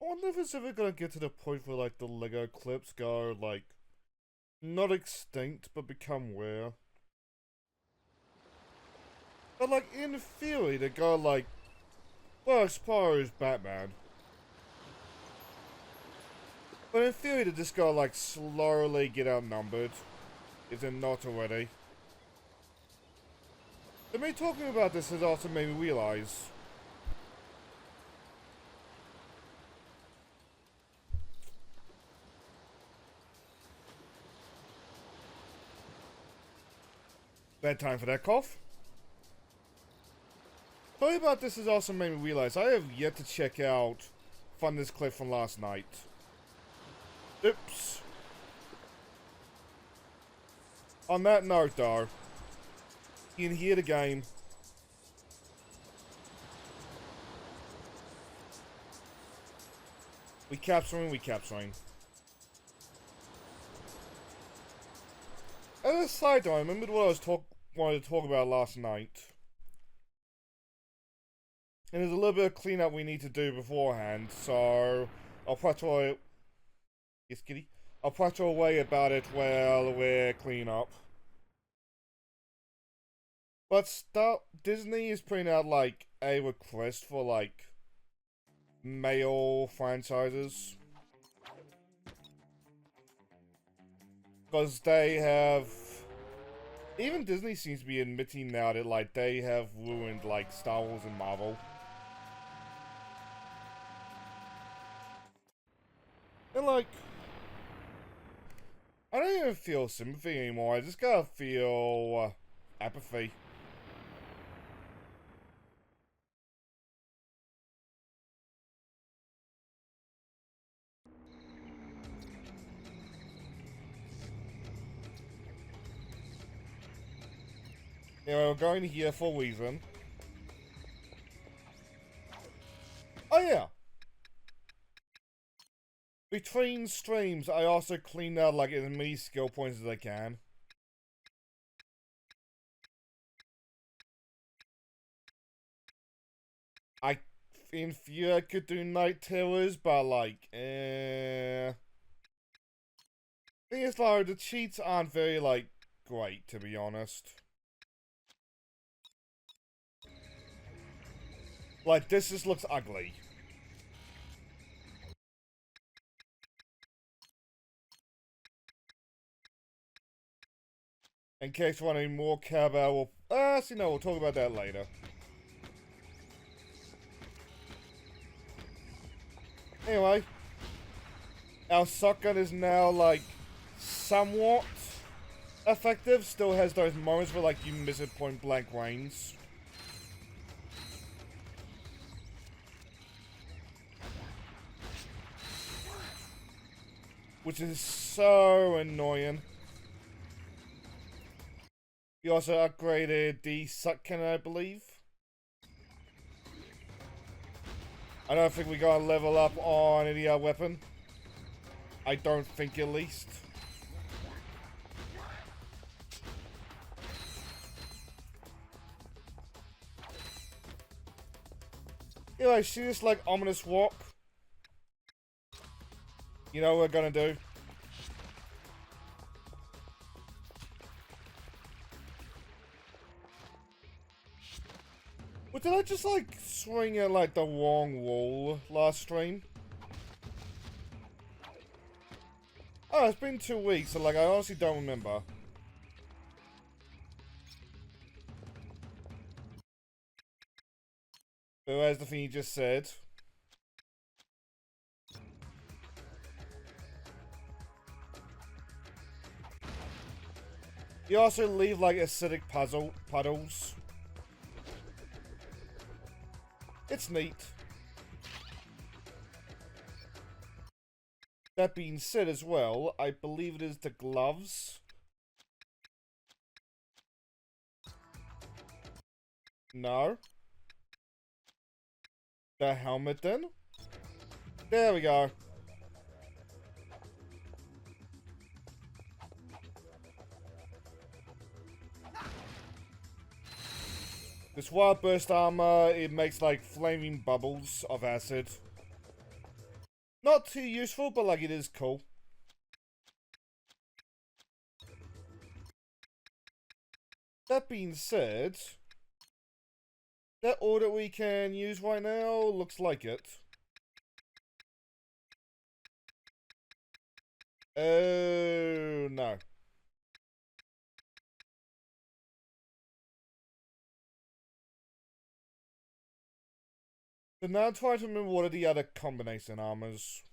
I wonder if it's ever gonna get to the point where, like, the Lego clips go, like, not extinct, but become rare. But, like, in theory, they go, like, well, I suppose Batman. But in theory, they just gotta, like, slowly get outnumbered. If they're not already. And me talking about this has also made me realize. Bad time for that cough. Talking about this has also made me realize I have yet to check out Thunder's clip from last night. Oops. On that note, though, you can hear the game. We capturing. As a side note, I remembered what I was wanted to talk about last night. And there's a little bit of cleanup we need to do beforehand, so I'll prattle. Yes, kitty. I'll prattle away about it while we're cleaning up. But Disney is putting out, like, a request for, like, male franchises. Because they have... Even Disney seems to be admitting now that, like, they have ruined, like, Star Wars and Marvel. And, like... I don't even feel sympathy anymore, I just gotta feel... apathy. Anyway, we're going here for a reason. Oh yeah! Between streams, I also cleaned out, like, as many skill points as I can. In theory, I could do night terrors, but, like, Thing is, like, the cheats aren't very, like, great, to be honest. Like, this just looks ugly. In case you want any more cowbell, we'll... no, we'll talk about that later. Anyway. Our shotgun is now, like, somewhat effective. Still has those moments where, like, you miss it point blank range. Which is so annoying. We also upgraded the suck cannon, I believe. I don't think we got a level up on any other weapon. I don't think, at least. Yeah, I see this, like, ominous walk. You know what we're gonna do? But did I just, like, swing at, like, the wrong wall last stream? Oh, it's been 2 weeks, so, like, I honestly don't remember. But where's the thing you just said? You also leave, like, acidic puddles. It's neat. That being said as well, I believe it is the gloves. No. The helmet then? There we go. This wild burst armor, it makes like flaming bubbles of acid. Not too useful, but like it is cool. That being said, that order we can use right now looks like it. Oh, no. So now I'm trying to remember what are the other combination armors.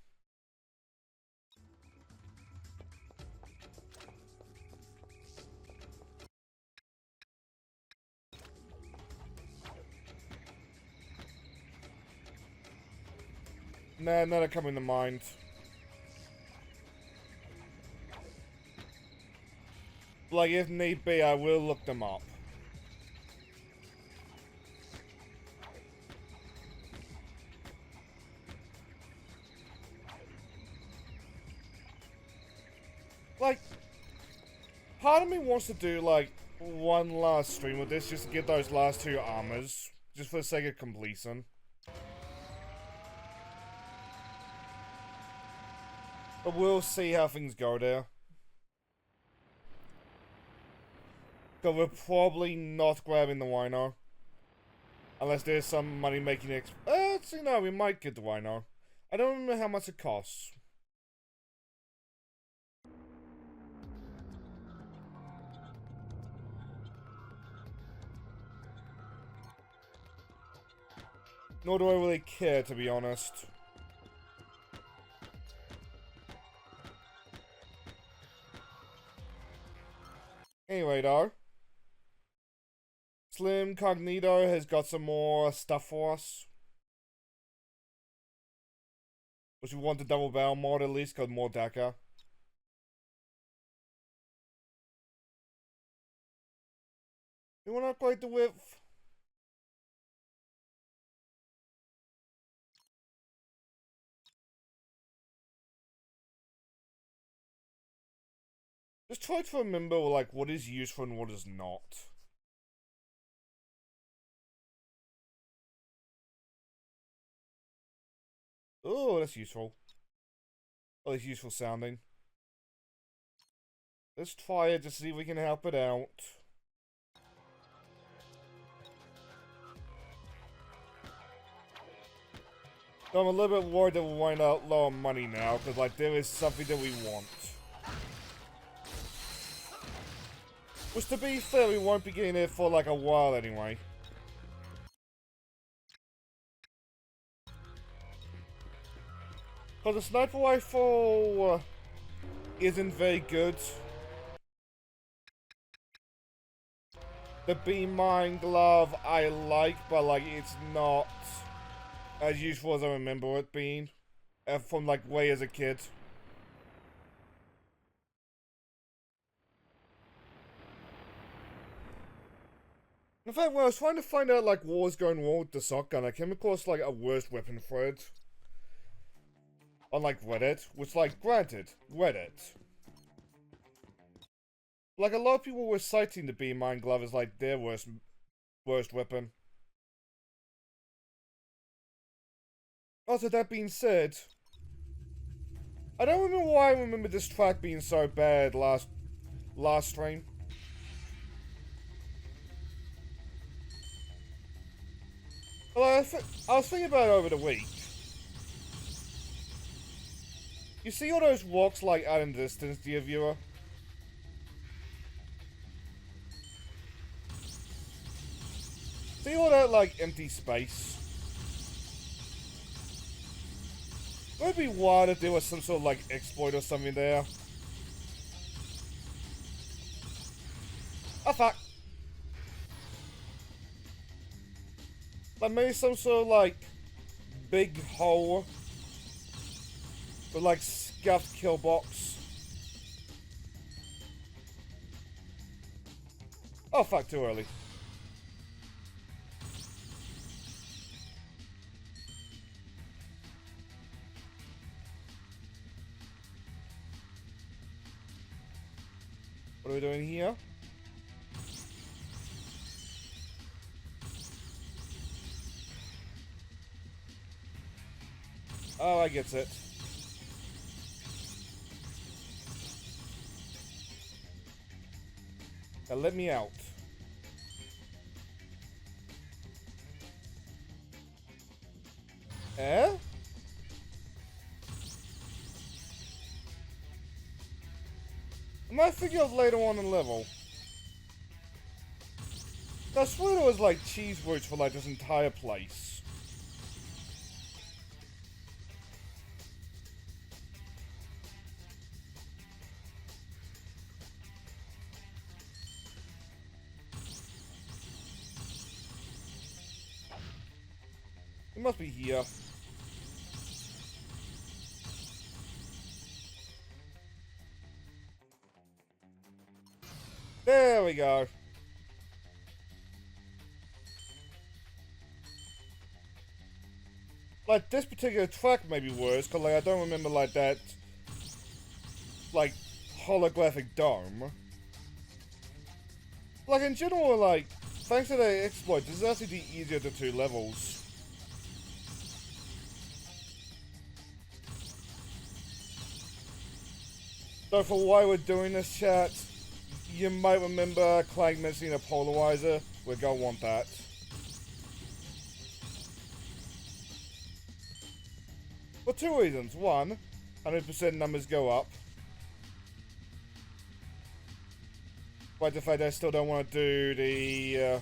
Nah, none are coming to mind. Like, if need be, I will look them up. Like, part of me wants to do, like, one last stream with this, just to get those last two armors. Just for the sake of completion. But we'll see how things go there. Because we're probably not grabbing the RYNO. Unless there's some money making actually, no, we might get the RYNO. I don't remember how much it costs. Nor do I really care, to be honest. Anyway, though. Slim Cognito has got some more stuff for us. Which we want the double barrel mod at least, got more DACA. You wanna upgrade the width? Just try to remember, like, what is useful and what is not. Oh, that's useful. Oh, that's useful sounding. Let's try it to see if we can help it out. So I'm a little bit worried that we'll wind up low on money now, because, like, there is something that we want. Which, to be fair, we won't be getting it for, like, a while anyway. Because the sniper rifle isn't very good. The beam mine glove I like, but like it's not as useful as I remember it being from like way as a kid. In fact, when I was trying to find out like what was going wrong with the shotgun, I came across like a worst weapon thread on like Reddit, which like granted, Reddit. Like a lot of people were citing the beam mine glove as like their worst weapon. Also, that being said, I don't remember why I remember this track being so bad last stream. Well, I was thinking about it over the week. You see all those rocks like out in the distance, dear viewer? See all that like empty space? Would it be wild if there was some sort of like exploit or something there? Oh fuck! Like maybe some sort of like big hole with like scuffed kill box. Oh fuck, too early. What are we doing here? Oh, I get it. Now let me out. Eh? I might figure out later on in the level. I swear there was like cheese words for like this entire place. It must be here. There we go. Like, this particular track may be worse, because, like, I don't remember, like, that, like, holographic dome. Like, in general, like, thanks to the exploit, this is actually the easier of the two levels. So, for why we're doing this, chat, you might remember Clank missing a polarizer. We're gonna want that. For two reasons. One, 100% numbers go up. But the fact I still don't want to do the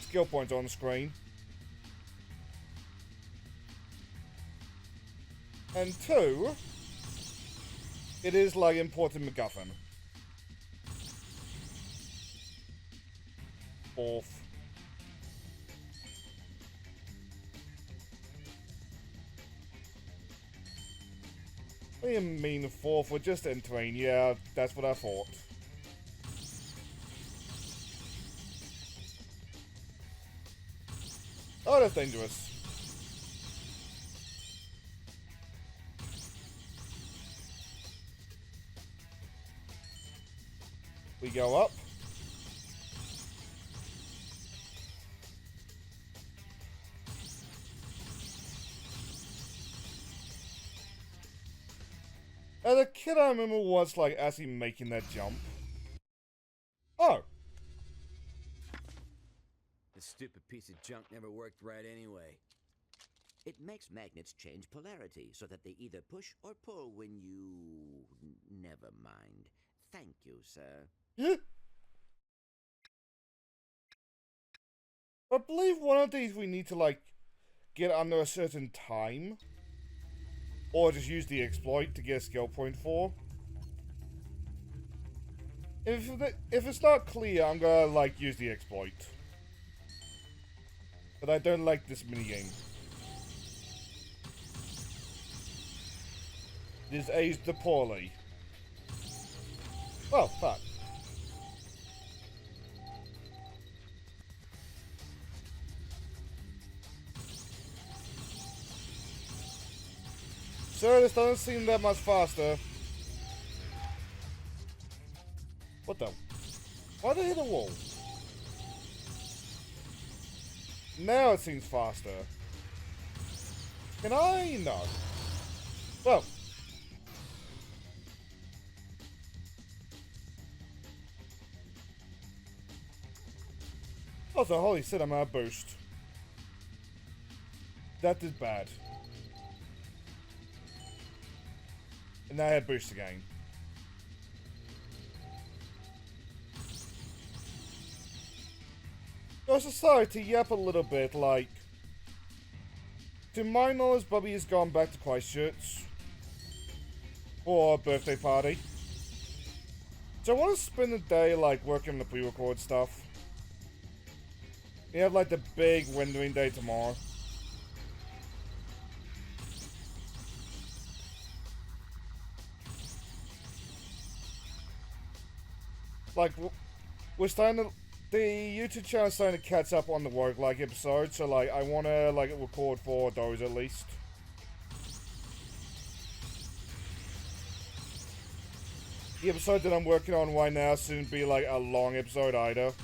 skill points on the screen. And two, it is like important MacGuffin. Fourth. What do you mean fourth? We're just entering. Yeah, that's what I thought. Oh, that's dangerous. We go up. As a kid, I remember once, like, actually making that jump. Oh. This stupid piece of junk never worked right anyway. It makes magnets change polarity so that they either push or pull when you... Never mind. Thank you, sir. Yeah. I believe one of these we need to, like, get under a certain time. Or just use the exploit to get a skill point for. If it's not clear, I'm gonna, like, use the exploit. But I don't like this minigame. This aged poorly. Oh, fuck. Sir, this doesn't seem that much faster. What the? Why did I hit a wall? Now it seems faster. Can I? No. Well. Also, holy shit, I'm out of boost. That is bad. And now I have boost again. I was sorry to yap a little bit, like... To my knowledge, Bubby has gone back to Christchurch. For a birthday party. So I want to spend the day, like, working on the pre-record stuff. We have, like, the big rendering day tomorrow. Like, we're starting to... The YouTube channel is starting to catch up on the roguelike episodes, so, like, I want to, like, record 4 of those at least. The episode that I'm working on right now soon be, like, a long episode either.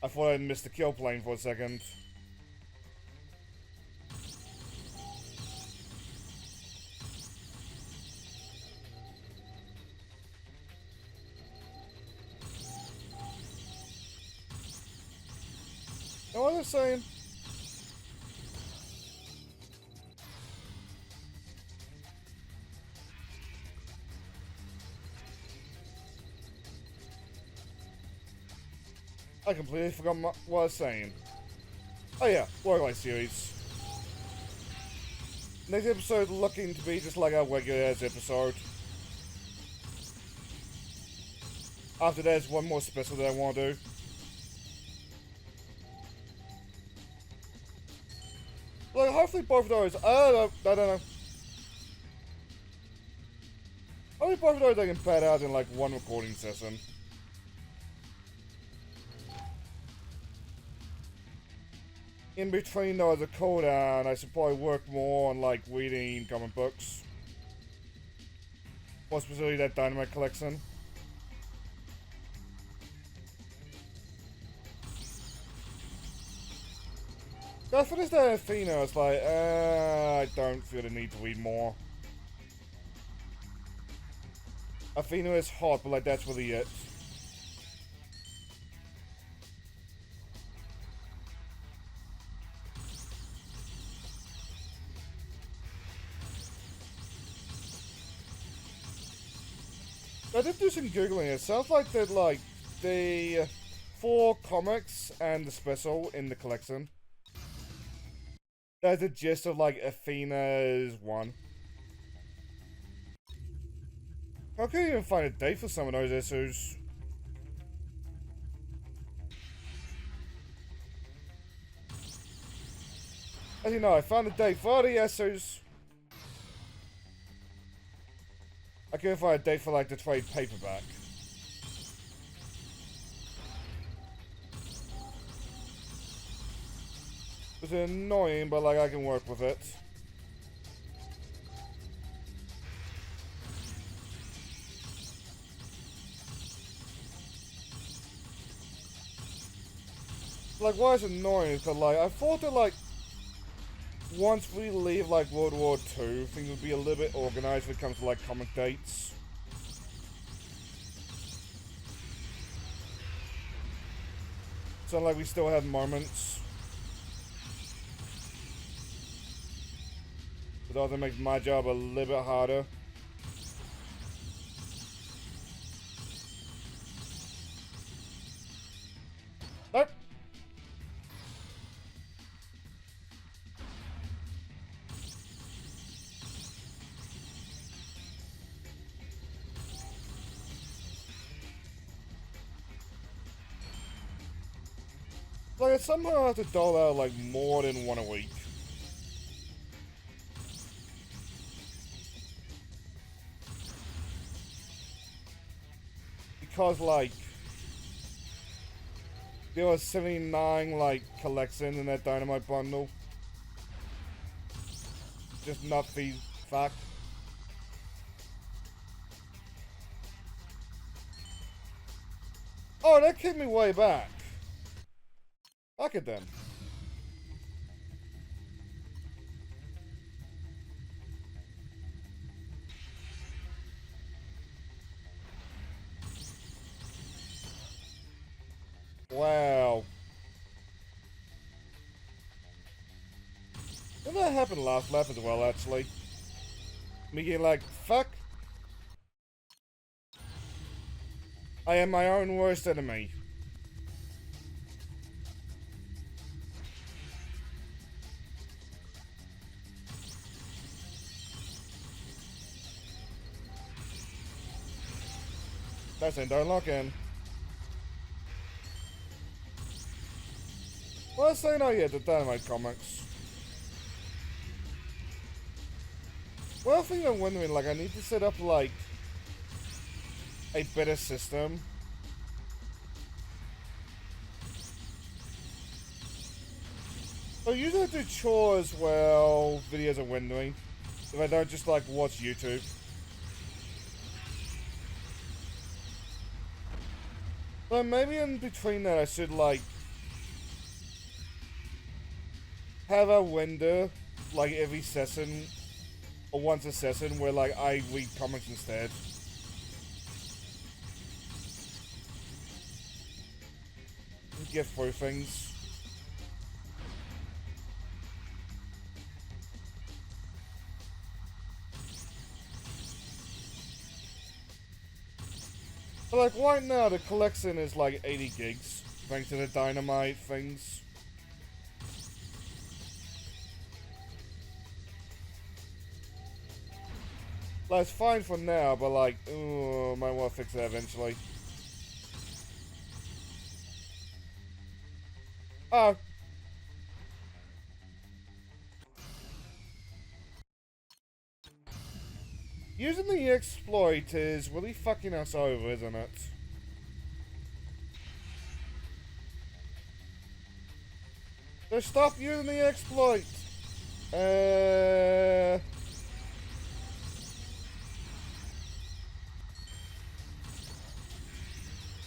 I thought I missed the kill plane for a second. know what I was saying? I completely forgot what I was saying. Oh yeah, Worklife series. Next episode looking to be just like our regular episode. After there's one more special that I want to do. Like, hopefully both of those, I don't know. Hopefully both of those I can pad out in like one recording session. In between though, as a cooldown, I should probably work more on like reading comic books. More specifically that Dynamite collection. I finished that Athena, I was like, I don't feel the need to read more. Athena is hot, but like that's really it. I did do some googling. It sounds like that like the 4 comics and the special in the collection. That's the gist of like Athena's one. I couldn't even find a date for some of those issues. As you know, I found a date for all the issues. I couldn't find a date for like the trade paperback. It's annoying, but like I can work with it. Like, why it's annoying is because like I thought that like once we leave like World War II, things would be a little bit organized when it comes to like comic dates. So like we still have moments. But also makes my job a little bit harder. Nope. Like I somehow have to dole out like more than one a week. Because like there was 79 like collections in that Dynamite bundle. Just not the fact. Oh, that kicked me way back. Fuck it then. Wow. Didn't that happen last lap as well, actually? Me getting like, fuck. I am my own worst enemy. That's it, don't lock in. Well, I was saying, oh yeah, the Dynamite comics. Well, I think I'm wondering, like, I need to set up, like, a better system. So usually I do chores while videos are windowing. If I don't just, like, watch YouTube. So maybe in between that I should, like, have a window, like, every session, or once a session, where, like, I read comics instead. Get through things. But like right now, the collection is like 80 gigs, thanks to the dynamite things. Like, it's fine for now, but like, ooh, might want to fix it eventually. Oh. Using the exploit is really fucking us over, isn't it? So stop using the exploit!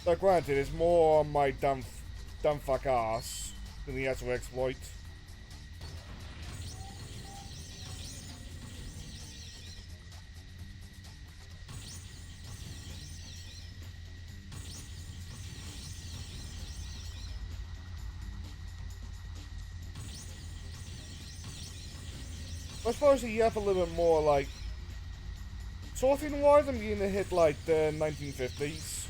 So granted, it's more on my dumb fuck ass than the actual exploit. I suppose you have a little bit more, like, sorting wise, I'm beginning to hit like the 1950s.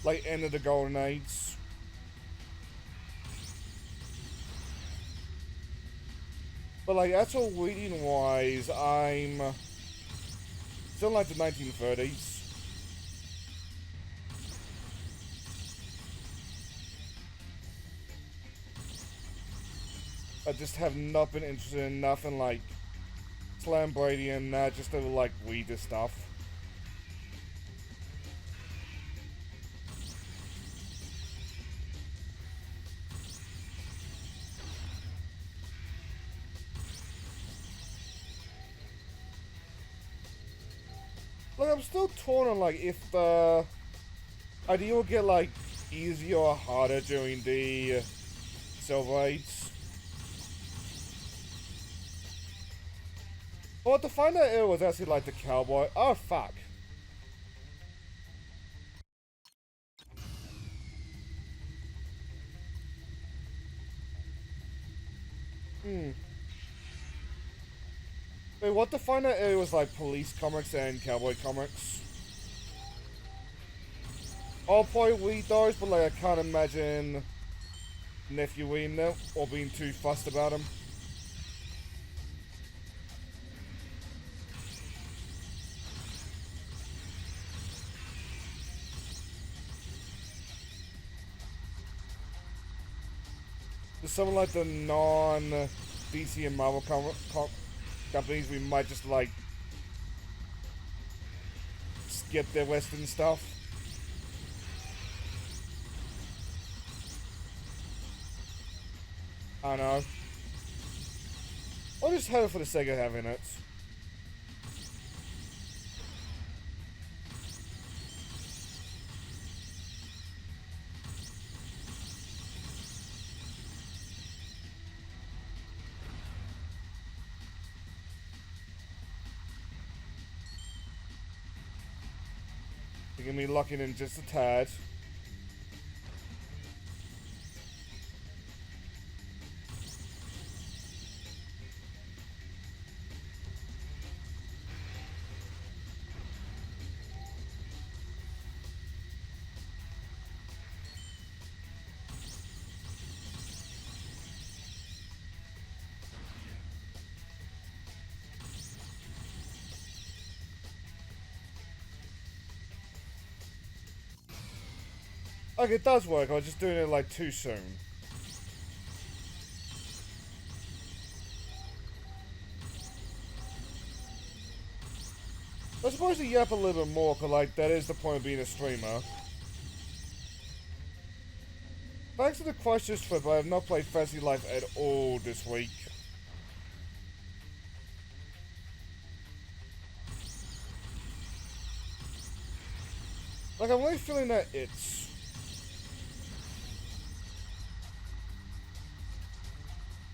Like, end of the golden age. But like, actual reading wise, I'm still like the 1930s. I just have not been interested in nothing like Slam Brady and just to like read this stuff. Like, I'm still torn on like if the idea will get like easier or harder during the Silver Age. But to find out it was actually like the cowboy. Oh fuck. Wait, what to find out it was like police comics and cowboy comics? I'll probably read those, but like I can't imagine nephew reading them or being too fussed about them. There's some like the non-DC and Marvel companies we might just like skip their Western stuff. I don't know. I'll just have it for the sake of having it. You're gonna be locking in just a tad. Like, it does work, I was just doing it like too soon. I suppose you yap a little bit more, because like, that is the point of being a streamer. Thanks to the questions trip, I have not played Fantasy Life at all this week. Like, I'm really feeling that it's...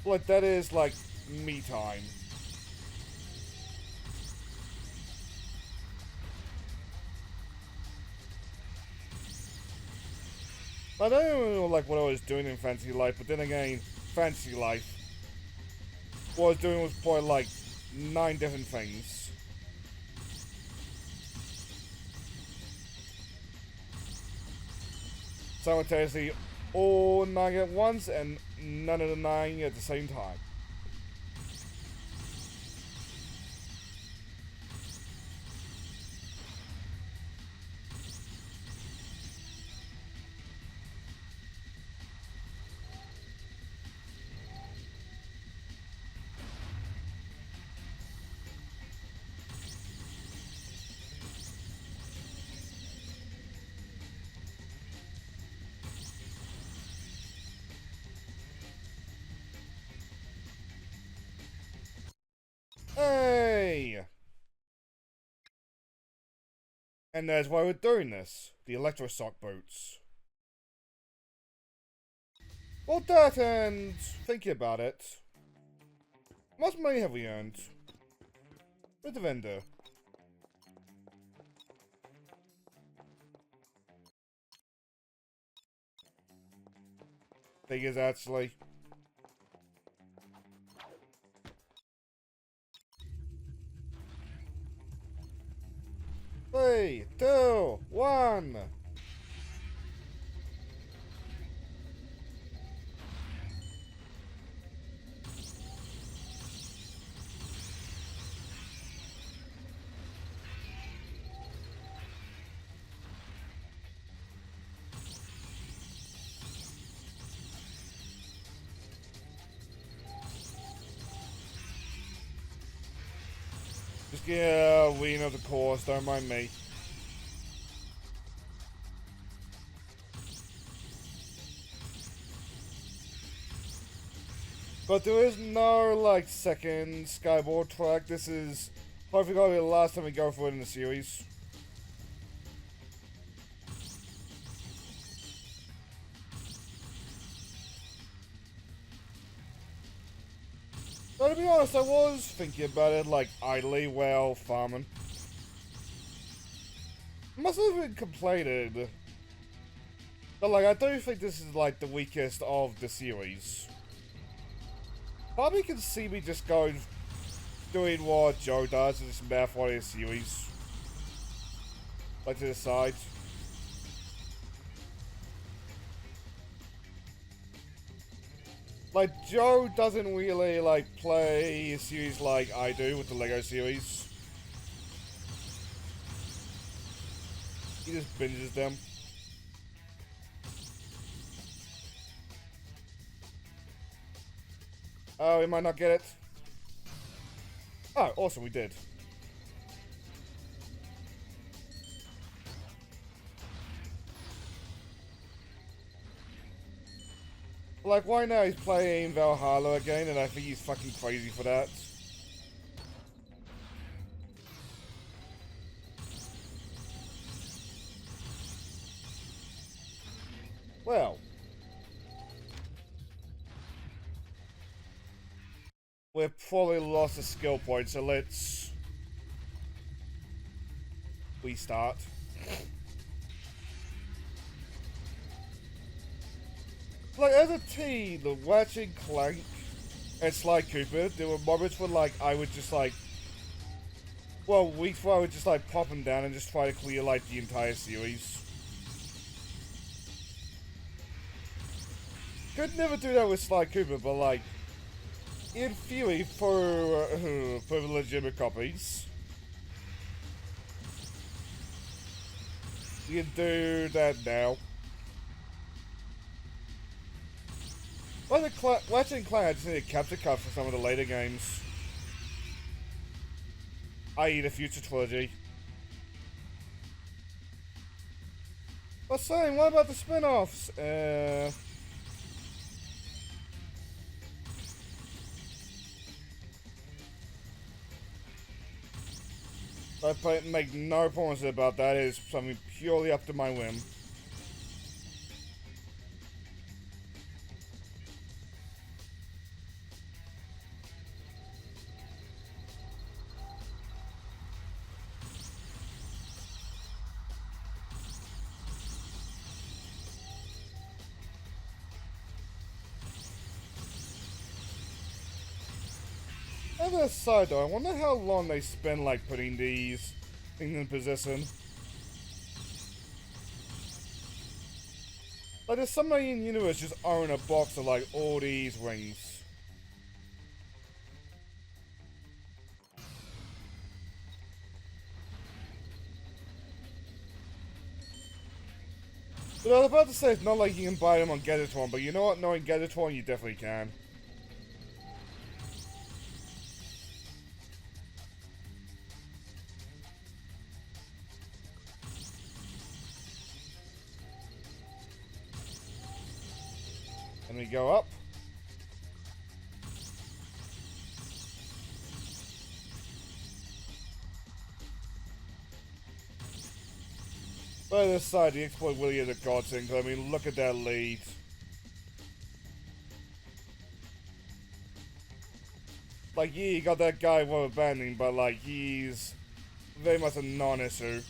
like, that is, like, me time. I don't even know, like, what I was doing in Fantasy Life, but then again, Fantasy Life. What I was doing was probably, like, 9 different things. simultaneously all 9 at once and none of the 9 at the same time. Hey! And that's why we're doing this. The electroshock boots. Well, that and thinking about it. How much money have we earned? With the vendor. Figures actually. 3, 2, 1. Just get a RYNO of the course, don't mind me. But there is no, like, second Skyboard track. This is hopefully gonna be the last time we go for it in the series. But to be honest, I was thinking about it, like, idly while farming. Must have been completed. But, like, I do think this is, like, the weakest of the series. Probably can see me just going, doing what Joe does in this Math Warrior series. Like, to the side. Like, Joe doesn't really, like, play a series like I do with the LEGO series. He just binges them. Oh, we might not get it. Oh, awesome, we did. Like, why now? He's playing Valhalla again, and I think he's fucking crazy for that. Well. We've probably lost a skill point, so let's restart. Like, as a teen, the Ratchet and Clank and Sly Cooper, there were moments where, like, I would just, like, well, weeks where I would just, like, pop them down and just try to clear, like, the entire series. Could never do that with Sly Cooper, but, like, in theory, for legitimate copies, you can do that now. Like the Ratchet and Clank, I just need a capture card for some of the later games. I.e. the future trilogy. But saying, what about the spin-offs? I make no promises about that. It is something purely up to my whim. As a side though, I wonder how long they spend like putting these things in position. Like, there's somebody in the universe just own a box of, like, all these rings. But I was about to say, it's not like you can buy them on Getatron, but you know what? Knowing Getatron, you definitely can. And we go up. By this side, the exploit really is a godsend. I mean, look at that lead. Like, yeah, you got that guy rubber banding, but, like, he's very much a non-issue.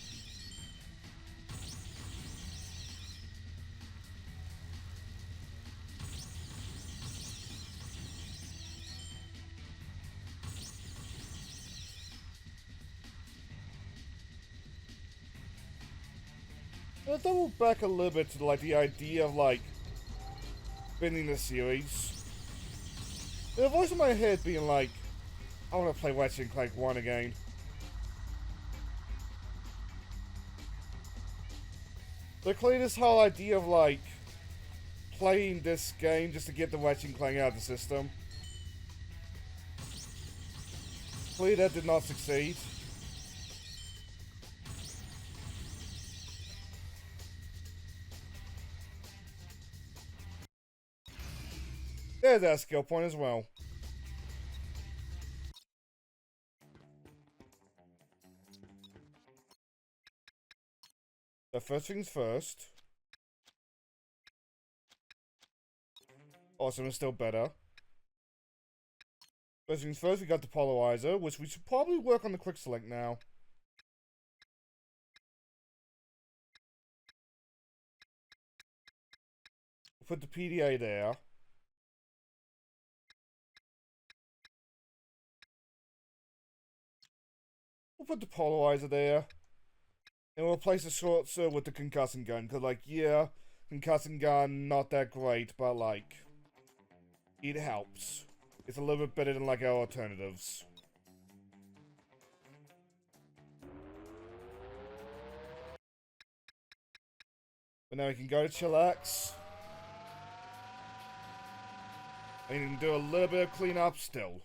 I'll double back a little bit to, like, the idea of, like, spinning the series. There's a voice in my head being like, I want to play Ratchet and Clank 1 again. But clearly this whole idea of, like, playing this game just to get the Ratchet and Clank out of the system. Clearly that did not succeed. There's that skill point as well. So first things first. Awesome is still better. First things first, we got the polarizer, which we should probably work on the quick select now. Put the PDA there. We'll put the polarizer there. And we'll replace the short sword with the concussing gun. Because, like, yeah, concussing gun, not that great, but, like, it helps. It's a little bit better than, like, our alternatives. But now we can go to chillax. And you can do a little bit of cleanup still.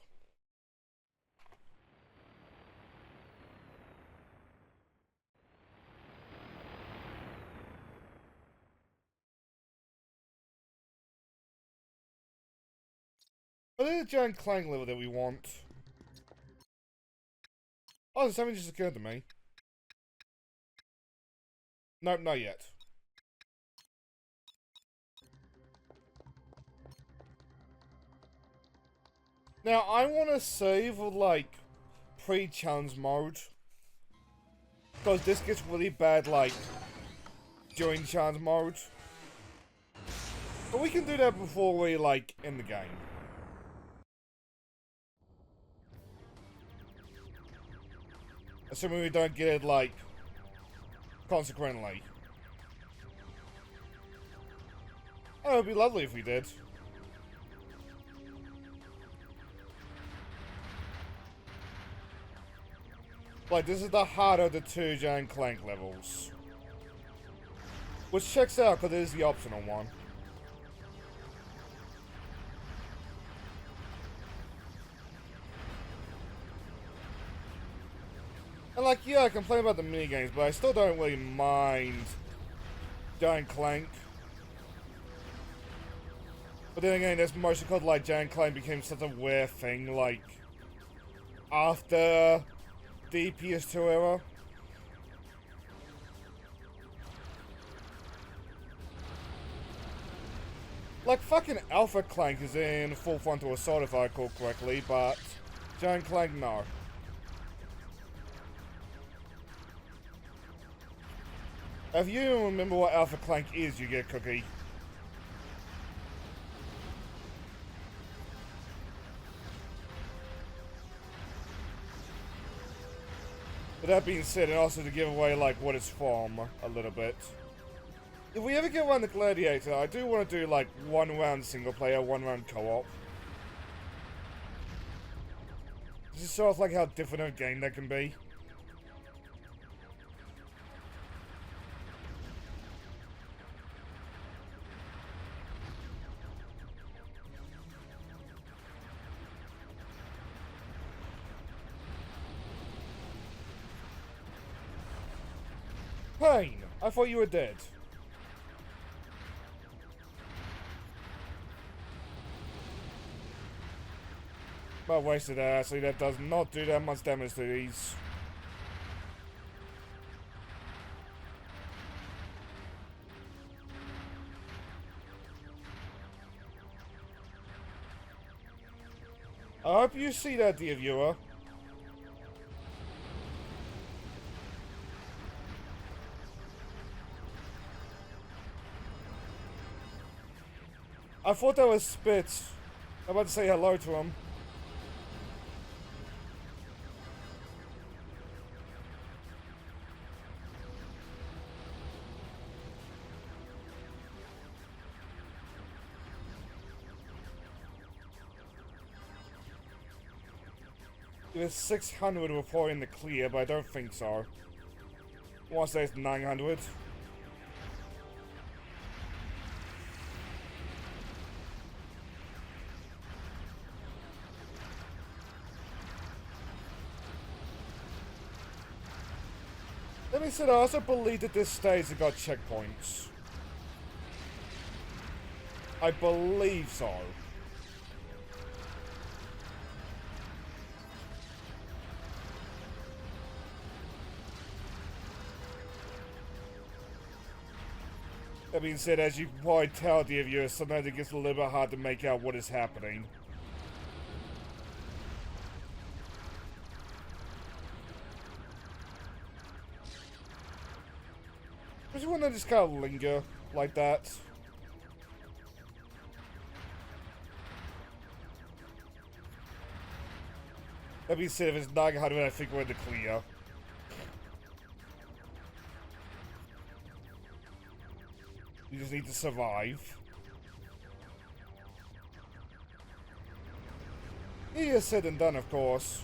But there's a giant clank level that we want. Oh, something just occurred to me. Nope, not yet. Now, I want to save, like, pre-challenge mode. Because this gets really bad, like, during challenge mode. But we can do that before we, like, end the game. Assuming we don't get it, like, consequently. Oh, it would be lovely if we did. Like, this is the harder of the two giant clank levels. Which checks out, because it is the optional one. And, like, yeah, I complain about the minigames, but I still don't really mind giant clank. But then again, that's mostly because, like, giant clank became such a weird thing, like, after the PS2 era. Like, fucking Alpha Clank is in full frontal assault if I recall correctly, but giant clank, no. If you don't remember what Alpha Clank is, you get a cookie. But that being said, and also to give away, like, what it's from a little bit. If we ever get around the Gladiator, I do want to do like 1 round single player, 1 round co-op. Just show off like how different a game that can be. Pain, I thought you were dead. Well, wasted that, actually. That does not do that much damage to these. I hope you see that, dear viewer. I thought that was Spitz. I'm about to say hello to him. It was 600 before in the clear, but I don't think so. I want to say it's 900. Let me say, I also believe that this stage has got checkpoints. I believe so. That being said, as you can probably tell, dear viewers, sometimes it gets a little bit hard to make out what is happening. Especially when they just kind of linger like that. That being said, if it's 900, I think we're in the clear. You just need to survive. Easier said than done, of course.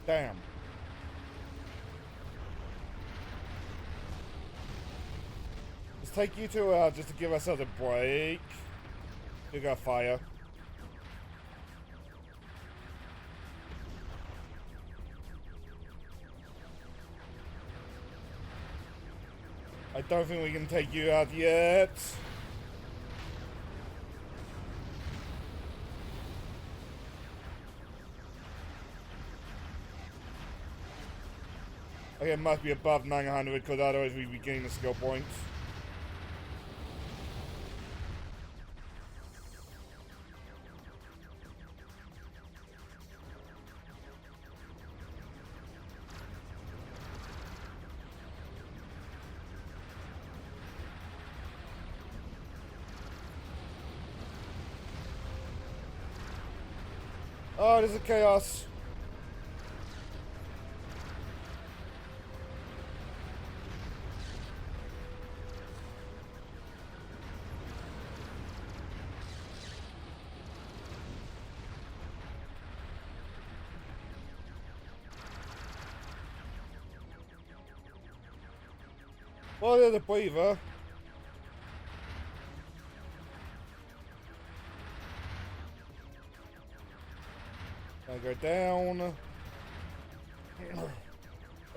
Damn. Let's take you to, just to give ourselves a break. You got fire. I don't think we can take you out yet. Okay, it must be above 900 because otherwise we'd be getting the skill points. Oh, this is chaos. Oh, there's a breather. I go down.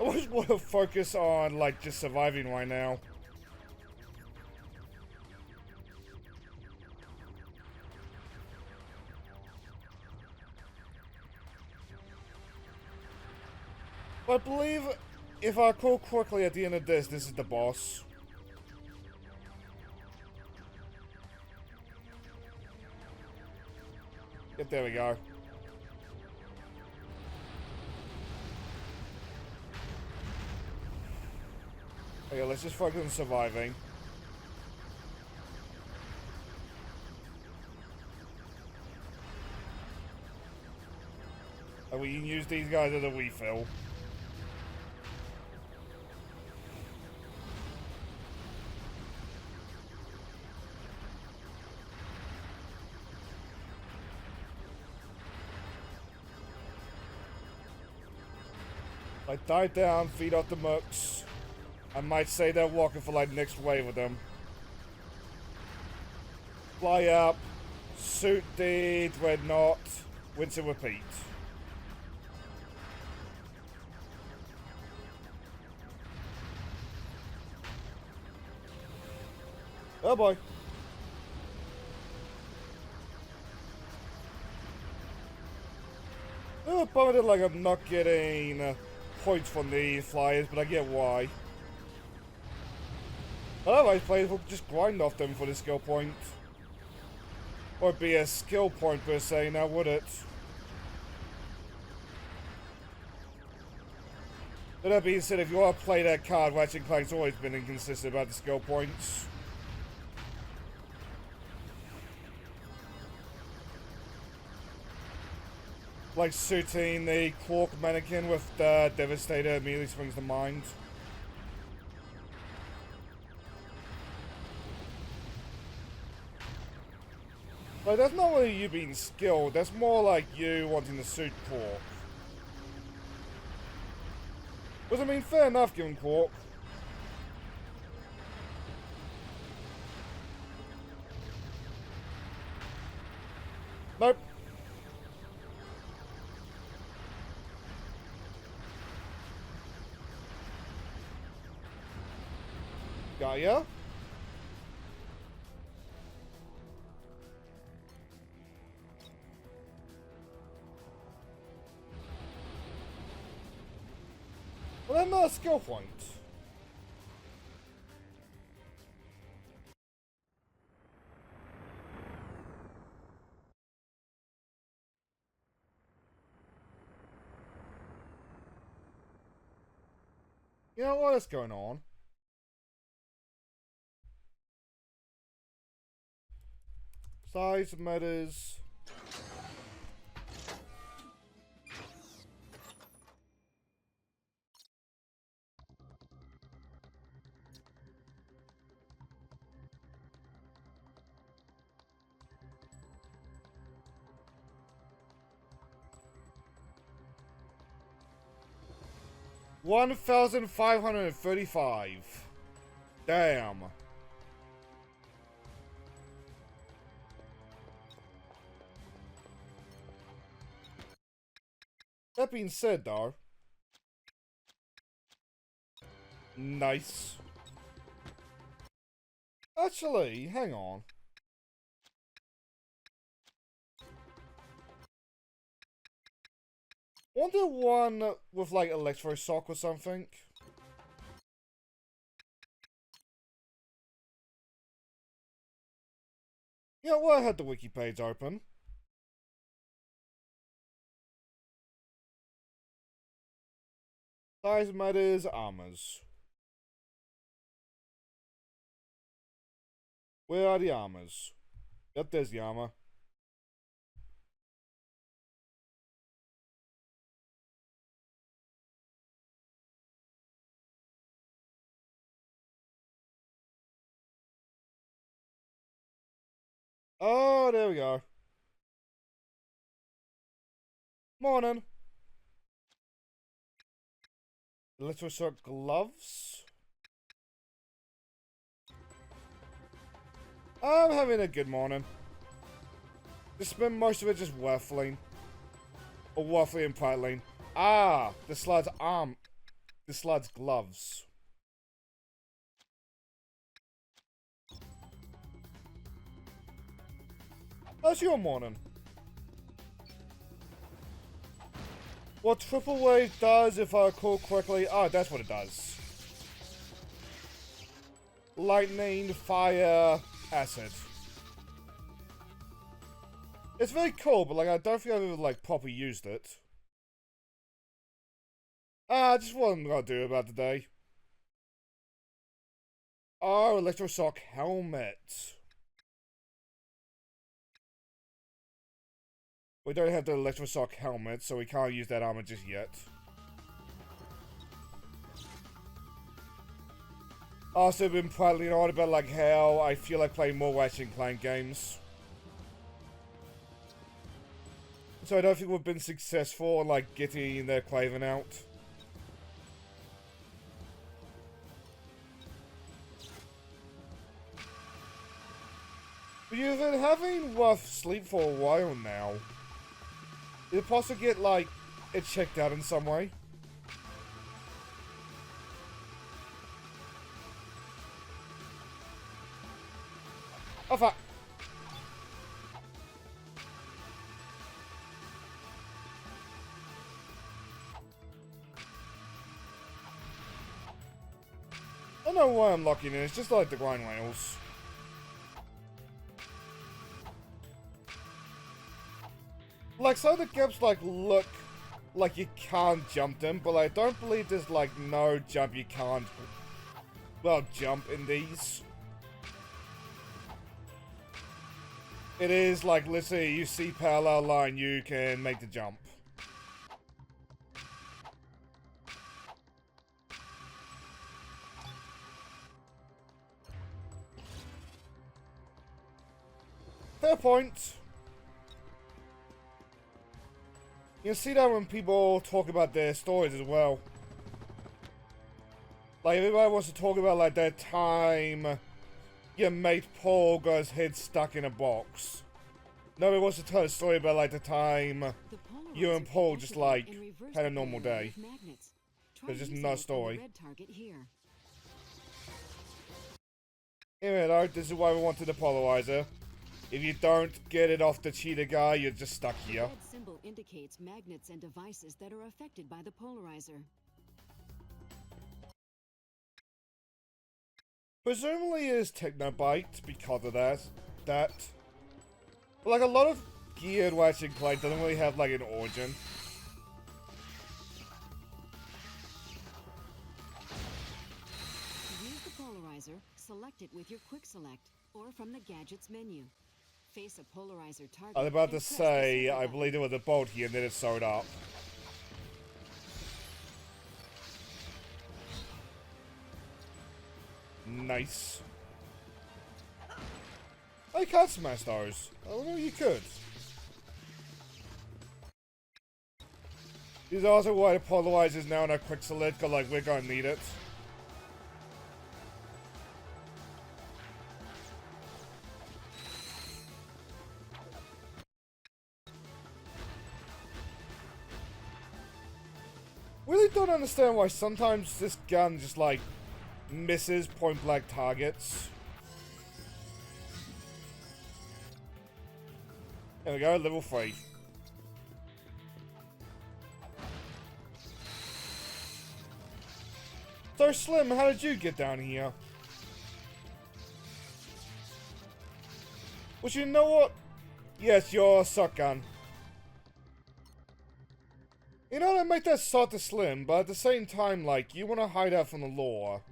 I just want to focus on, like, just surviving right now. I believe, if I recall correctly, at the end of this is the boss. Yep, there we go. Okay, let's just focus on surviving. And we can use these guys as a refill. I dive down, feed off the mooks. I might say they're walking for like next wave of them. Fly up, suit the dreadnought, rinse and repeat. Oh boy. Oh, bummed like I'm not getting points from these flyers, but I get why. Otherwise, players will just grind off them for the skill point. Or it'd be a skill point per se, now would it? But that being said, if you want to play that card, Ratchet and Clank's always been inconsistent about the skill points. Like suiting the Quark mannequin with the Devastator immediately springs to mind. Like, that's not really you being skilled, that's more like you wanting to suit Quark. Which, I mean, fair enough given Quark. Nope. Got ya. Well, then not a skill point. You know what is going on? Size matters. $1,535. Damn. That being said, though. Nice. Actually, hang on. Want there one with like electroshock or something? Yeah, well, I had the wiki page open. Size matters, armors. Where are the armors? Yep, there's the armor. Oh, there we go. Morning. Electroshock gloves. I'm having a good morning. Just spent most of it just waffling. Or waffling and prattling. Ah, the slad's arm. The slad's gloves. How's your morning? What triple wave does, if I recall correctly, oh, that's what it does. Lightning, fire, acid. It's very cool, but like I don't think I've ever like properly used it. Just what I'm gonna do about today. Oh, electroshock helmet. We don't have the electroshock helmet, so we can't use that armor just yet. Also been prattling on about like how I feel like playing more Ratchet and Clank games. So I don't think we've been successful in like getting their Craven out. But you've been having rough sleep for a while now. Is it possible to get like it checked out in some way? Oh fuck. I don't know why I'm locking in, it's just like the grind rails. Like, some of the gaps, like, look like you can't jump them, but I don't believe there's, like, no jump you can't, well, jump in these. It is, like, literally, you see parallel line, you can make the jump. Fair point. You can see that when people talk about their stories as well. Like, everybody wants to talk about, like, that time your mate Paul got his head stuck in a box. Nobody wants to tell a story about, like, the time you and Paul just, like, had a normal day. There's just no story. Anyway, though, this is why we wanted the polarizer. If you don't get it off the cheetah guy, you're just stuck here. The red symbol indicates magnets and devices that are affected by the polarizer. Presumably it is Technobyte because of that. But like a lot of geared Ratchet and Clank doesn't really have like an origin. To use the polarizer, select it with your quick select or from the gadgets menu. Face a polarizer target. I was about to say, I believe there was a bolt here and then it sewed up. Nice. I can't smash those. Oh no, you could. This is also why the polarizer is now in a quick select, because like we're gonna need it. Really don't understand why sometimes this gun just like misses point blank targets. There we go, level 3. So Slim, how did you get down here? Well, you know what? Yes, your shotgun. You know, that make that sort of Slim, but at the same time, like, you want to hide out from the law.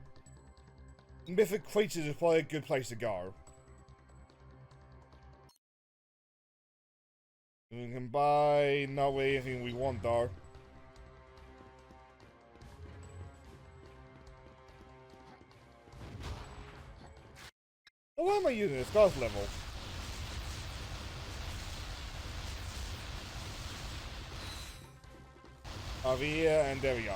Mythic creatures is probably a good place to go. We can buy not really anything we want, though. Oh, why am I using this? Ghost level. Over here, and there we go.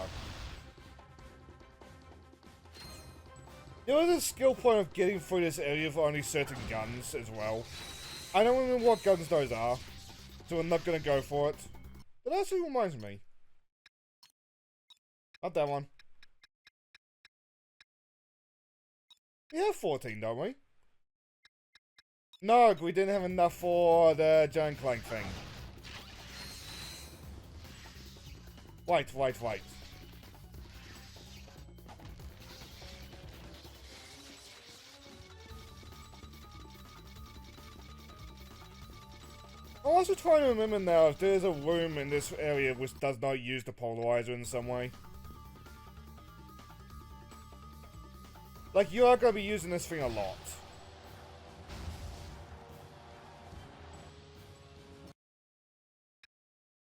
There is a skill point of getting through this area for only certain guns as well. I don't remember what guns those are, so I'm not gonna go for it. But that actually reminds me. Not that one. We have 14, don't we? No, we didn't have enough for the giant clank thing. Wait. I'm also trying to remember now if there's a room in this area which does not use the polarizer in some way. Like, you are going to be using this thing a lot.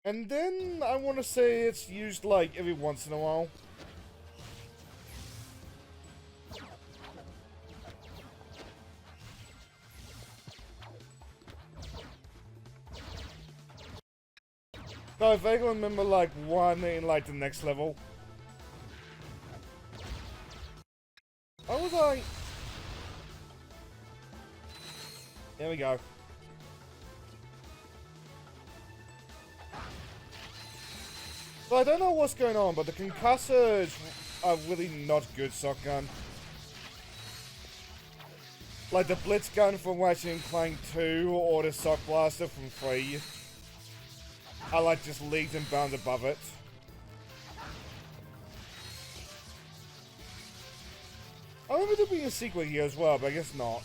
And then I want to say it's used like every once in a while. So I vaguely remember like one in like the next level. I was like, there we go. So I don't know what's going on, but the concussors are really not good shotgun. Like the blitz gun from Ratchet and Clank 2 or the sock blaster from 3. I like just leagues and bounds above it. I remember there being a sequel here as well, but I guess not.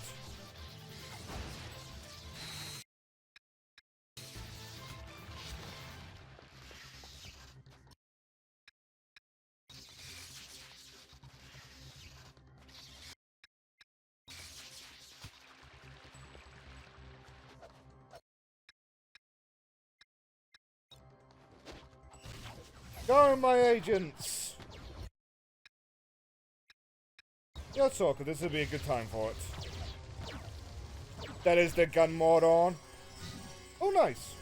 Go, my agents! Yeah, talk, this would be a good time for it. That is the gun mod on. Oh, nice.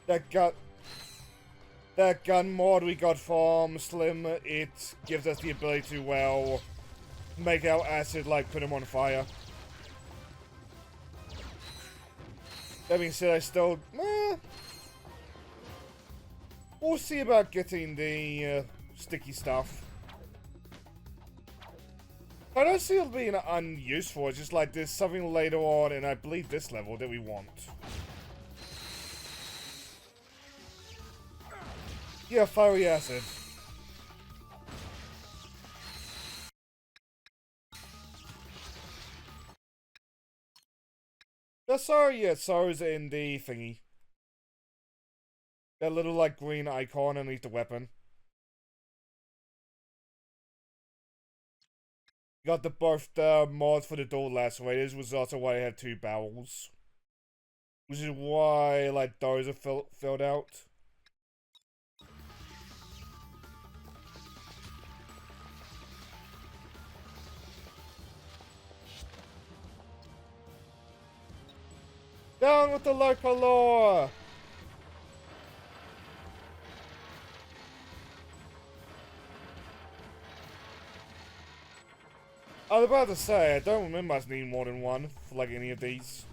That gun mod we got from Slim, it gives us the ability to, well, make our acid, like, put him on fire. That being said, I still... we'll see about getting the sticky stuff. I don't see it being unuseful, it's just like there's something later on, and I believe this level, that we want. Yeah, fiery acid. Sorry, yeah, Sorrow's in the thingy. That little, like, green icon underneath the weapon. Got both the mods for the dual lacerators, which is also why I have 2 barrels. Which is why, like, those are filled out. Down with the local law! I was about to say, I don't remember us needing more than one for, like, any of these.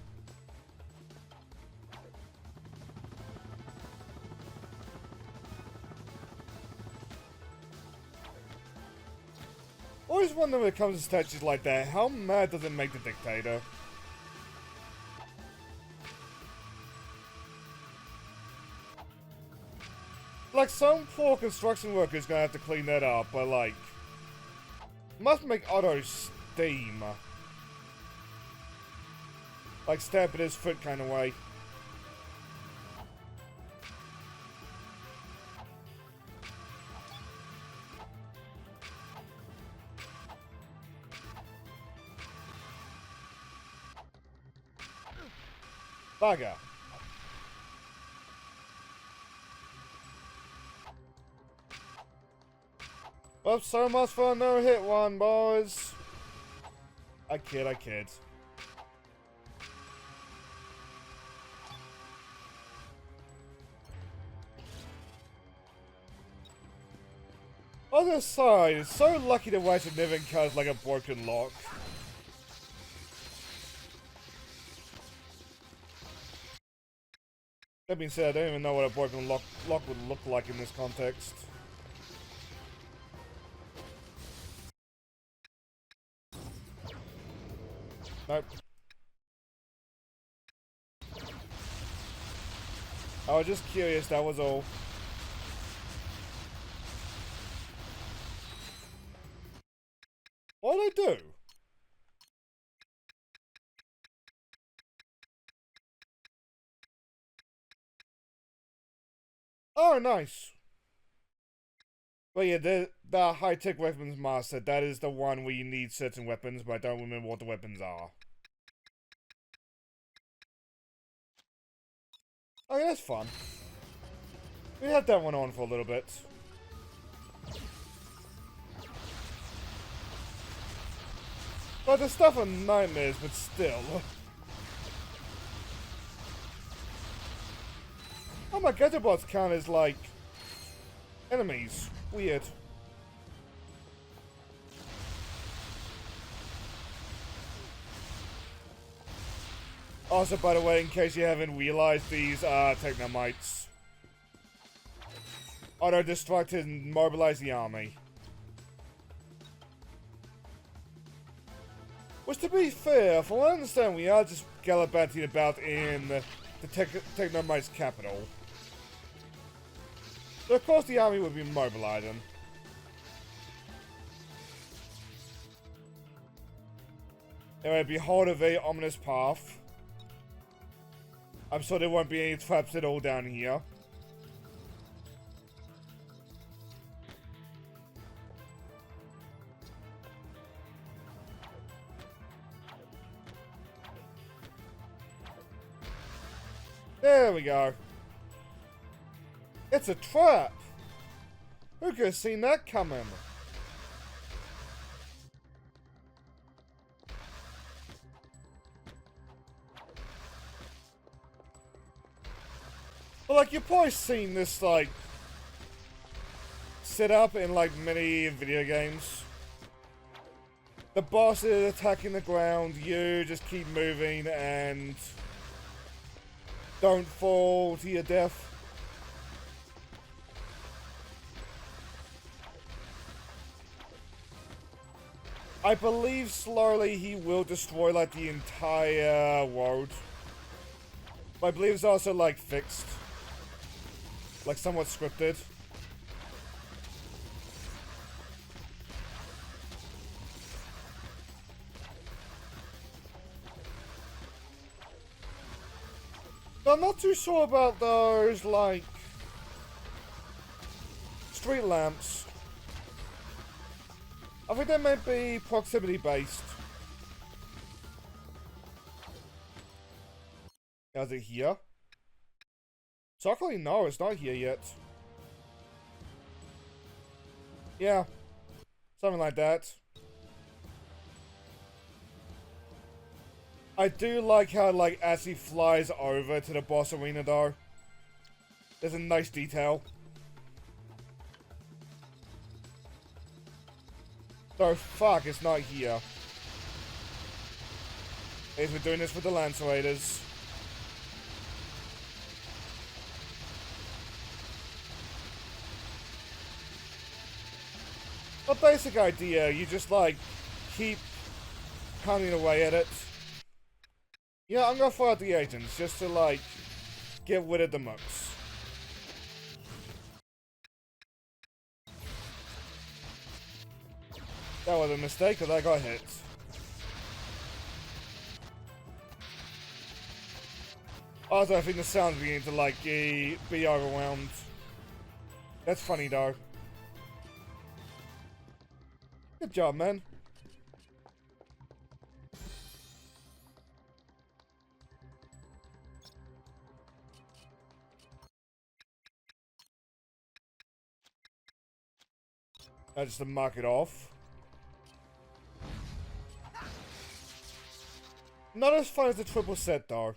Always wonder when it comes to statues like that, how mad does it make the dictator? Like, some poor construction worker's gonna have to clean that up, but like... must make Otto steam. Like, stab at his foot kind of way. Bugger. Well, so much for a no-hit one, boys. I kid, I kid. Other side, it's so lucky that Ratchet never encounters like a broken lock. That being said, I don't even know what a broken lock would look like in this context. Nope. I was just curious, that was all. What did I do? Oh, nice. But yeah, the high-tech weapons master, that is the one where you need certain weapons, but I don't remember what the weapons are. Oh, yeah, that's fun. We had that one on for a little bit. But the stuff are nightmares, but still. Oh, my Gadgetbots count as, like, enemies. Weird. Also, by the way, in case you haven't realized, these are Technomites. Auto-destruct and mobilize the army. Which, to be fair, from what I understand, we are just gallivanting about in the Technomites' capital. So, of course, the army would be mobilizing. Anyway, behold a very ominous path. I'm sure there won't be any traps at all down here. There we go. It's a trap! Who could have seen that coming? Well, like, you've probably seen this, like, set up in, like, many video games. The boss is attacking the ground, you just keep moving and don't fall to your death. I believe slowly he will destroy, like, the entire world. But I believe it's also, like, fixed. Like, somewhat scripted. But I'm not too sure about those, like, street lamps. I think they may be proximity based. Is it here? Shockingly, no, it's not here yet. Yeah, something like that. I do like how, like, as he flies over to the boss arena, though, there's a nice detail. So, fuck, it's not here. We're doing this with the Lance Raiders. The basic idea, you just, like, keep pounding away at it. Yeah, I'm gonna fire out the agents, just to, like, get rid of the mooks. That was a mistake, because I got hit. Also, I think the sound's beginning to, like, be overwhelmed. That's funny, though. Good job, man. Now just to mark it off. Not as fun as the triple set, though.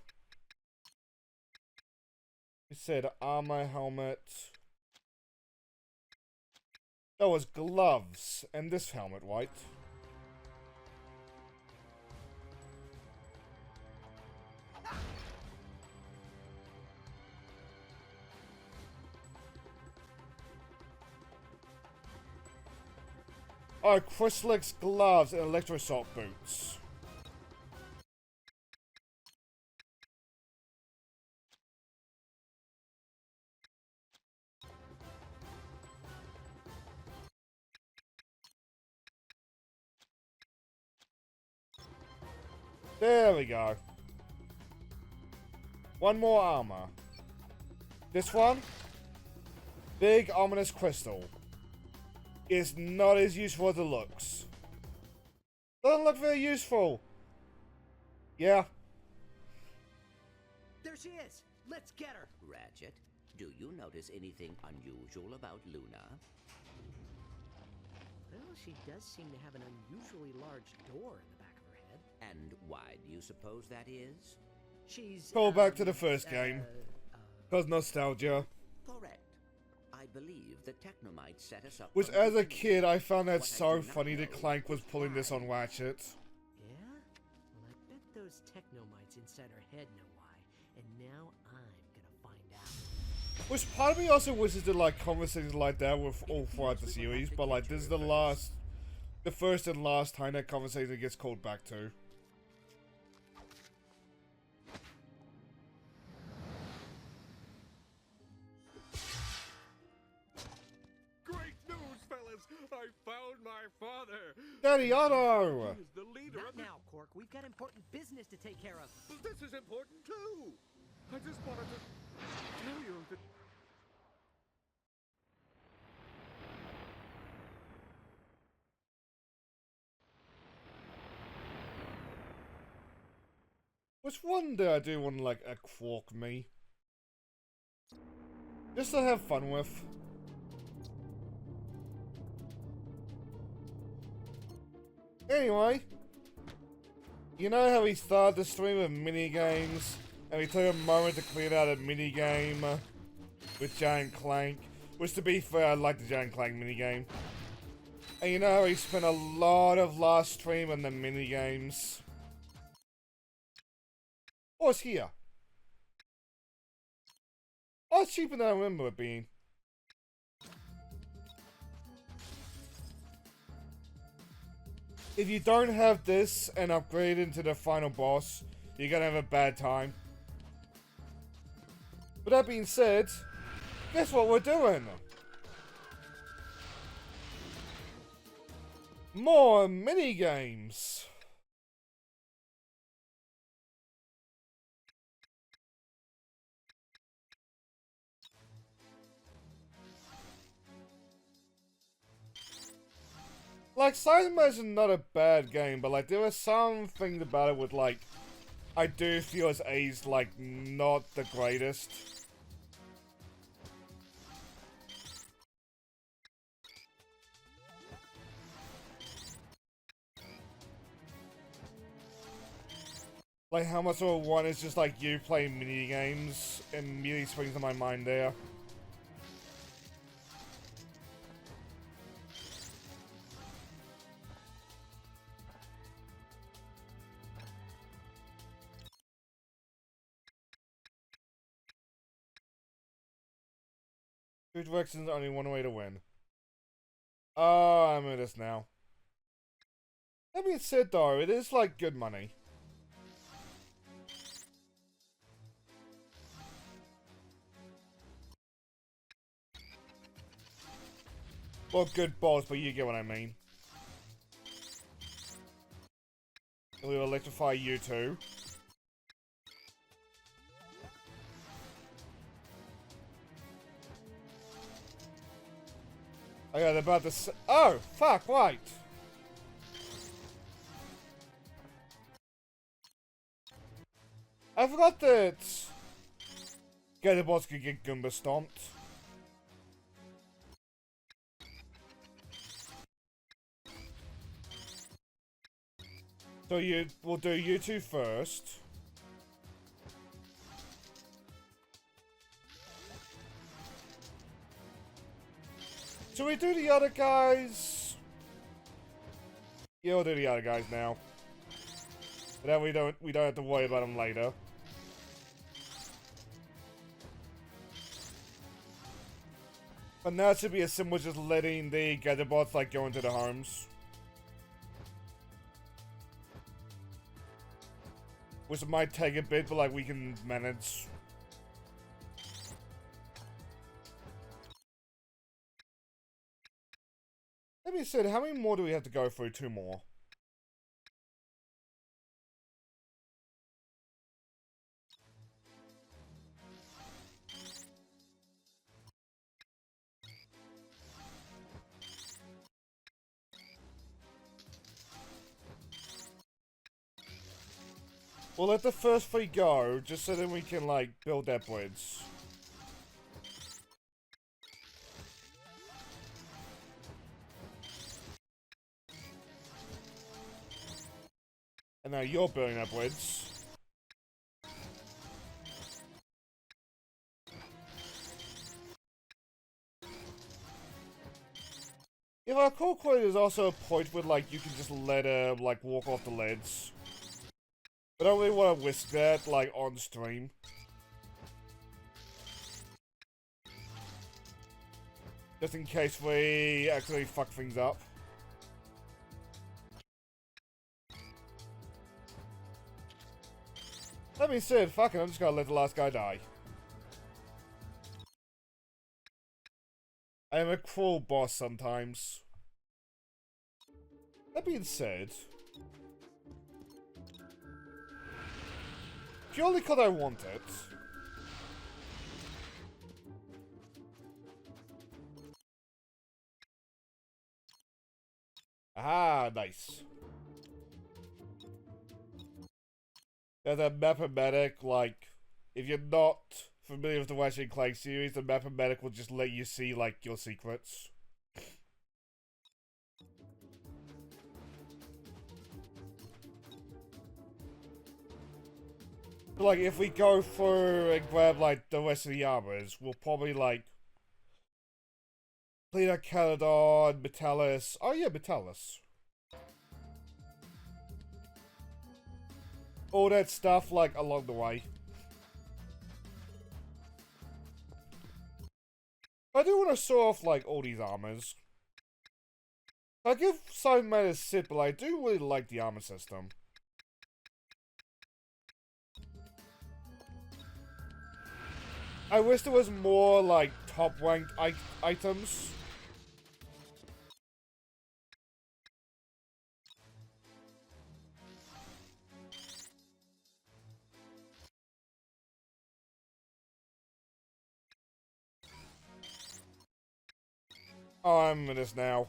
You said armor, helmet. That was gloves, and this helmet, white. Oh, Chrysalis gloves and electroshock boots. There we go. One more armor. This one, big ominous crystal. Is not as useful as it looks. Doesn't look very useful. Yeah. There she is. Let's get her. Ratchet, do you notice anything unusual about Luna? Well, she does seem to have an unusually large door in the back of her head. And why do you suppose that is? She's Call back to the first game. Cause nostalgia. Correct. I believe the Technomites set us up. Which, from the as a beginning. kid, I found that What I so do not funny that know Clank was is pulling this why. on Ratchet. Yeah? Well, I bet those technomites inside her head know why, and now I'm gonna find out. Which part of me also wishes to like conversations like that with all throughout the series, but like this is the first and last time that conversation gets called back to. Great news, fellas! I found my father! Daddy Otto! He is the leader Not of the... now, Cork. We've got important business to take care of. But this is important, too! I just wanted to tell you that... Which one day I do want like a Quark me. Just to have fun with. Anyway. You know how we started the stream with minigames, and we took a moment to clear out a minigame with Giant Clank, which to be fair, I like the Giant Clank minigame. And you know how we spent a lot of last stream on the minigames. Oh, it's here. Oh, it's cheaper than I remember it being. If you don't have this and upgrade into the final boss, you're gonna have a bad time. With that being said, guess what we're doing? More minigames. Like, Cyberman is not a bad game, but like, there are some things about it with like, I do feel it's aged like not the greatest. Like how much of one is just like you playing mini games immediately springs to my mind there. Two directions, only one way to win. Oh, I'm in this now. That being said though, it is like good money. Well, good balls, but you get what I mean. And we will electrify you too. I got about to s- Oh, fuck, right. I forgot that Gatorbots could get Goomba stomped. So we'll do you two first. Should we do the other guys? Yeah, we'll do the other guys now. But then we don't have to worry about them later. But now it should be as simple as just letting the Gatorbots like go into the homes. Which might take a bit, but like we can manage. That being said, how many more do we have to go through? 2 more. We'll let the first 3 go, just so then we can, like, build that bridge. And now you're building that bridge. If I recall correctly, there's also a point where, like, you can just let her, like, walk off the ledge. But I don't really want to risk that, like, on stream. Just in case we actually fuck things up. That being said, fuck it, I'm just gonna let the last guy die. I am a cruel boss sometimes. That being said, purely because I want it, ah, nice. There's a mathematic, like, if you're not familiar with the Ratchet and Clank series, the mathematic will just let you see, like, your secrets. But, like, if we go through and grab, like, the rest of the armors, we'll probably, like, clean out Caledon, Metallus. Oh, yeah, Metallus. All that stuff, like, along the way. I do want to show off, like, all these armors. I give some matters sit, but I do really like the armor system. I wish there was more, like, top-ranked items. Oh, I'm in this now.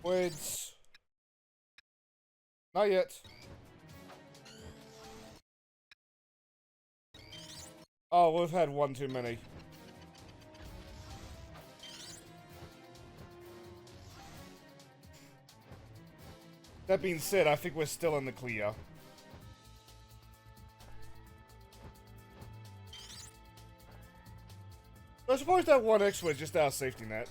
Wait. Not yet. Oh, we've had one too many. That being said, I think we're still in the clear. I suppose that one extra is just our safety net.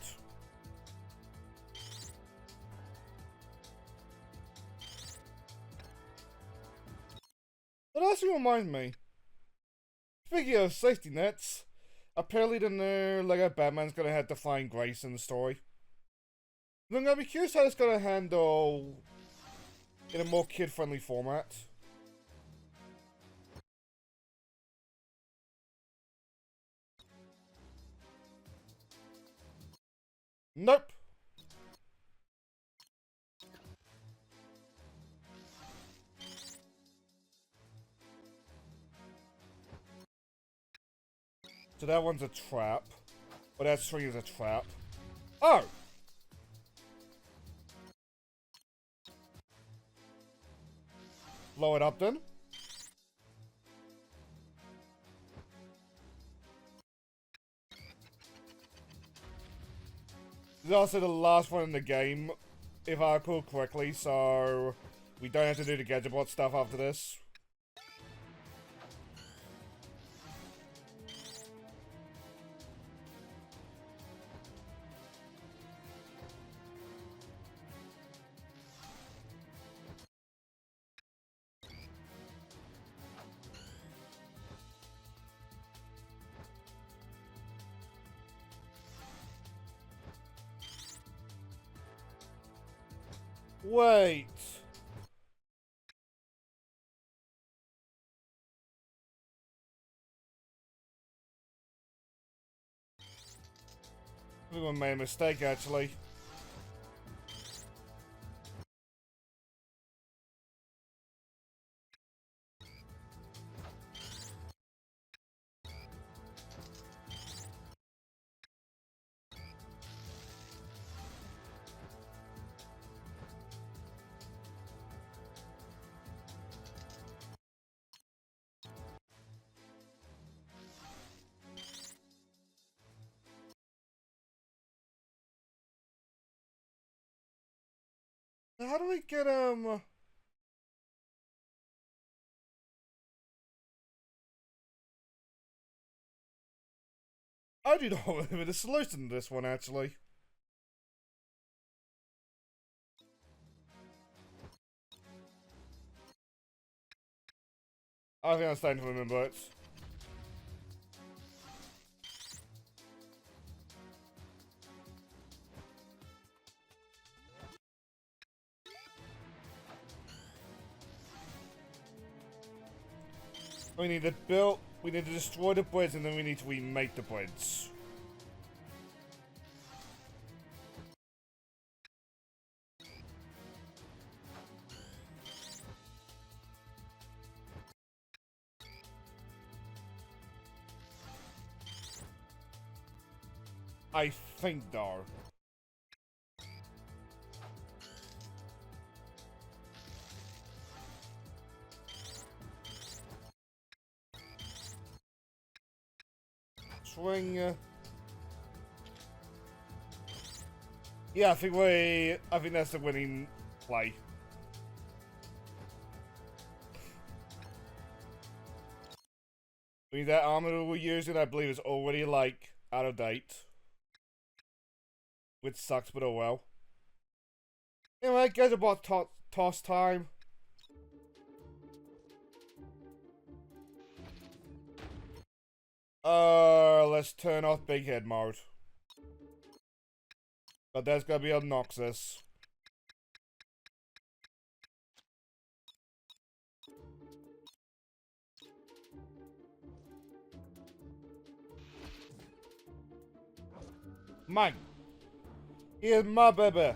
That actually reminds me. Speaking of safety nets, apparently the new Lego Batman's gonna have to find Grace in the story. I'm gonna be curious how it's gonna handle in a more kid-friendly format. Nope. So that one's a trap. But that string is a trap. Oh! Blow it up then. This is also the last one in the game, if I recall correctly, so we don't have to do the Gadgetbot stuff after this. Wait. I think I made a mistake, actually. How do I get, I do not remember the solution to this one, actually. I think I'm starting to remember it. We need to build, we need to destroy the bridge, and then we need to remake the bridge. I think, though. Swing. Yeah, I think that's the winning play. I mean, that armor that we're using, I believe, is already, like, out of date. Which sucks, but oh well. Anyway, guys, about toss time. Let's turn off big head mode. But that's gonna be obnoxious. Mike, here's my baby.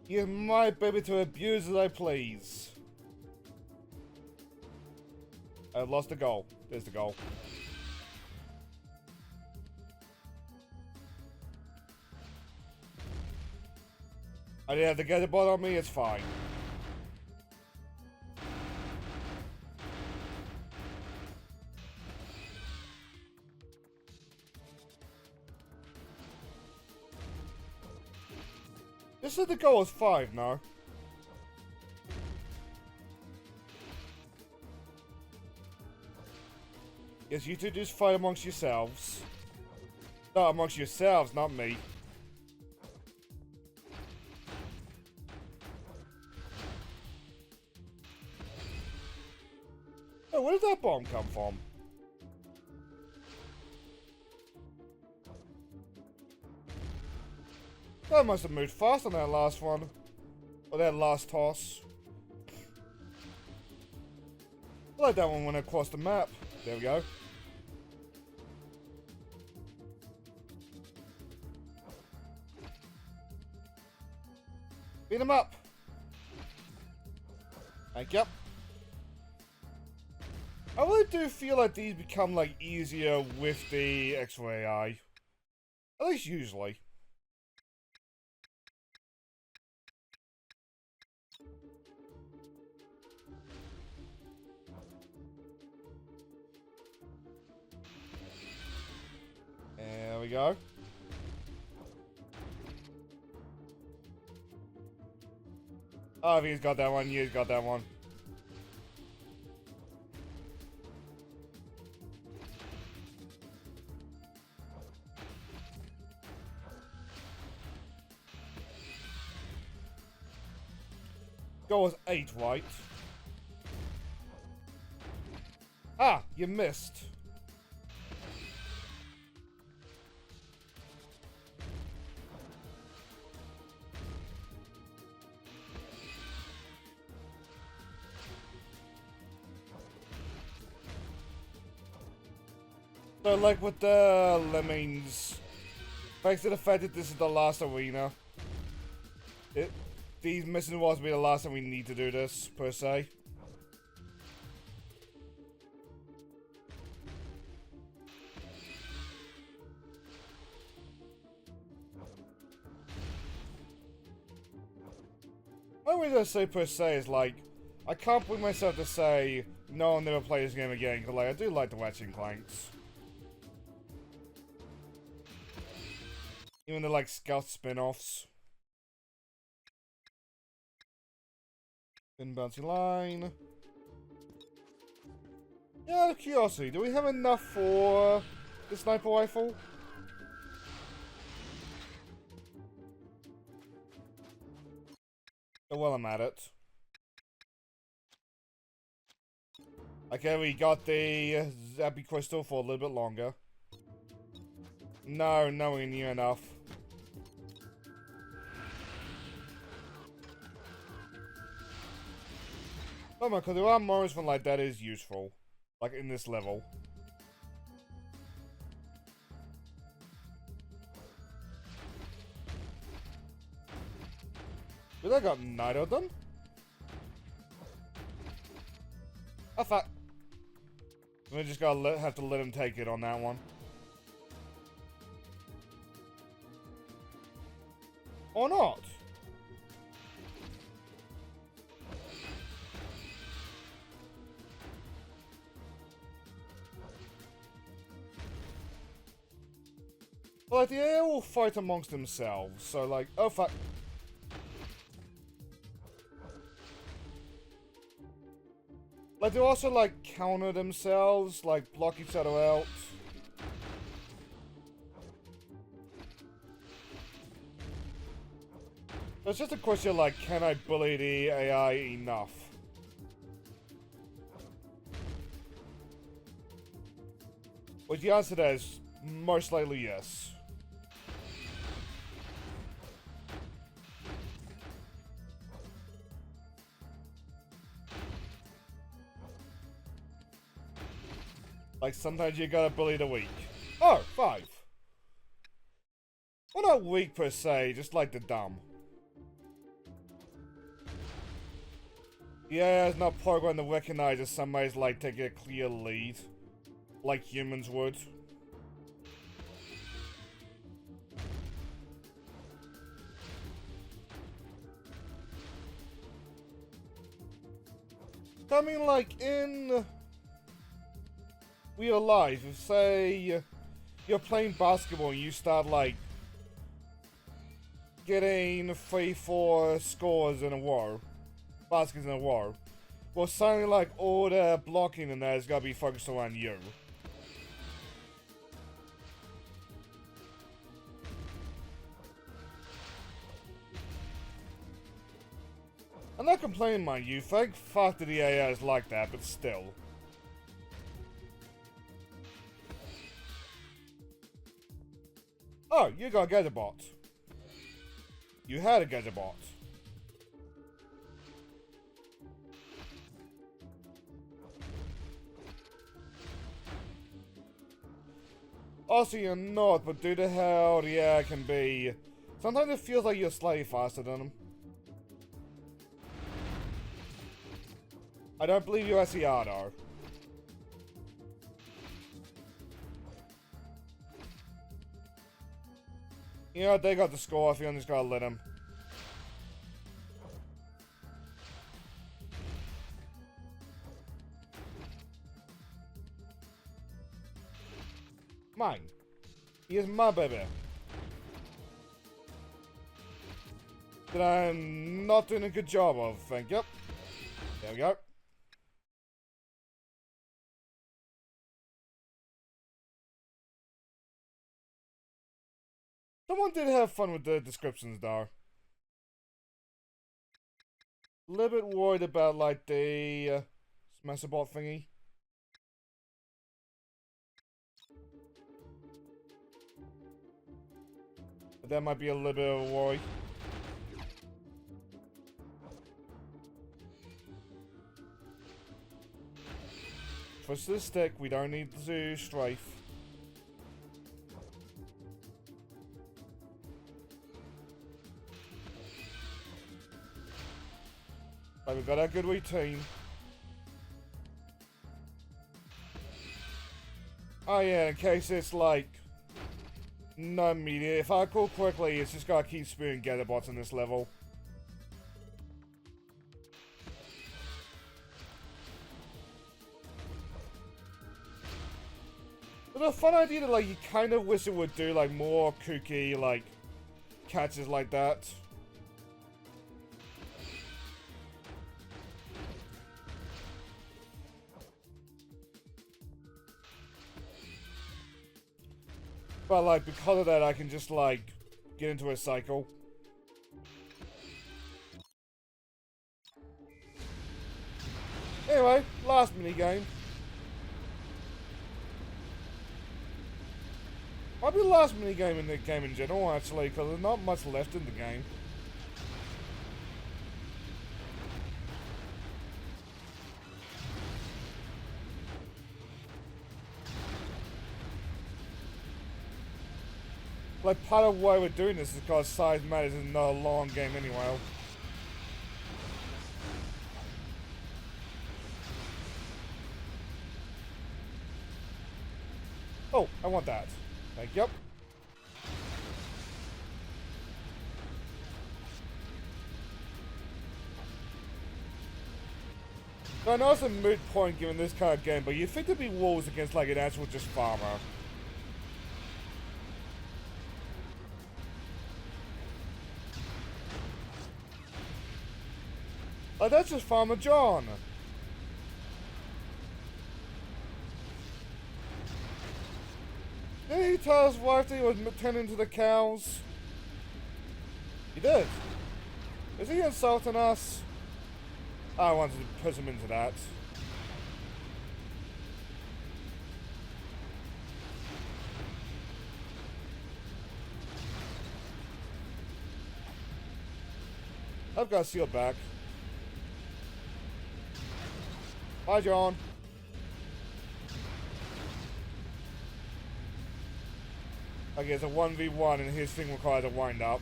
Here's my baby to abuse as I please. I've lost the goal. There's the goal. I didn't have to get the ball on me, it's fine. This is the goal is 5 now. Yes, you two just fight amongst yourselves. Not amongst yourselves, not me. Oh, where did that bomb come from? That must have moved fast on that last one. Or that last toss. I like that one went across the map. There we go. Beat him up. Thank you. I really do feel like these become like easier with the extra AI. At least usually. There we go. Oh, I think he's got that one. Yeah, he's got that one. Goal was 8, right? Ah, you missed. So, like with the lemmings, thanks to the fact that this is the last arena, these mission walls will be the last time we need to do this, per se. The only reason I say per se is like, I can't bring myself to say, no, I'll never play this game again, because like, I do like the Ratchet and Clanks. Even the, like, Scuff spin-offs. Thin bouncy line. Yeah, out of curiosity, do we have enough for the sniper rifle? Oh, well, I'm at it. Okay, we got the Zappy Crystal for a little bit longer. No, nowhere near enough. Oh my, because there are moments when, like, that is useful. Like, in this level. Did I got 9 of them? Oh, fuck. We just gotta have to let him take it on that one. Or not. Well, like, the AI will fight amongst themselves, so like, oh fuck. Like, they also like counter themselves, like block each other out. It's just a question of, like, can I bully the AI enough? Well, the answer to that is most likely yes. Like, sometimes you gotta bully the weak. Oh, 5. Well, not weak per se, just like the dumb. Yeah, it's not programmed to recognize if somebody's like taking a clear lead. Like humans would. I mean, like, in real life, if, say, you're playing basketball and you start, like, getting 3-4 scores in a row, baskets in a row, well, suddenly, like, all the blocking in there is gotta be focused around you. I'm not complaining, mind you. Thank fuck that the AI is like that, but still. Oh, you got a gadget bot. You had a gadget bot. Also, you're not, but due to how the AI can be, sometimes it feels like you're slightly faster than them. I don't believe you actually are, though. You know, they got the score, if you just gotta let them. Mine. He is my baby. That I'm not doing a good job of, thank you. There we go. Someone did have fun with the descriptions, though. A little bit worried about, like, the Smasherbot thingy. But that might be a little bit of a worry. Twist the stick, we don't need to strafe. Right, we've got our good routine. Oh yeah, in case it's like not immediate. If I recall correctly, it's just gotta keep spewing gather bots on this level. It's a fun idea that, like, you kind of wish it would do, like, more kooky, like, catches like that. But like, because of that, I can just like get into a cycle. Anyway, last minigame. Might be the last minigame in the game in general, actually, because there's not much left in the game. Like, part of why we're doing this is because size matters in not a long game anyway. Oh, I want that. Thank you. So I know it's a moot point given this kind of game, but you'd think there'd be wolves against like an actual just farmer. Oh, that's just Farmer John. Did he tell his wife that he was tending to the cows? He did. Is he insulting us? I wanted to put him into that. I've got Seal back. Bye, John. Okay, it's a 1v1 and his thing requires a wind up.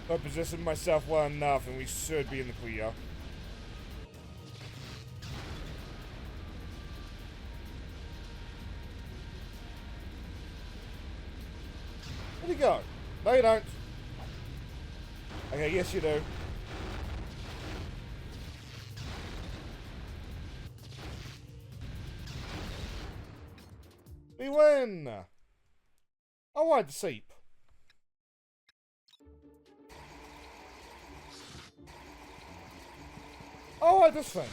So I positioned myself well enough and we should be in the clear. Where'd he go? No, you don't. Okay, yes you do. We win! I wanted to sleep. I like this thing.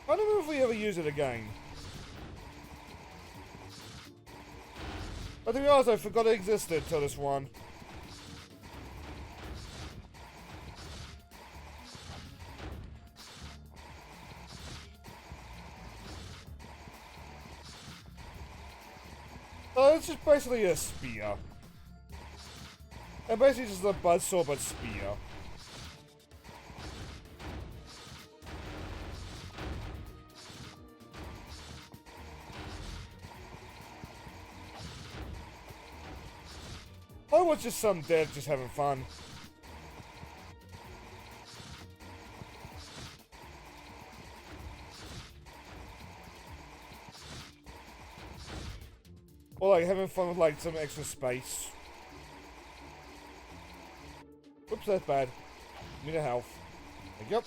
I don't know if we ever use it again. But to be honest, I forgot it existed till this one. It's just basically a spear. And basically just a buzzsaw but spear. I was just some dead just having fun. Or like having fun with like some extra space. Whoops, that's bad. Need a health. Yep.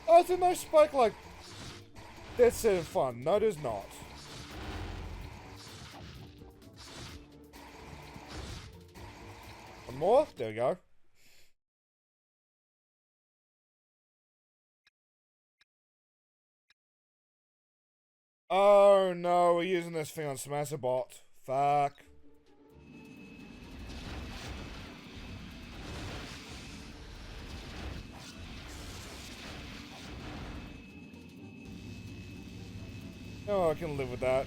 Oh, is there no spike like that's it fun? No, there's not. One more? There we go. Oh no, we're using this thing on Smasherbot. Fuck. Oh, I can live with that.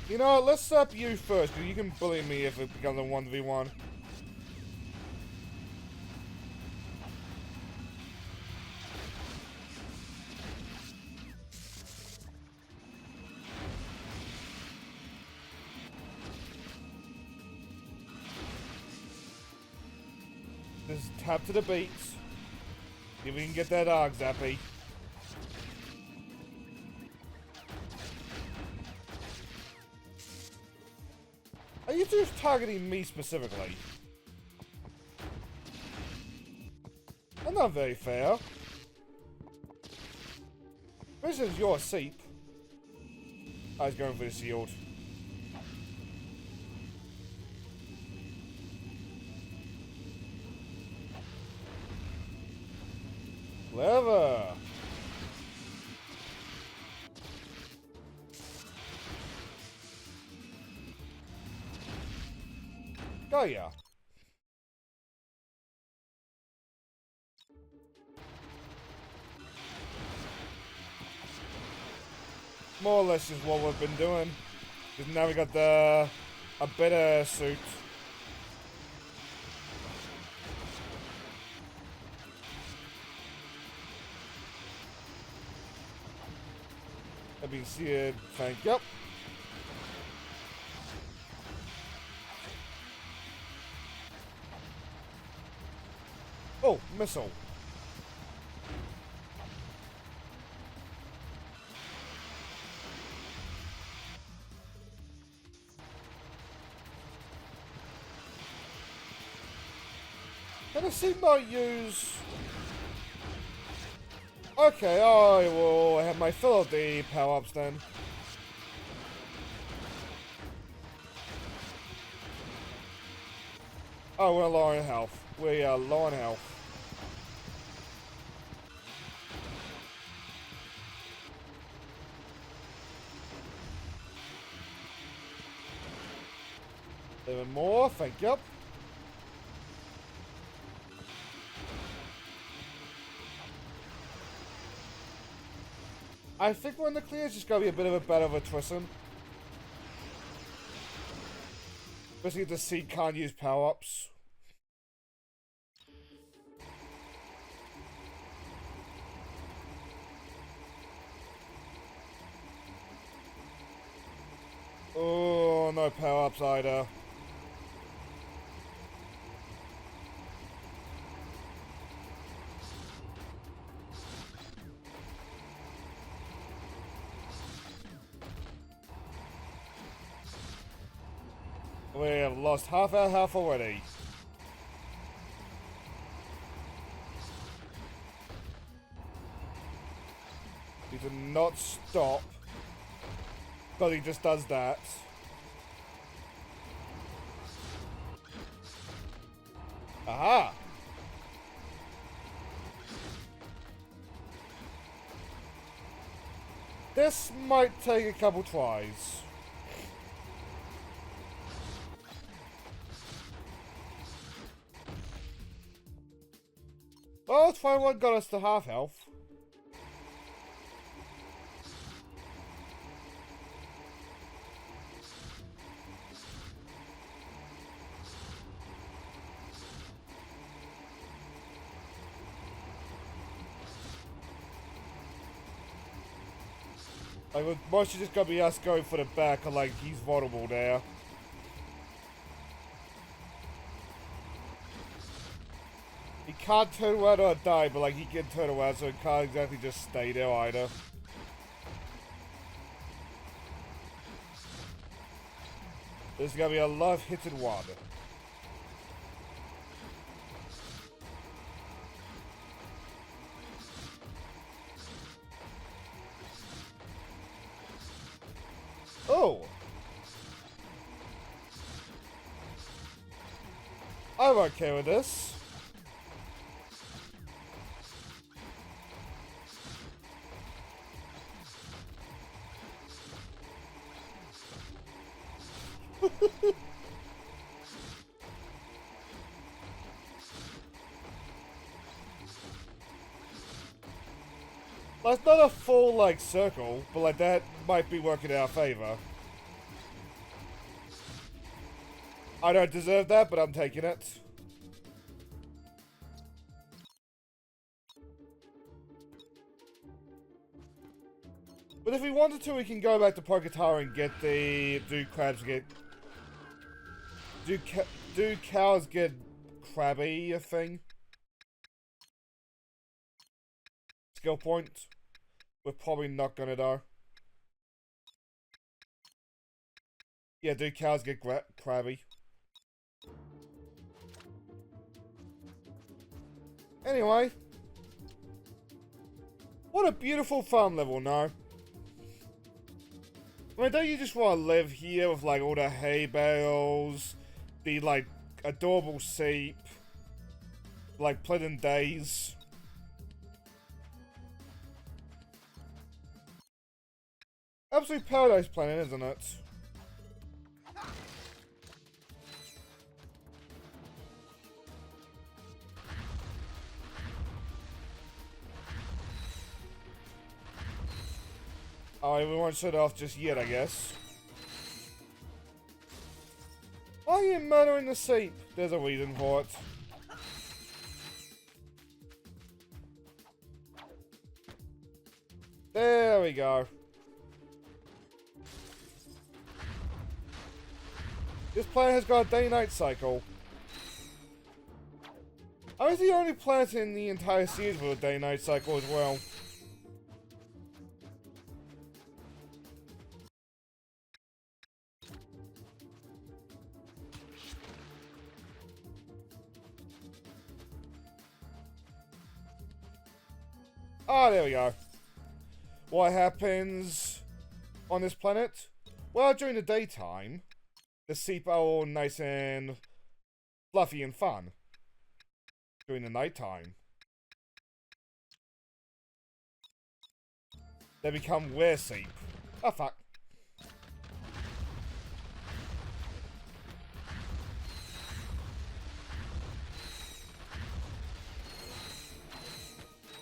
You know what, let's stop you first, because you can bully me if it becomes a 1v1. Just tap to the beats. See if we can get that Arg Zappy. Are you just targeting me specifically? That's not very fair. This is your seep. I was going for the shield. Clever. Oh yeah. More or less is what we've been doing. Because now we got a better suit. That being said, thank you. Oh, missile. Can I see my use? Okay, I will have my fill of the power-ups then. Oh, we're low on health. We are low on health. Even more, thank you. I think when the clear is just gonna be a bit of a battle of attrition. Especially the seed can't use power-ups. Oh, no power-ups either. We have lost half our health already. He did not stop. But he just does that. Aha! This might take a couple tries. Oh, 21 got us to half health. Like, with mostly just gonna be us going for the back, and like, he's vulnerable there. He can't turn around or die, but like, he can turn around, so he can't exactly just stay there either. There's gonna be a lot of hits in one. Oh! I'm okay with this. That's not a full, like, circle, but, like, that might be working in our favor. I don't deserve that, but I'm taking it. But if we wanted to, we can go back to Poketara and get the... Do cows get crabby a thing? Skill point. We're probably not gonna though. Yeah, do cows get crabby? Anyway. What a beautiful farm level, no? I mean, don't you just want to live here with, like, all the hay bales, the, like, adorable sheep, like, pleasant days? Absolute paradise planet, isn't it? Oh, we won't shut it off just yet, I guess. Why are you murdering the sheep? There's a reason for it. There we go. This planet has got a day-night cycle. I was the only planet in the entire series with a day-night cycle as well. Ah, there we go. What happens on this planet? Well, during the daytime, the sheep are all nice and fluffy and fun. During the nighttime, they become Weresheep. Oh, fuck.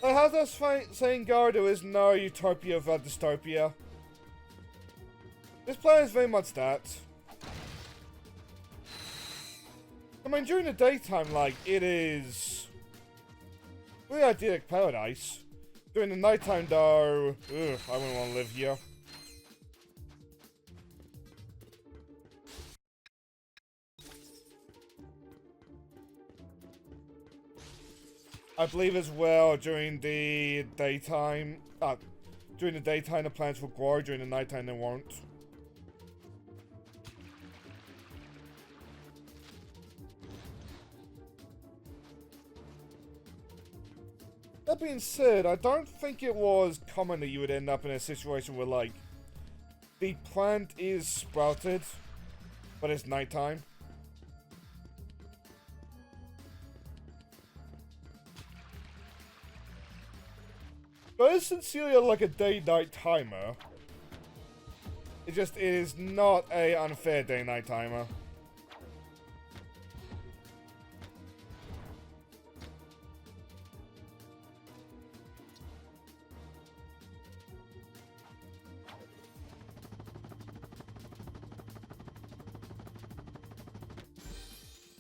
How's that saying go? There is no utopia without dystopia. This planet is very much that. I mean, during the daytime, like, it is really idyllic paradise. During the nighttime, though, ugh, I wouldn't want to live here. I believe as well, during the daytime, the plants will grow, during the nighttime they won't. That being said, I don't think it was common that you would end up in a situation where, like, the plant is sprouted, but it's nighttime. But it's sincerely like a day-night timer. It is not a unfair day-night timer.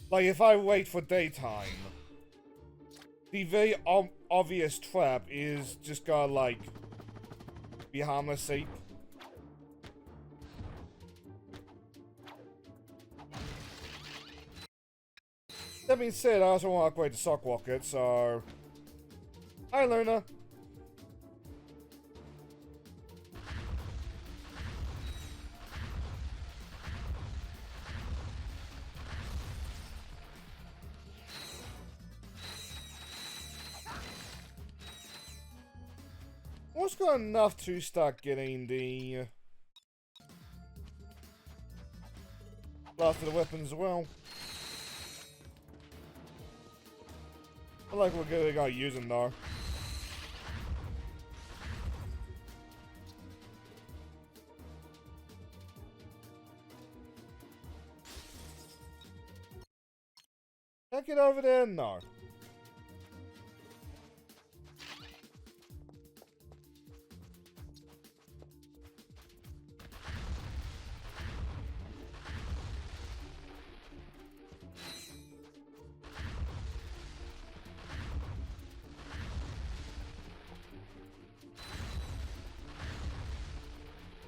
Like, if I wait for daytime, the very obvious trap is just gonna, like, be harmless sheep. That being said, I also want to upgrade the sock rocket, so... Hi, Luna! Almost got enough to start getting the last of the weapons as well. I like we're gonna use them though. Can I get over there? No.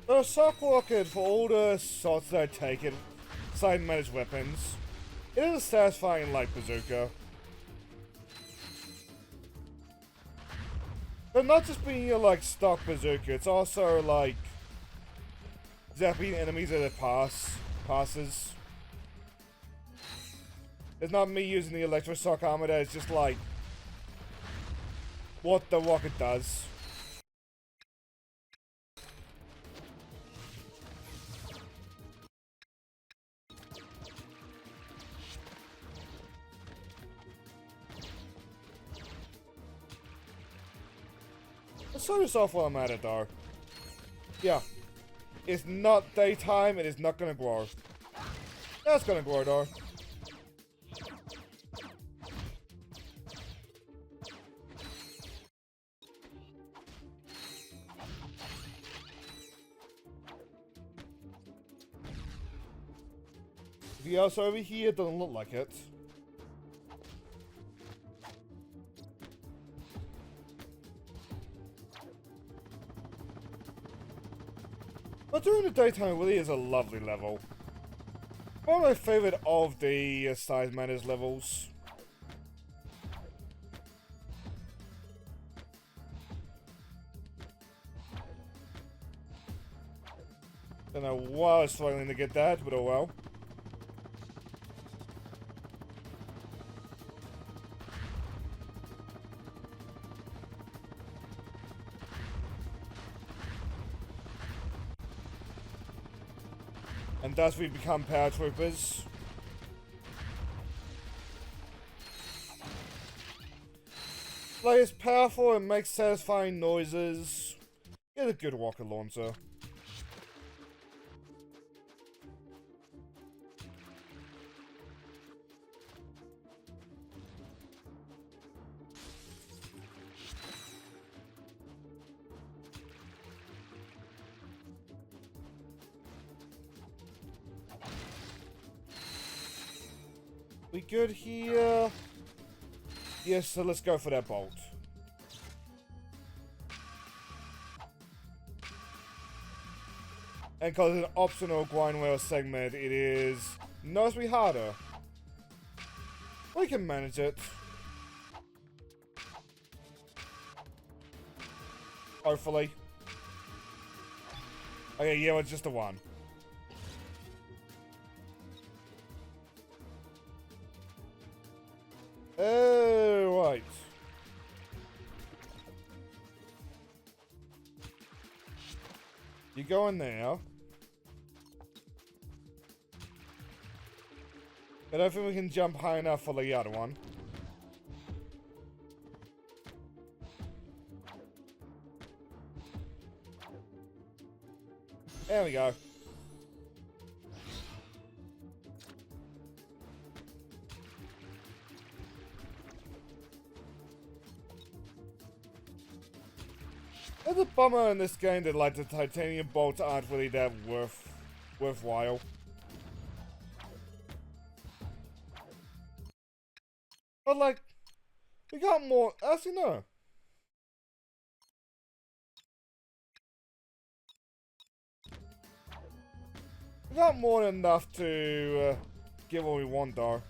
The sock rocket, for all the shots that I take it, side managed weapons, it is satisfying like bazooka. But not just being your like stock bazooka, it's also like zapping enemies as they pass. passes. It's not me using the electroshock armor there, it's just like what the rocket does. Let's start this off while I'm at it though. Yeah. It's not daytime, it is not gonna grow. That's gonna grow though. The else over here doesn't look like it. But during the daytime, it really is a lovely level. One of my favorite of the Size Matters levels. Don't know why I was struggling to get that, but oh well. And thus we become paratroopers. Like, it's powerful and makes satisfying noises. Get a good rocket launcher. We good here? Yes, so let's go for that bolt. And because it's an optional grind wheel segment, it is noticeably harder. We can manage it. Hopefully. Okay, yeah, it's just a one. Oh, right. You go in there. I don't think we can jump high enough for the other one. There we go. It's a bummer in this game that like the titanium bolts aren't really that worthwhile. But like, we got more. Actually, no. We got more than enough to get what we want, though.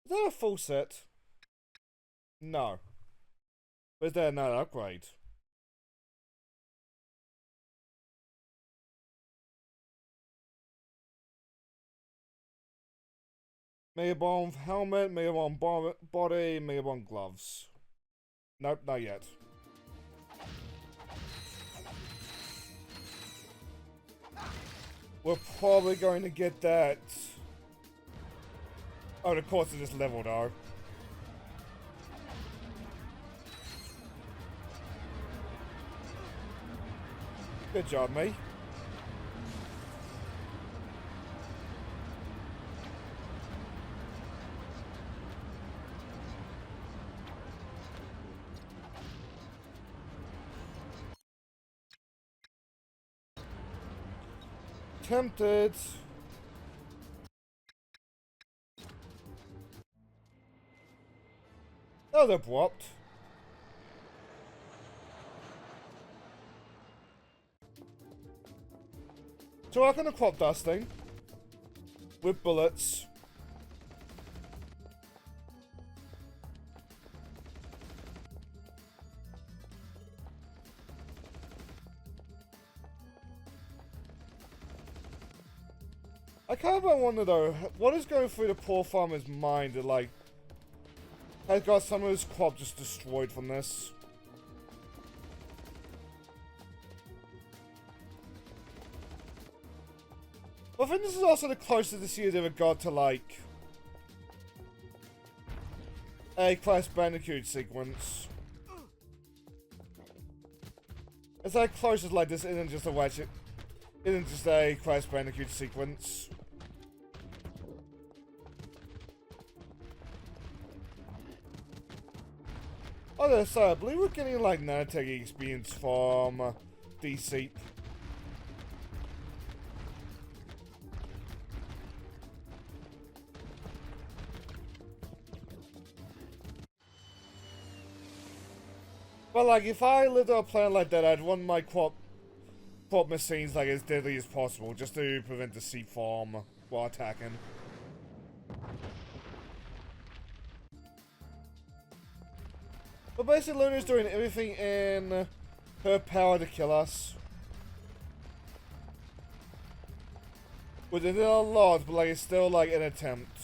Is that a full set? No. But is that another upgrade? Mega Bomb helmet, Mega Bomb body, Mega Bomb gloves. Nope, not yet. We're probably going to get that. Oh, the course of this level, though. Good job, mate. Tempted. That was abrupt. So I'm gonna crop dusting with bullets. I kind of wonder though, what is going through the poor farmer's mind that like has got some of his crop just destroyed from this? But I think this is also the closest this year's ever got to like a Crash Bandicoot sequence. It's like closest like this isn't just a Ratchet, isn't just a Crash Bandicoot sequence. Oh, so I believe we're getting like nanotech experience from DC. But like, if I lived on a planet like that, I'd want my crop machines like as deadly as possible, just to prevent the seep farm while attacking. But basically, Luna's doing everything in her power to kill us. Which is not a lot, but like, it's still like an attempt.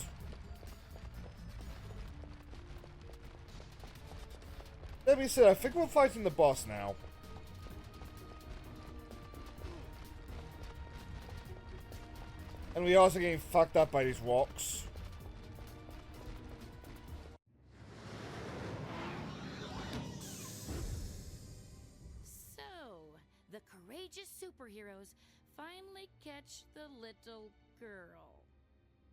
That being said, I think we're fighting the boss now. And we're also getting fucked up by these rocks. So, the courageous superheroes finally catch the little girl.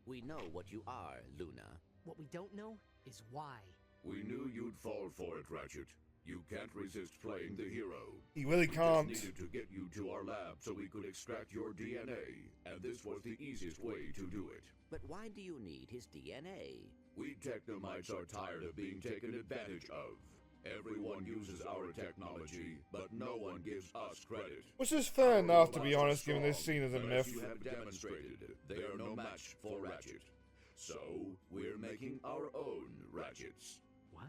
We know what you are, Luna. What we don't know is why. We knew you'd fall for it, Ratchet. You can't resist playing the hero. He really can't. We just needed to get you to our lab so we could extract your DNA, and this was the easiest way to do it. But why do you need his DNA? We Technomites are tired of being taken advantage of. Everyone uses our technology, but no one gives us credit. Which is fair enough, to be honest, given this scene is a But myth. as you have demonstrated, they are no match for Ratchet. So, we're making our own Ratchets. What?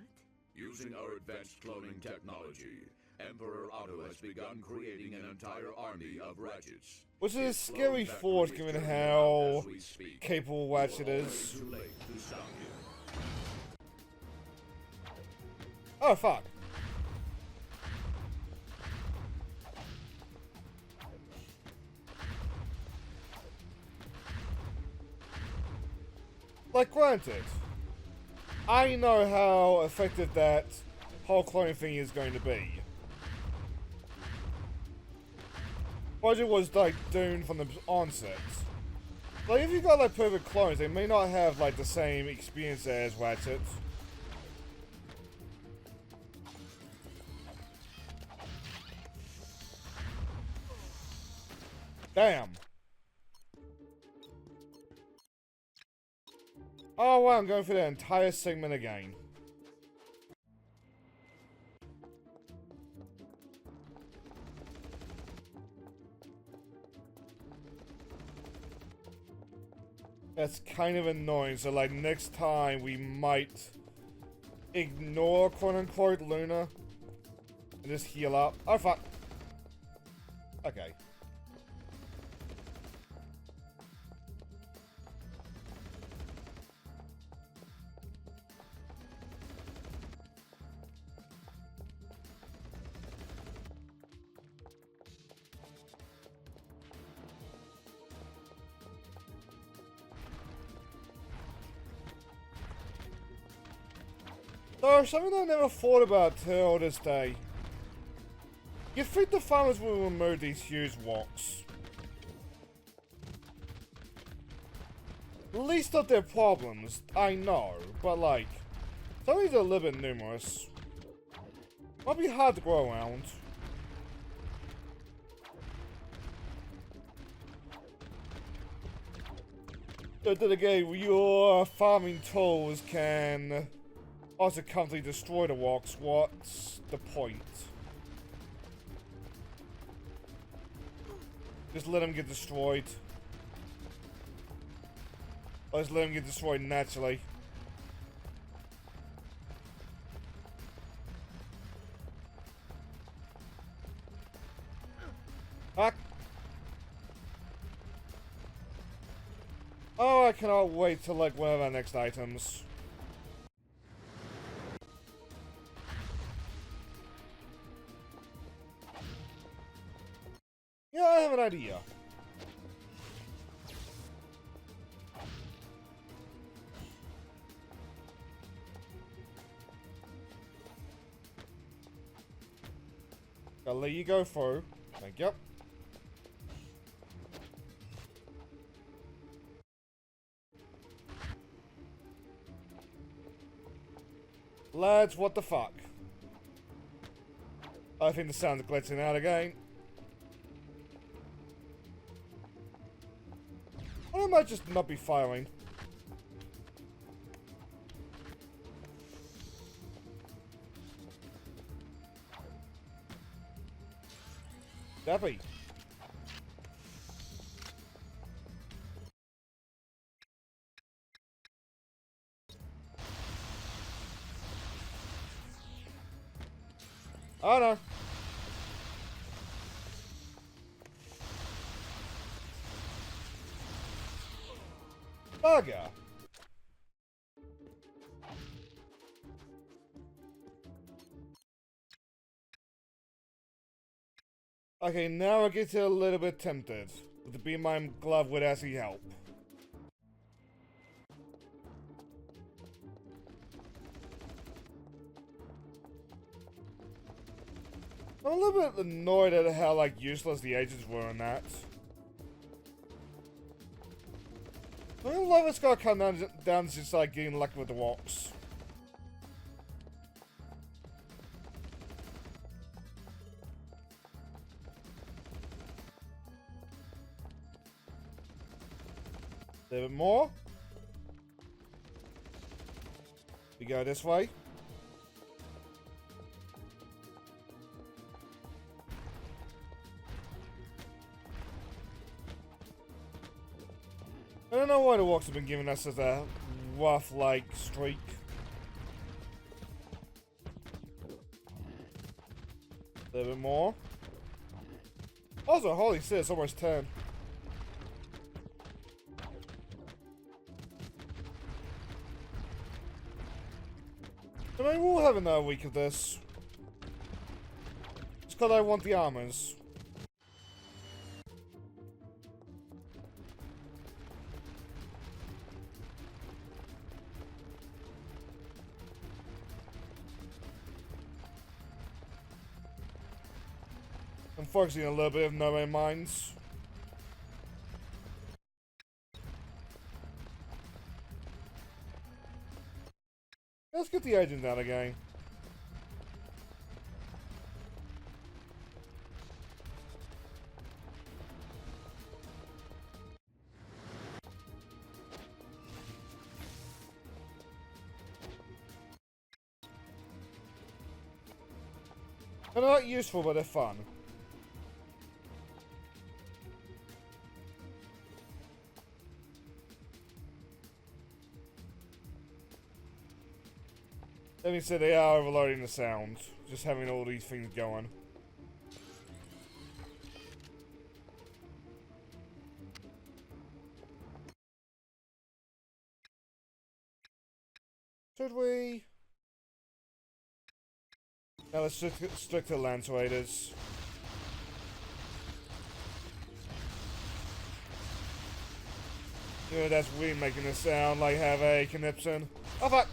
Using our advanced cloning technology, Emperor Otto has begun creating an entire army of Ratchets. Which is a His scary clone thought, factory given is turning how out as we speak. capable You are Ratchet already is. too late to stop him. Oh, fuck. Like, granted, I know how effective that whole cloning thing is going to be. Budget was, like, doomed from the onset. Like, if you got, like, perfect clones, they may not have, like, the same experience as Ratchet. Damn. Oh wow, I'm going for the entire segment again. That's kind of annoying, so like next time we might ignore quote-unquote Luna and just heal up. Oh fuck. Okay. Though, something I never thought about till this day. You think the farmers will remove these huge rocks? Least of their problems, I know, but like, some of these are a little bit numerous. Might be hard to go around. But then again, your farming tools can also comfortably destroy the rocks. What's the point? Just let them get destroyed. Or just let them get destroyed naturally. Fuck. now I cannot wait to like one of our next items. Yeah, I have an idea. I'll let you go through. Thank you. Lads, what the fuck? I think the sound's glitching out again. Or I might just not be firing. Dappy. Oh no. Bugger. Okay, now I get a little bit tempted. The Beam Mime glove would actually help. I'm a little bit annoyed at how, like, useless the agents were in that. I don't love it's gotta come down to just, like, getting lucky with the rocks. A little bit more. We go this way. I don't know why the walks have been giving us such a rough, like, streak. A little bit more. Also, holy shit, it's almost 10. I mean, we'll have another week of this. Just because I want the armors. I'm focusing a little bit of No Man Mines. Let's get the agent down again. They're not useful, but they're fun. Let me say they are overloading the sound. Just having all these things going. Should we? Now let's stick to Lance Raiders. Yeah, that's weird making it sound like have a conniption. Oh fuck!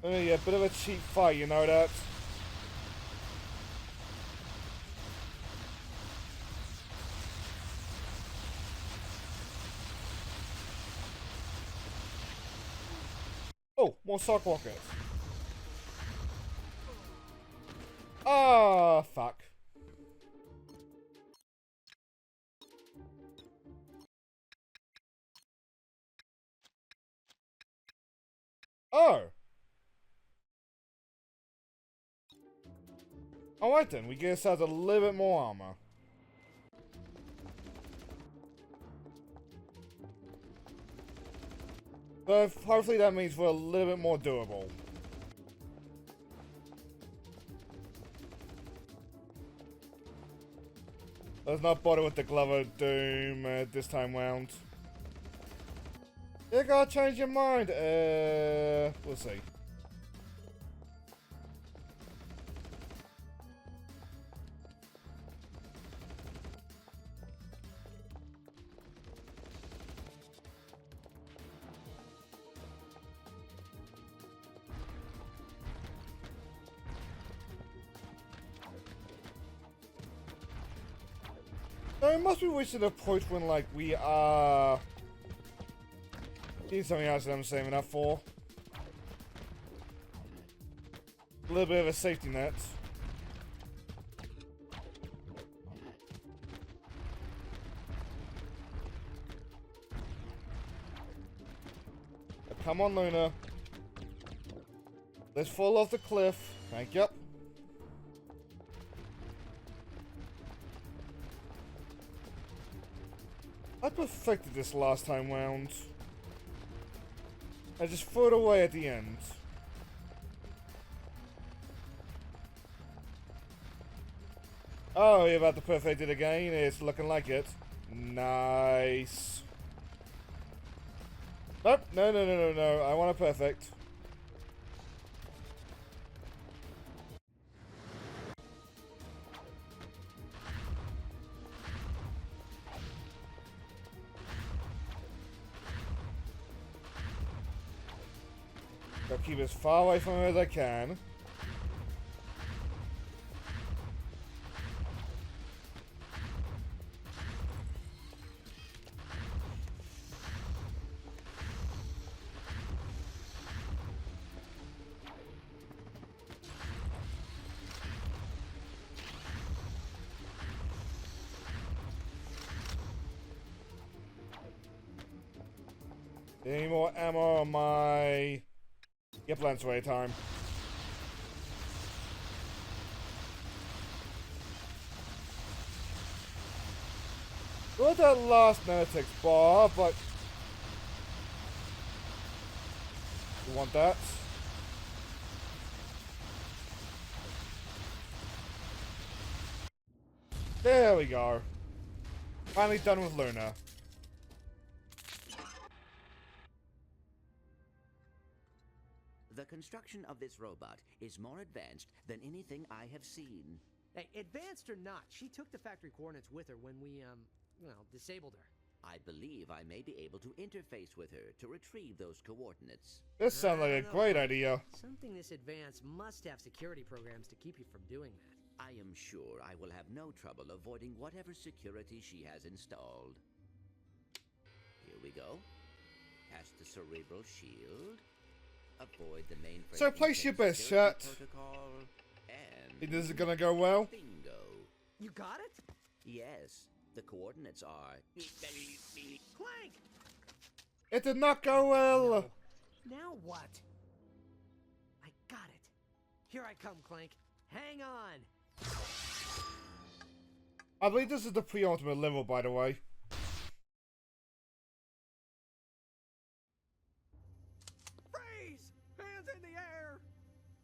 Oh yeah, bit of a cheap fight, you know that? Oh, more sock rockets. Ah, fuck. Oh. Alright then, we get ourselves a little bit more armor. But hopefully that means we're a little bit more durable. Let's not bother with the Glover Doom this time round. You gotta change your mind. We'll see. So it must be reaching a point when, like, we are... Need something else that I'm saving up for. A little bit of a safety net. Come on, Luna. Let's fall off the cliff. Thank you. I perfected this last time round. I just threw it away at the end. Oh, you're about to perfect it again? It's looking like it. Nice. Nope, no. I want a perfect. Gotta keep as far away from her as I can. Any more ammo on my... Yep, lance away time. Got that last nanotech bar, but... You want that? There we go. Finally done with Luna. The construction of this robot is more advanced than anything I have seen. Hey, advanced or not, she took the factory coordinates with her when we, well, disabled her. I believe I may be able to interface with her to retrieve those coordinates. This sounds like a great idea. Something this advanced must have security programs to keep you from doing that. I am sure I will have no trouble avoiding whatever security she has installed. Here we go. Past the cerebral shield. Avoid the mainframe. So place your best shot. Is it gonna go well? Bingo. You got it? Yes. The coordinates are... Clank! It did not go well. No. Now what? I got it. Here I come, Clank. Hang on. I believe this is the pre-ultimate level, by the way. Freeze! Hands in the air!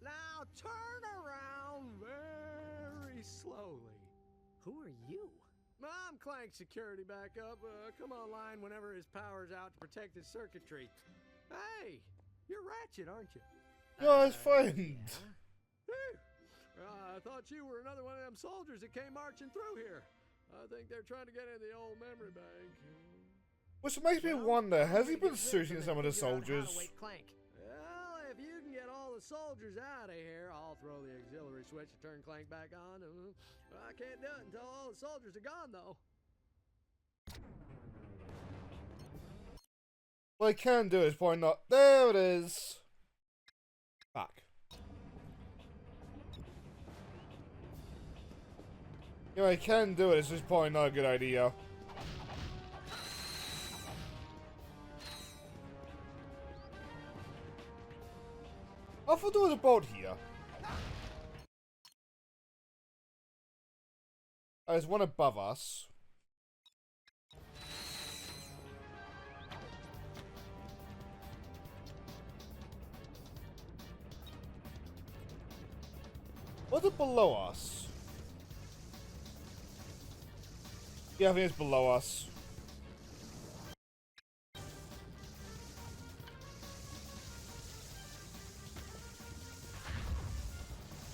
Now turn around very slowly. Who are you? I'm Clank Security Backup. Come online whenever his power's out to protect his circuitry. Hey, you're Ratchet, aren't you? You're his friend. Yeah. Hey, I thought you were another one of them soldiers that came marching through here. I think they're trying to get in the old memory bank. Which makes me wonder, has he been shooting some of the soldiers? Well, if you can get all the soldiers out of here, I'll throw the auxiliary switch to turn Clank back on. I can't do it until all the soldiers are gone, though. What I can do is probably not. There it is. Fuck. Yeah, I can do it. It's just probably not a good idea. I thought there was a boat here. There's one above us. What's it below us? Yeah, I think it's below us.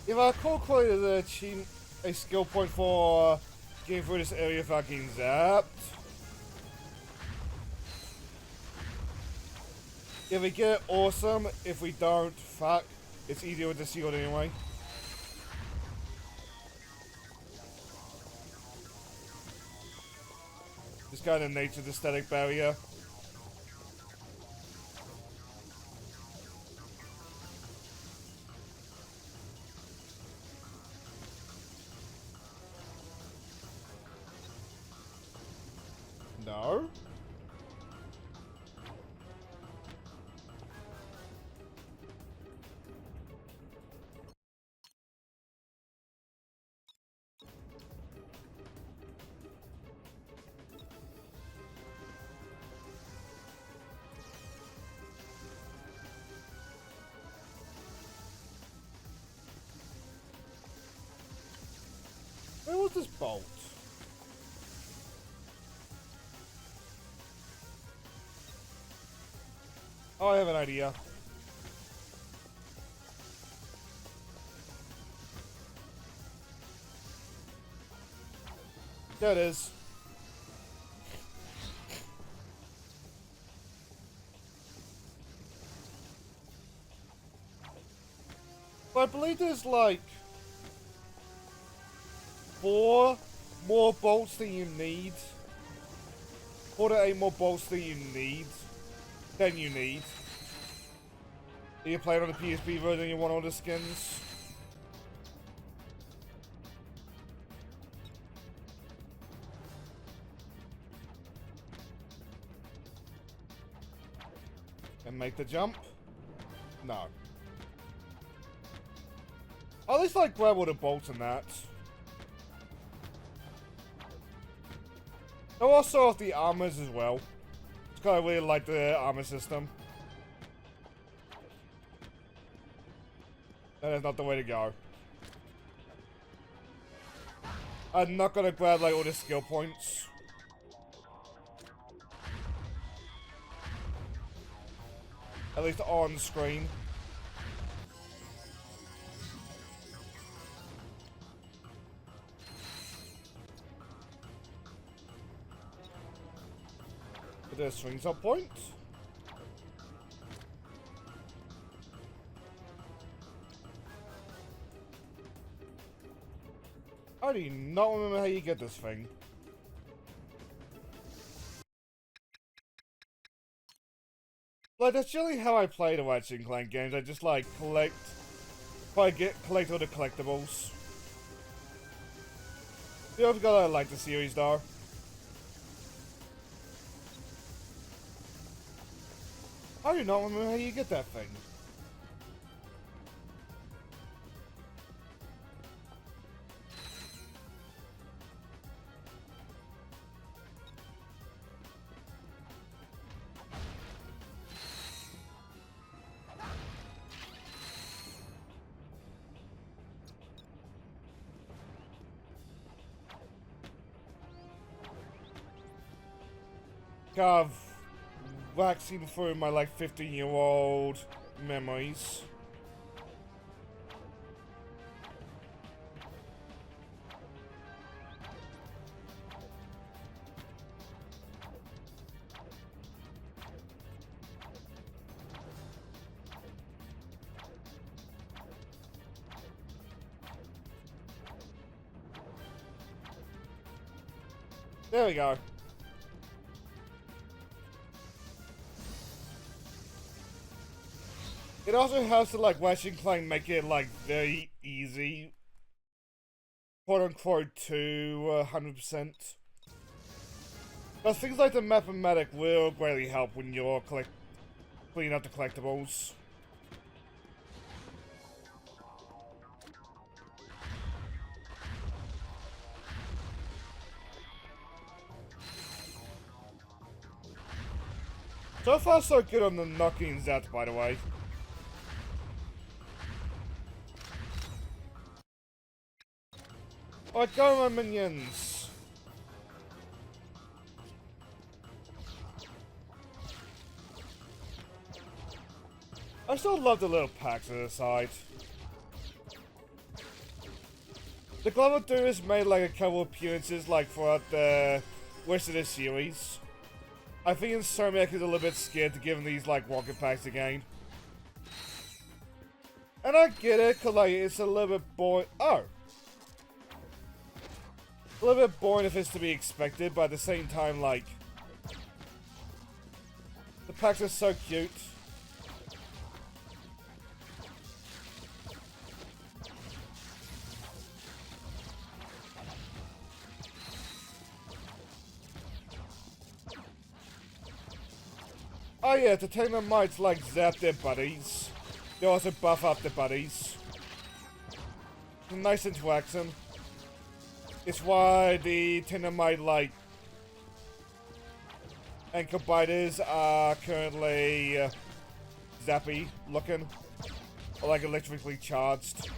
If I recall correctly, there's a skill point for getting through this area without getting zapped. If we get it, awesome. If we don't, fuck. It's easier with the shield anyway. Just kind of nature the static barrier. No? Where was this bolt? Oh, I have an idea. There it is. But I believe there's like 4 more bolts than you need. 4 to 8 more bolts than you need. Are you playing on the PSP version and you want all the skins? And make the jump? No. At least like grab all the bolts and that. I'll also off the armors as well. It's kind of really like the armor system. That is not the way to go. I'm not gonna grab like all the skill points. At least on screen. But there's swings up point. I do not remember how you get this thing. Like, that's generally how I play the Ratchet and Clank games. I just, like, collect all the collectibles. You have gotta like the series, though. I do not remember how you get that thing. Kind of waxing through my like 15-year-old memories. There we go. It also helps to like Ratchet and Clank make it like very easy, quote unquote, to 100%. But things like the mathematic will greatly help when you're cleaning up the collectibles. So far so good on the knocking zaps, by the way. Alright, go my minions. I still love the little packs on the side. The Glover Dude made like a couple appearances like throughout the rest of the series. I think Insomniac is a little bit scared to give him these like rocket packs again. And I get it, cause like it's a little bit boring. Oh! A little bit boring if it's to be expected, but at the same time, like, the packs are so cute. Oh yeah, to take them might like zap their buddies. They also buff up their buddies. Nice interaction. It's why the Tendamite, like, ankle biters are currently zappy looking. Or like electrically charged.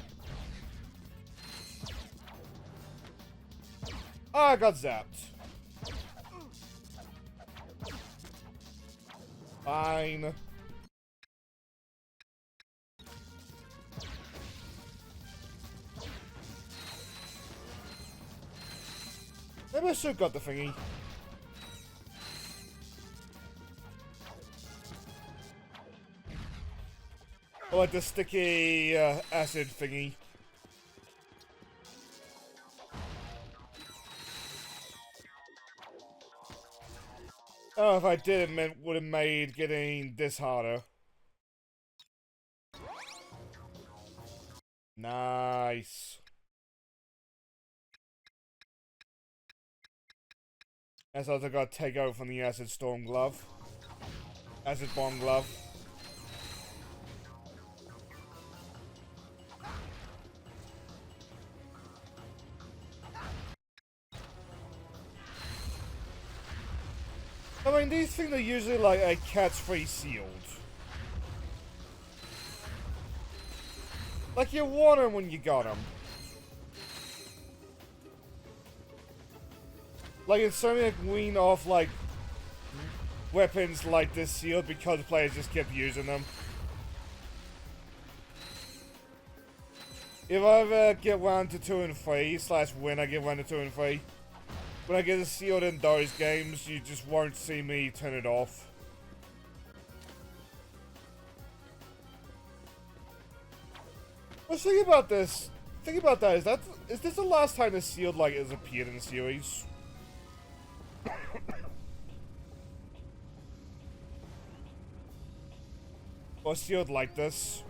Ah, I got zapped. Fine. Maybe I should've got the thingy. Or like the sticky acid thingy. Oh, if I did, it would have made getting this harder. Nice. That's also got to take over from the Acid Storm Glove. Acid Bomb Glove. I mean, these things are usually like a catch-free sealed. Like you want them when you got them. Like it's something like wean off like weapons like this sealed because players just kept using them. If I ever get round to 2 and 3, / when I get round to 2 and 3, when I get it sealed in those games, you just won't see me turn it off. Well, think about this. Think about that. Is this the last time the sealed like has appeared in the series? Or sealed like this?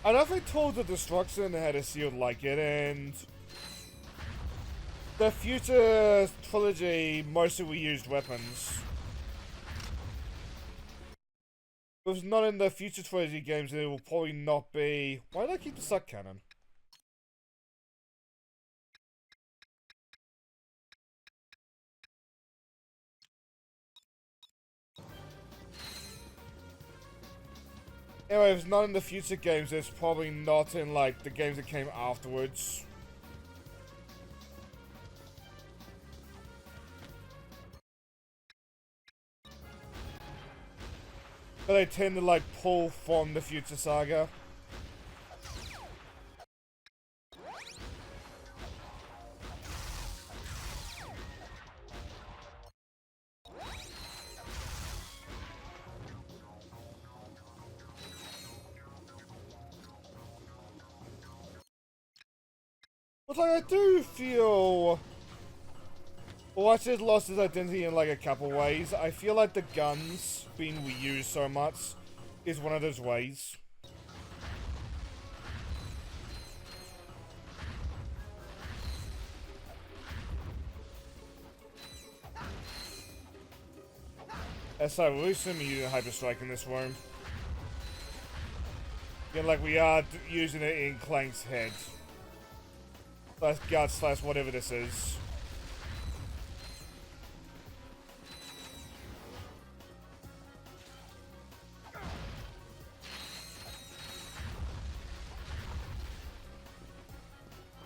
I don't think Tools of Destruction had a sealed like it, and the future trilogy mostly reused weapons. If it's not in the future trilogy games, it will probably not be. Why did I keep the suck cannon? Anyway, if it's not in the future games, it's probably not in, like, the games that came afterwards. But they tend to, like, pull from the future saga. But like, I do feel Ratchet lost his identity in like a couple ways. I feel like the guns being reused so much is one of those ways. So we're assuming using Hyper Strike in this room. Yeah, like we are using it in Clank's head. / guts / whatever this is.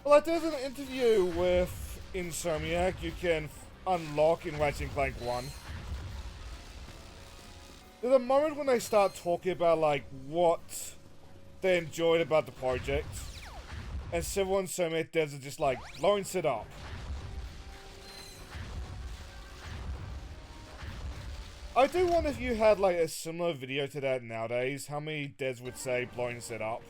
Like, there's an interview with Insomniac you can unlock in Ratchet and Clank 1. There's a moment when they start talking about, like, what they enjoyed about the project. And several Insomniac devs are just, like, blowing shit up. I do wonder if you had, like, a similar video to that nowadays, how many devs would say blowing shit up.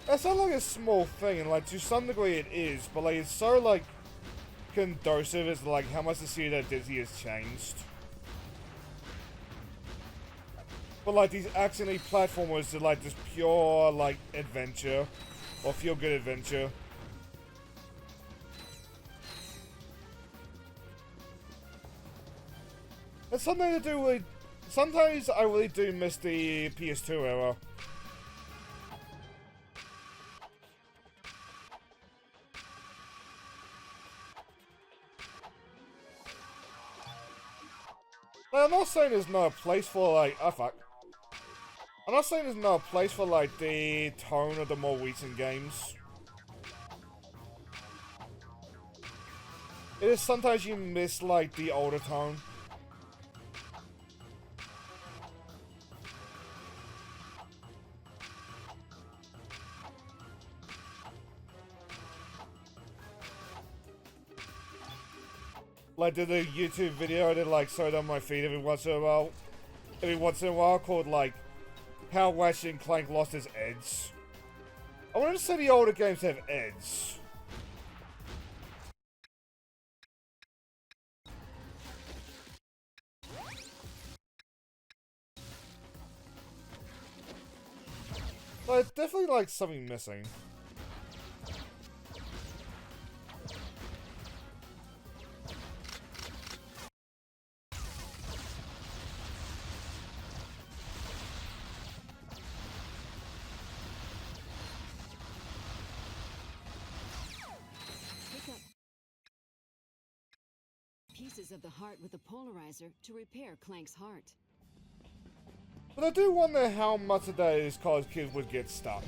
That sounds like a small thing, and like to some degree it is, but like it's so like conducive as like how much the series at Disney has changed. But like these accidentally platformers are like just pure like adventure or feel good adventure. It's something to do with. Sometimes I really do miss the PS2 era. Like, I'm not saying there's no place for like, oh fuck. I'm not saying there's no place for like the tone of the more recent games. It is sometimes you miss like the older tone. Like did a YouTube video that like showed on my feed every once in a while called like how Ratchet and Clank lost its edge. I wanted to say the older games have edge. But it's definitely like something missing. Pieces of the heart with the polarizer to repair Clank's heart. But I do wonder how much of that is cause kids would get stuck.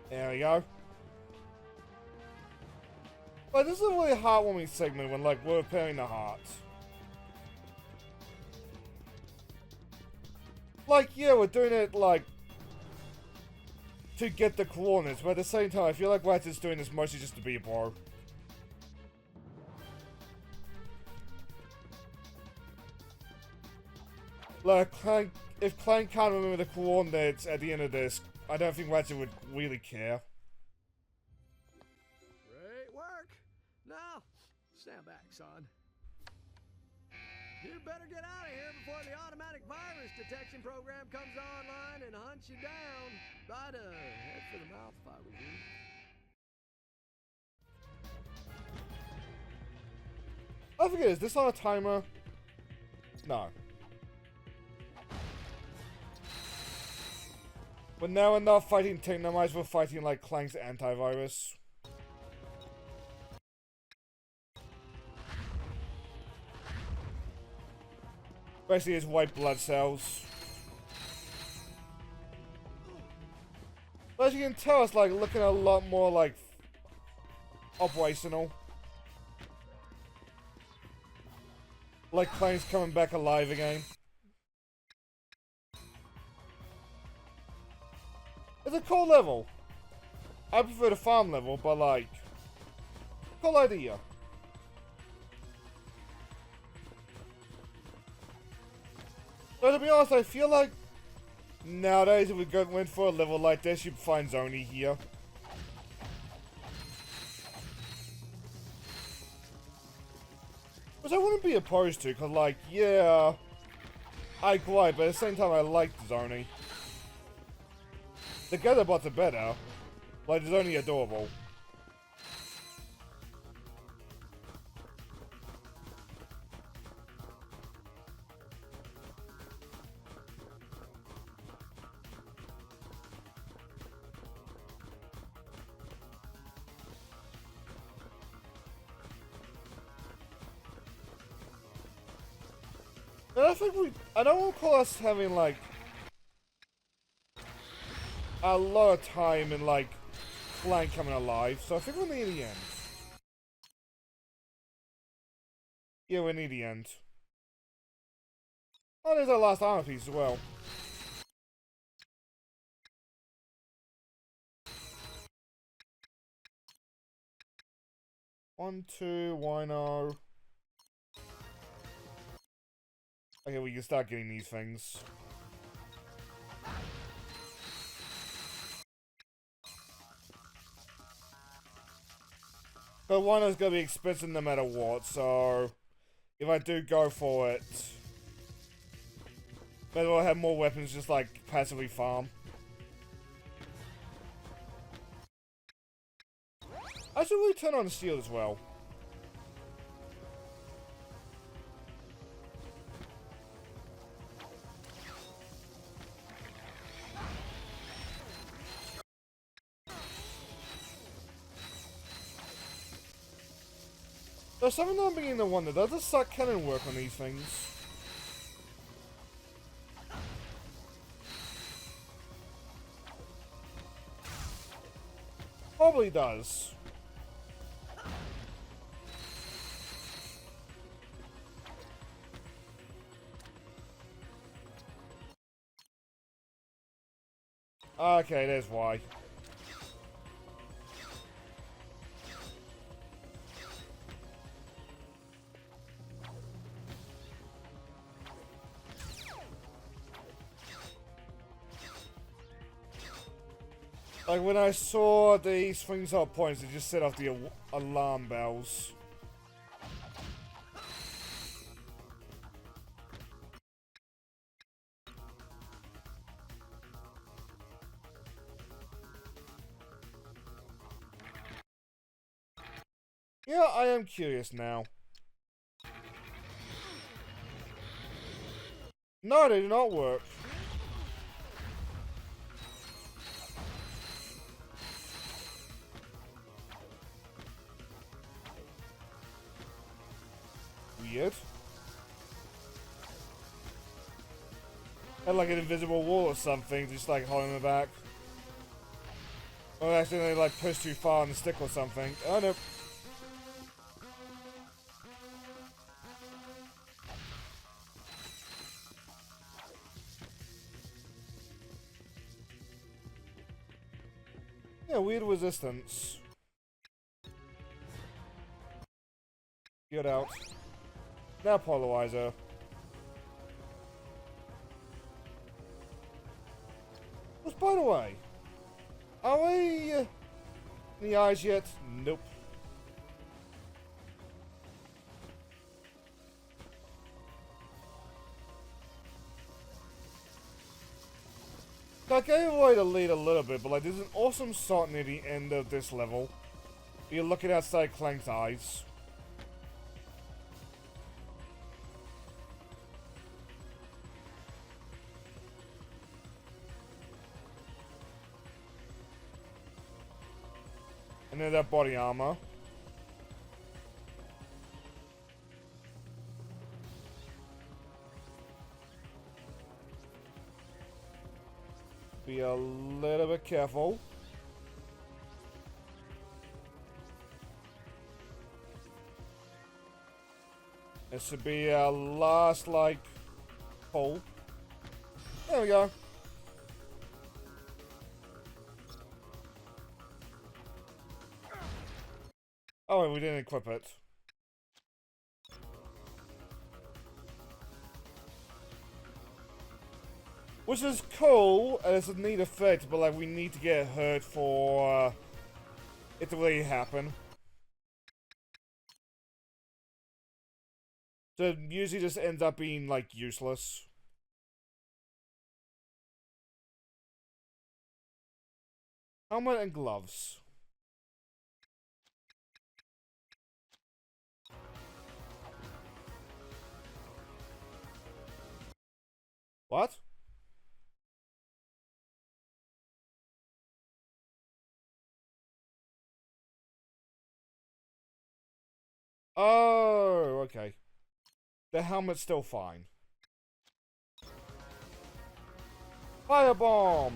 There we go. Like, this is a really heartwarming segment when, like, we're repairing the heart. Like, yeah, we're doing it, like, to get the coordinates, but at the same time, I feel like Ratchet's doing this mostly just to be a bro. Like, if Clank can't remember the coordinates at the end of this, I don't think Ratchet would really care. Great work. Now, stand back, son. You better get out of here before the automatic virus detection program comes online and hunts you down. I'd head for the mouth if I was you. I forget, is this on a timer? No. But now we're not fighting Technomites, we're fighting like Clank's antivirus. Basically, it's white blood cells. But as you can tell, it's like looking a lot more like operational. Like Clank's coming back alive again. It's a cool level. I prefer the farm level, but like, cool idea. So to be honest, I feel like nowadays if we went for a level like this, you'd find Zoni here. Which I wouldn't be opposed to, because like, yeah, I quite, but at the same time I liked Zoni. The Ghettobots are better, like Zoni adorable. I think I don't recall us having, like, a lot of time in, like, Clank coming alive, so I think we're near the end. Yeah, we're near the end. Oh, there's our last armor piece as well. One, two, RYNO. Okay, we can start getting these things. But RYNO's gonna be expensive no matter what, so if I do go for it, maybe I'll have more weapons just like passively farm. I should really turn on the shield as well. There's something that I'm beginning to wonder. Does the suck cannon work on these things? Probably does. Okay, there's why. Like, when I saw these things up points, it just set off the alarm bells. Yeah, I am curious now. No, they do not work. Weird. Had like an invisible wall or something, just like holding me back. Or I accidentally like pushed too far on the stick or something. Oh no. Yeah, weird resistance. Get out. Now polarizer. What's by the way? Are we in the eyes yet? Nope. I gave away the lead a little bit, but like there's an awesome shot near the end of this level. You're looking outside Clank's eyes. And then that body armor. Be a little bit careful. This should be our last, like, pull. There we go. Oh, wait, we didn't equip it. Which is cool, and it's a neat effect, but like we need to get hurt for it to really happen. So it usually just ends up being like useless. Helmet and gloves. What? Oh, okay. The helmet's still fine. Firebomb!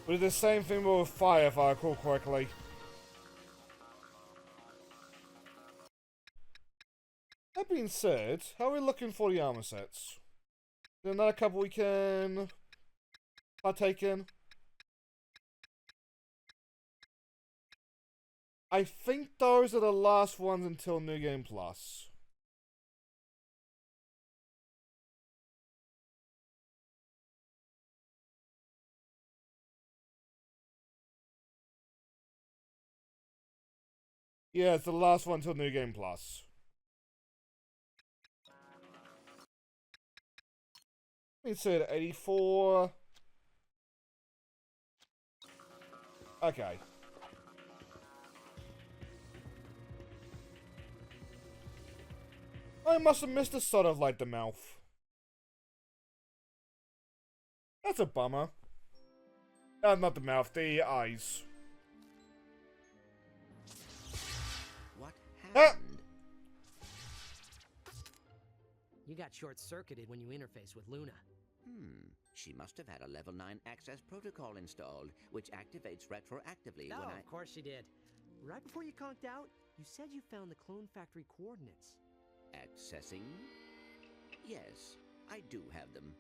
We did the same thing with fire, if I recall correctly. That being said, how are we looking for the armor sets? Is there another couple we can partake in? I think those are the last ones until New Game Plus. Yeah, it's the last one until New Game Plus. It said 84. Okay. I must have missed a sort of like the mouth. That's a bummer. Not the mouth, the eyes. What Ah! happened? You got short-circuited when you interfaced with Luna. She must have had a level 9 access protocol installed, which activates retroactively Oh, when I... of course she did. Right before you conked out, you said you found the clone factory coordinates. Accessing? Yes, I do have them.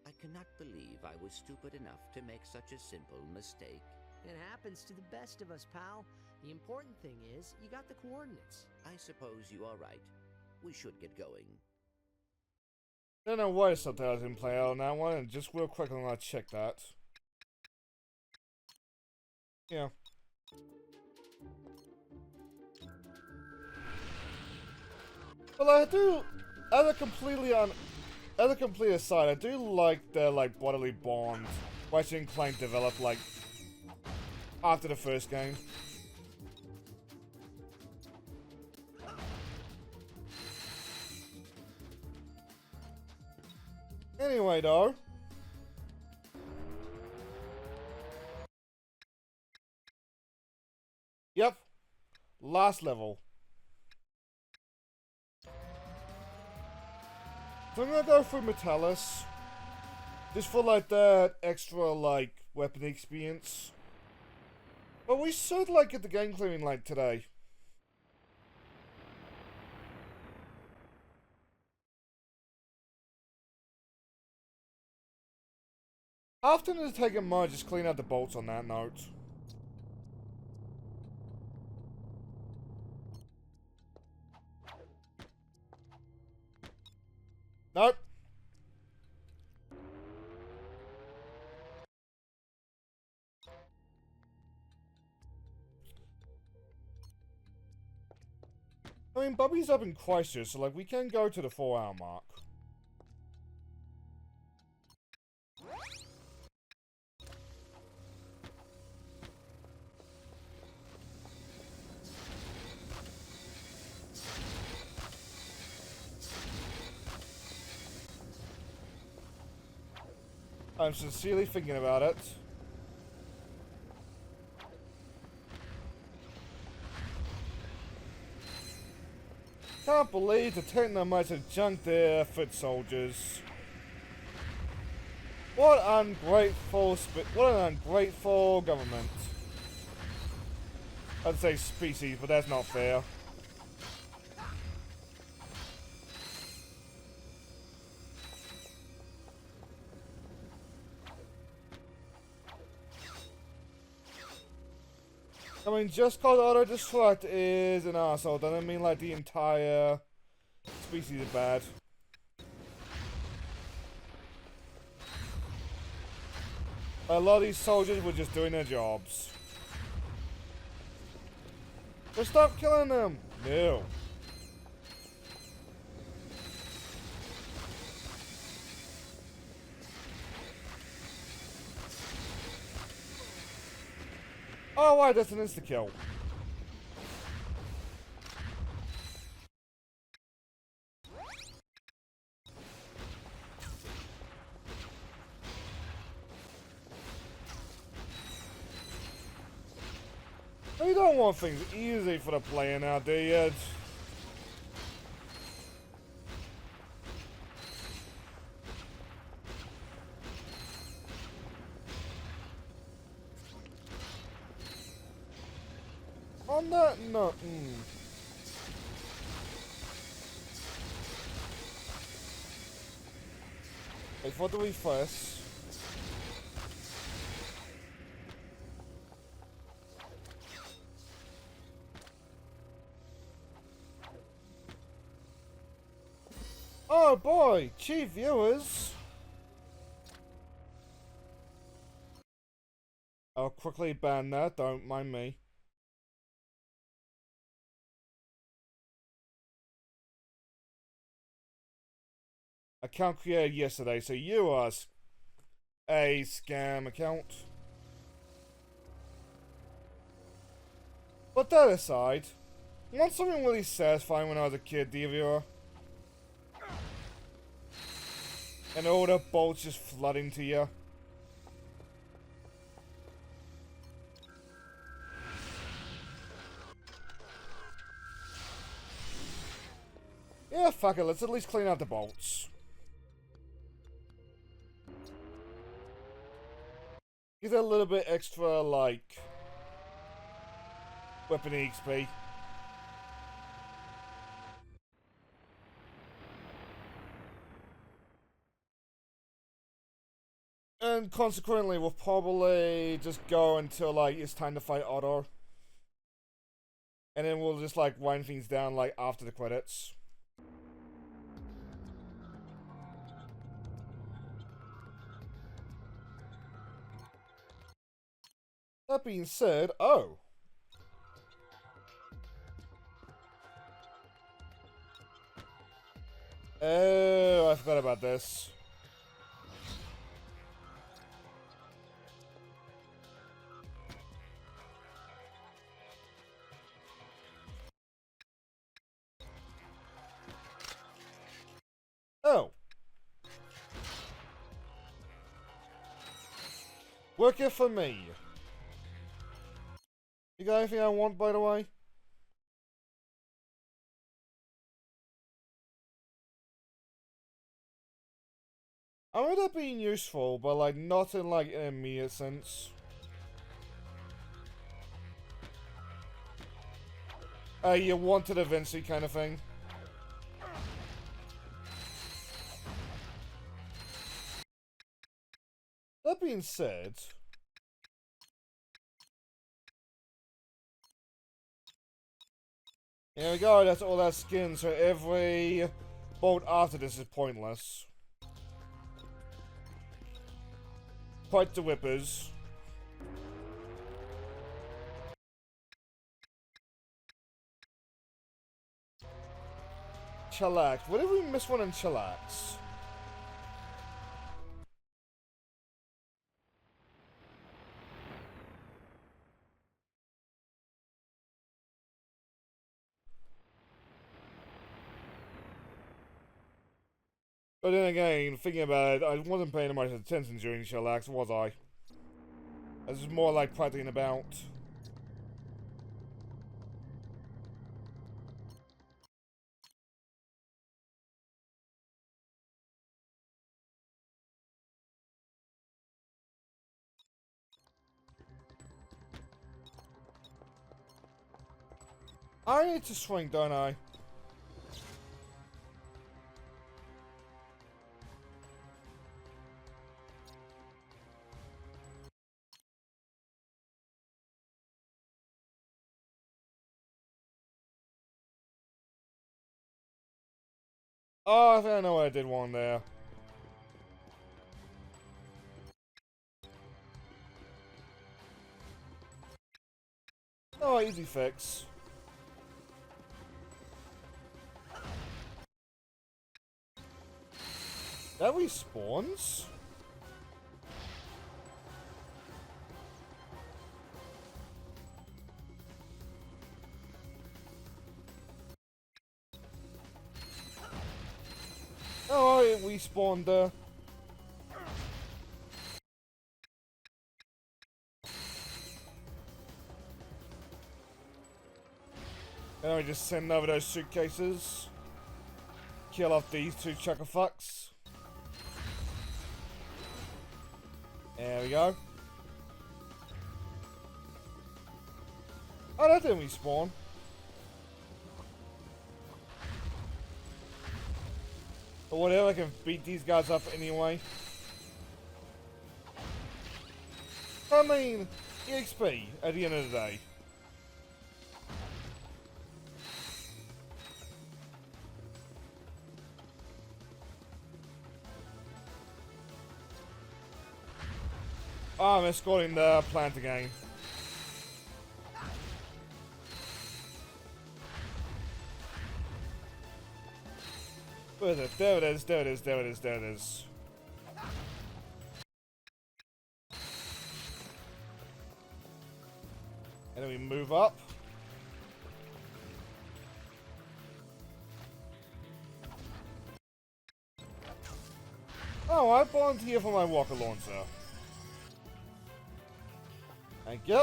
I cannot believe I was stupid enough to make such a simple mistake. It happens to the best of us, pal. The important thing is, you got the coordinates. I suppose you are right. We should get going. I don't know why something I didn't play out on that one, and just real quick I'm gonna check that. Yeah. Well, I do, as a complete aside, I do like the like bodily bond Ratchet and Clank developed like after the first game. Anyway, though. Yep. Last level. So I'm gonna go through Metallus. Just for like that extra like weapon experience. But we should like get the game clearing like today. How often does it take a mod just clean out the bolts on that note? Nope. I mean, Bobby's up in Christchurch, so like we can go to the 4-hour mark. I'm sincerely thinking about it. Can't believe the Technomites have junked their foot soldiers. What an ungrateful government. I'd say species, but that's not fair. I mean, just cause auto-destruct is an asshole doesn't mean like the entire species is bad. A lot of these soldiers were just doing their jobs. Just stop killing them! No. Oh, right, that's an insta-kill. You don't want things easy for the player now, do you? on that? No. Wait for the refresh. Oh boy, chief viewers. I'll quickly ban that, don't mind me. Account created yesterday, so you are a scam account. But that aside, want something really satisfying when I was a kid, viewer? And all the bolts just flooding to you. Yeah, fuck it, let's at least clean out the bolts. Get a little bit extra, like, weapon XP. And consequently, we'll probably just go until, like, it's time to fight Otto. And then we'll just, like, wind things down, like, after the credits. That being said, oh. Oh, I forgot about this. Oh. Working for me. You got anything I want, by the way? I remember that being useful, but like not in like an immediate sense. You want it eventually kind of thing. That being said... Here we go, that's all that skin, so every bolt after this is pointless. Quite the whippers. Chillax. What did we miss one in Chillax? But then again, thinking about it, I wasn't paying much attention during Chillax, was I? This is more like prattling about. I need to swing, don't I? Oh, I think I know what I did one there. Oh, easy fix. That respawns? Oh, it respawned there. Now we just send over those suitcases. Kill off these two chuckafucks. There we go. Oh, that didn't respawn. But whatever, I can beat these guys up anyway. I mean, EXP at the end of the day. Oh, I'm escorting the plant again. Where is it? There it is, there it is, there it is, there it is. And then we move up. Oh, I volunteer for my walker launcher. Thank you.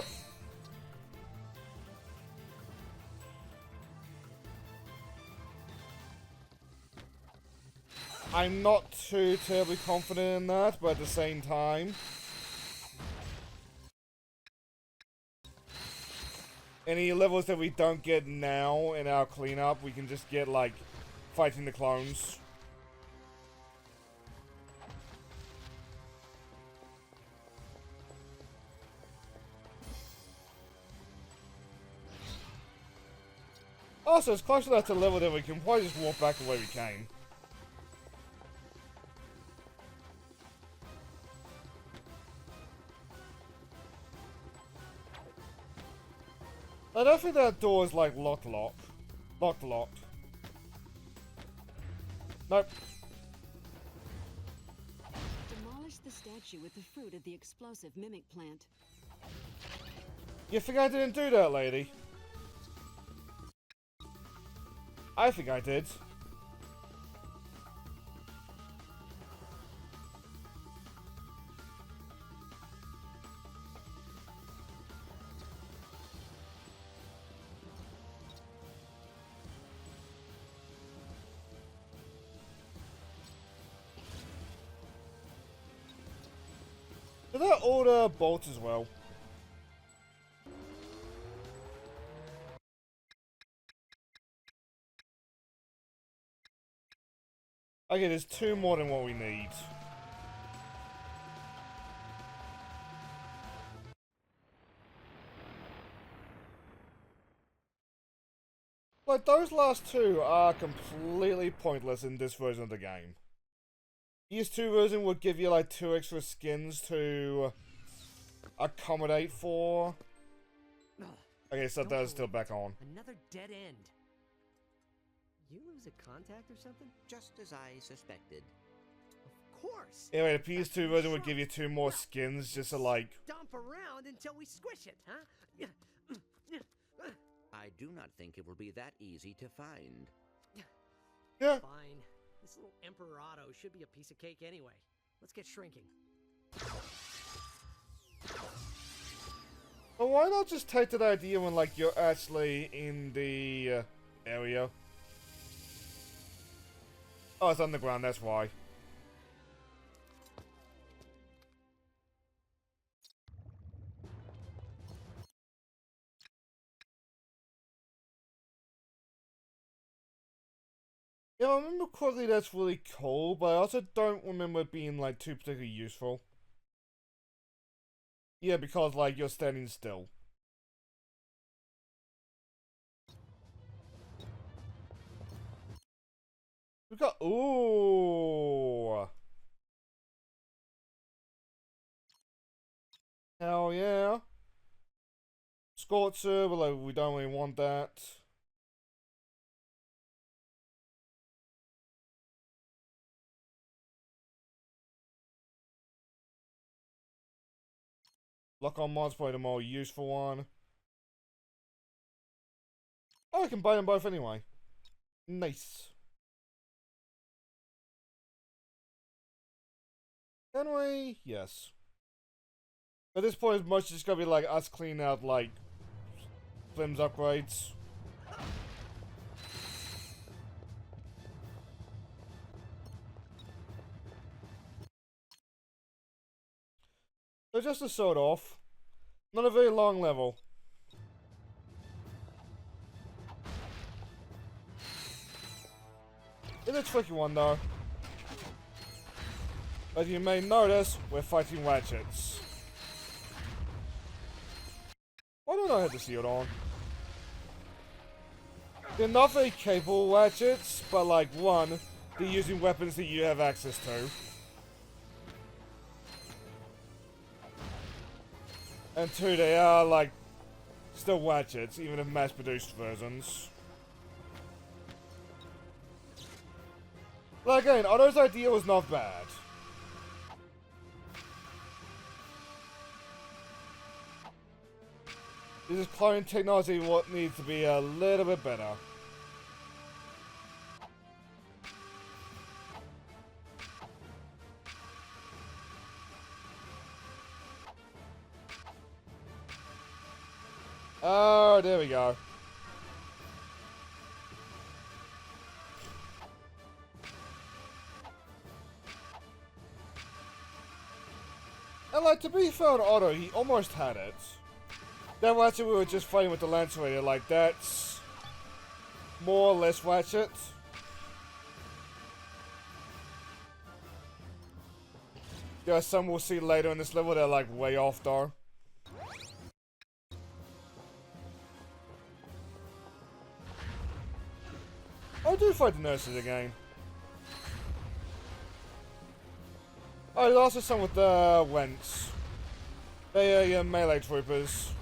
I'm not too terribly confident in that, but at the same time, any levels that we don't get now in our cleanup, we can just get, like, fighting the clones. Also, it's close enough to level that we can probably just walk back the way we came. I don't think that door is like locked. Nope. Demolish the statue with the fruit of the explosive mimic plant. You think I didn't do that, lady? I think I did. Did I order bolts as well? Okay, there's 2 more than what we need. Like, those last 2 are completely pointless in this version of the game. These 2 version would give you like 2 extra skins to accommodate for. Okay, so that is still back on. Another dead end. You lose a contact or something? Just as I suspected. Of course. Anyway, the PS2 version would give you 2 more skins just to like. Dump around until we squish it, huh? I do not think it will be that easy to find. Yeah. Fine. This little Emperado should be a piece of cake anyway. Let's get shrinking. But why not just take that idea when like you're actually in the area? Oh, it's underground, that's why. Yeah, I remember quickly that's really cool, but I also don't remember it being like too particularly useful. Yeah, because like you're standing still. We got ooh. Hell yeah. Scorcher, but like we don't really want that. Lock on mod's probably the more useful one. Oh, I can buy them both anyway. Nice. Can we? Yes. At this point, it's much just gonna be like us cleaning out like Flim's upgrades. So just to sort off, not a very long level. It's a tricky one though. As you may notice, we're fighting Ratchets. Why don't I have the shield on? They're not very capable Ratchets, but like, one, they're using weapons that you have access to. And two, they are like, still Ratchets, even if mass-produced versions. But again, Otto's idea was not bad. This clone technology what needs to be a little bit better. Oh, there we go. And like, to be fair on Otto, he almost had it. That Ratchet we were just fighting with the Lancerator, like, that's more or less Ratchet. There are some we'll see later in this level that are like way off though. I do fight the nurses again. Oh, there's also some with the Wents. They are your melee troopers.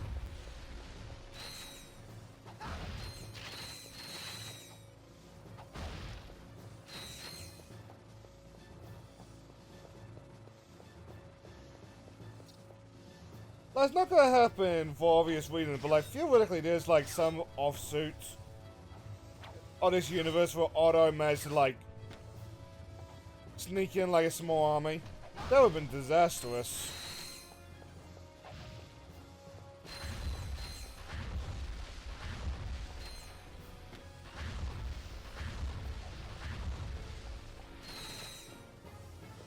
That's not gonna happen for obvious reasons, but like theoretically there's like some offsuit of this universe where Otto managed to like sneak in like a small army. That would have been disastrous.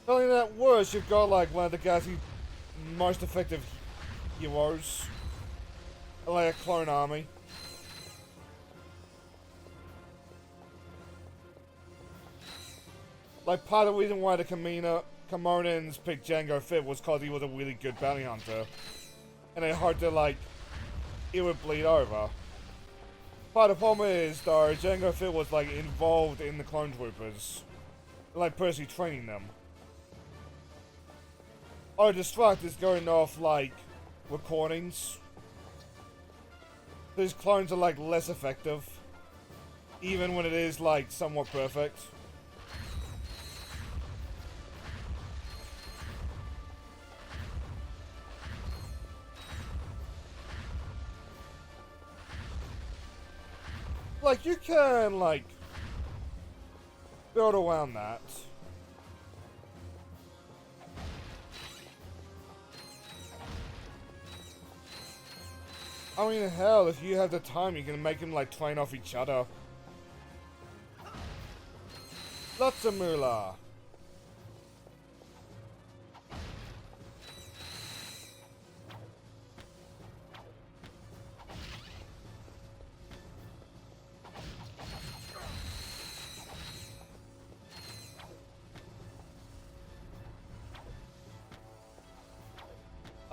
Not only that, worse, you've got like one of the guys who most effective heroes, like a clone army. Like, part of the reason why the Kamonans picked Jango Fett was because he was a really good bounty hunter. And they hoped that, like, it would bleed over. Part of the problem is, though, Jango Fett was, like, involved in the clone troopers. Like, personally training them. Oh, Destruct is going off, like, recordings. These clones are, like, less effective. Even when it is, like, somewhat perfect. Like, you can, like, build around that. I mean, hell, if you have the time, you can make them, like, train off each other. Lots of moolah.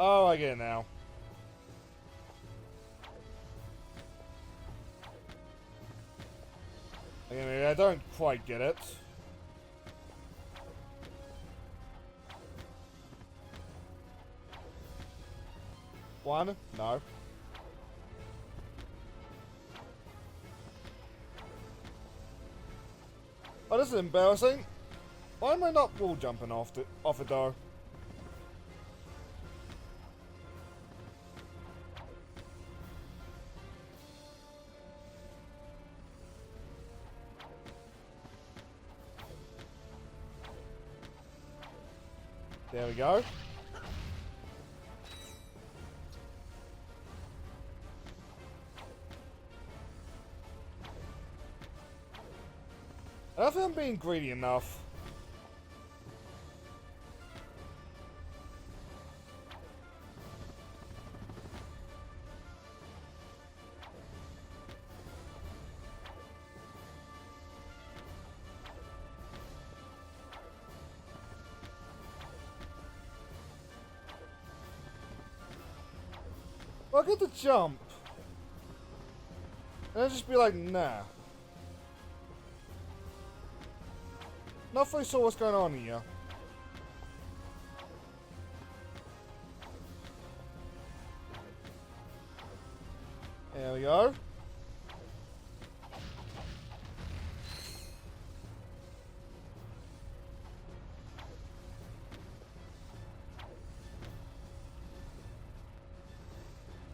Oh, I get it now. Anyway, I don't quite get it. One? No. Oh, this is embarrassing. Why am I not wall jumping off it though? There we go. I don't think I'm being greedy enough. I get to jump. And I'll just be like, nah. Not fully sure what's going on here. There we go.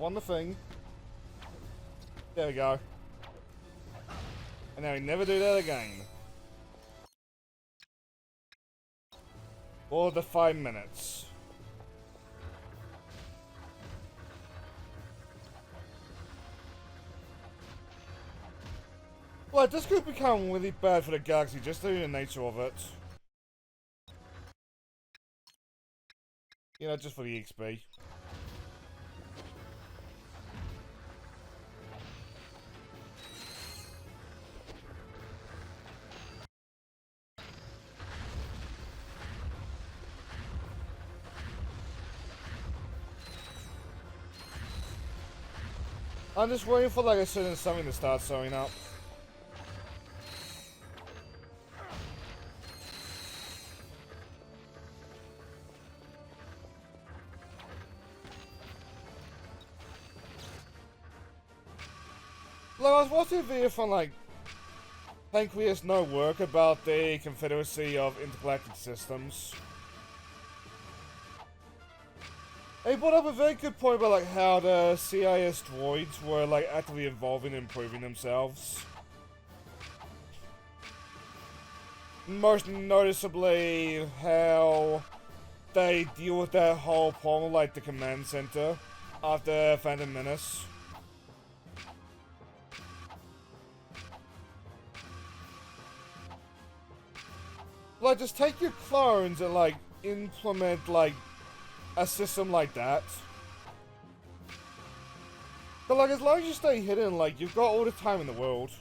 On the thing. There we go. And now we never do that again. For the 5 minutes. Well, this could become really bad for the galaxy just through the nature of it. You know, just for the XP. I'm just waiting for like a certain something to start showing up. Like, I was watching a video from like Pancreas No Work about the Confederacy of Intergalactic Systems. He brought up a very good point about like how the CIS droids were like actively evolving and improving themselves. Most noticeably how they deal with that whole problem like the command center after Phantom Menace. Like, just take your clones and like implement like a system like that. But like, as long as you stay hidden, like, you've got all the time in the world.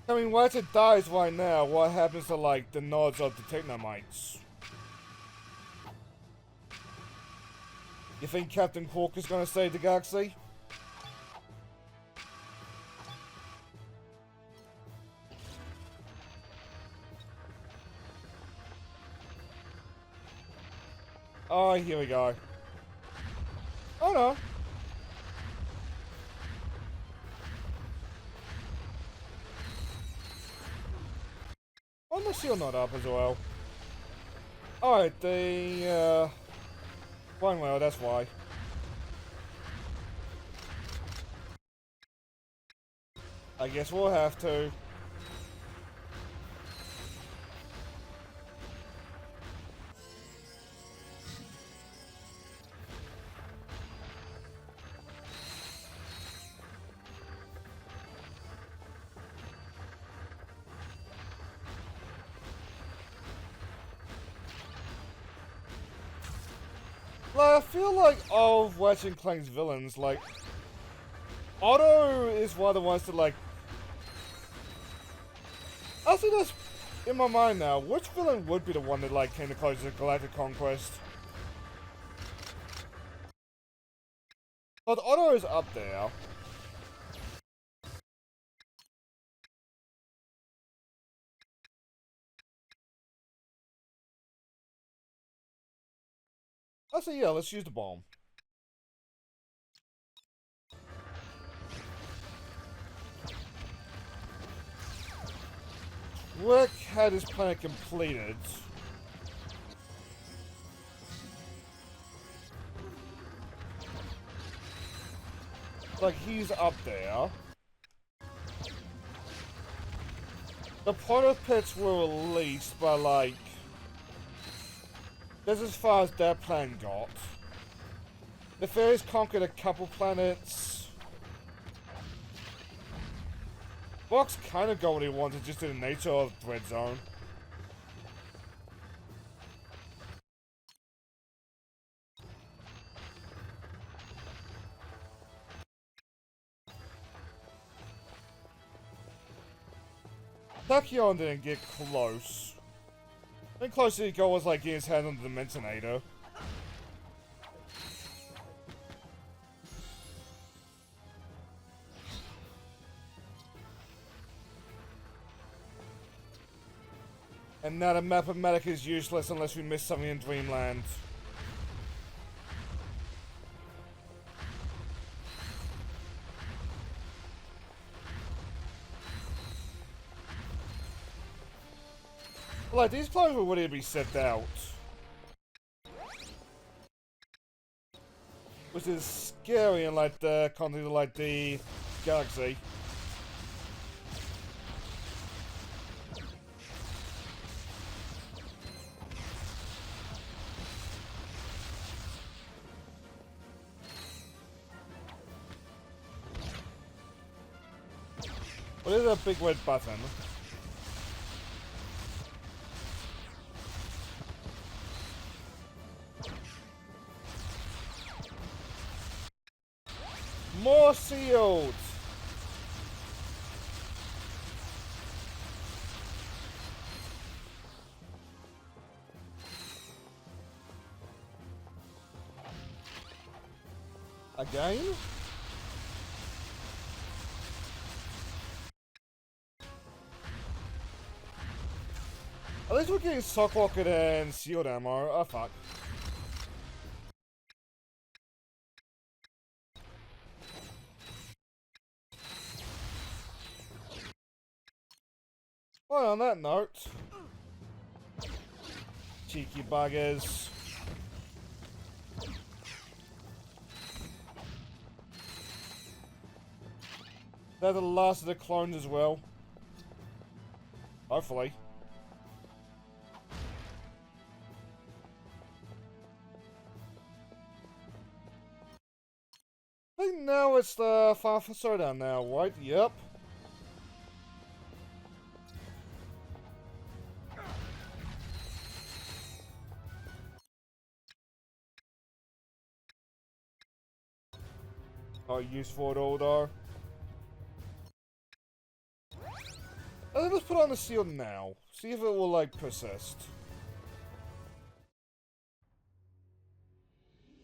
I mean, once it dies right now, what happens to like the nods of the Technomites? You think Captain Quark is gonna save the galaxy? Oh, here we go. Oh no. Why is my shield not up as well? Alright, the fine, well, that's why. I guess we'll have to. Like, I feel like of Ratchet and Clank's villains, like, Otto is one of the ones that, like, I think that's in my mind now. Which villain would be the one that, like, came to close to Galactic Conquest? But Otto is up there. I say, yeah, let's use the bomb. Rick had his planet completed. Like, he's up there. The proto pits were released by, like, that's as far as that plan got. The fairies conquered a couple planets. Fox kind of got what he wanted just in the nature of Dread Zone. Tachyon didn't get close. The closer you go was like getting his head on the Dimensionator. And now the mathematic is useless unless we miss something in Dreamland. Like, these clones were ready to be set out. Which is scary in, like, the context of, like, the galaxy. What is a big red button? More sealed! Again? At least we're getting sock rocket and sealed ammo. Oh fuck. Well, on that note, cheeky buggers. They're the last of the clones as well. Hopefully. I think now it's the final showdown now, right? Yep. Not useful at all though. Let's put on the seal now. See if it will like persist.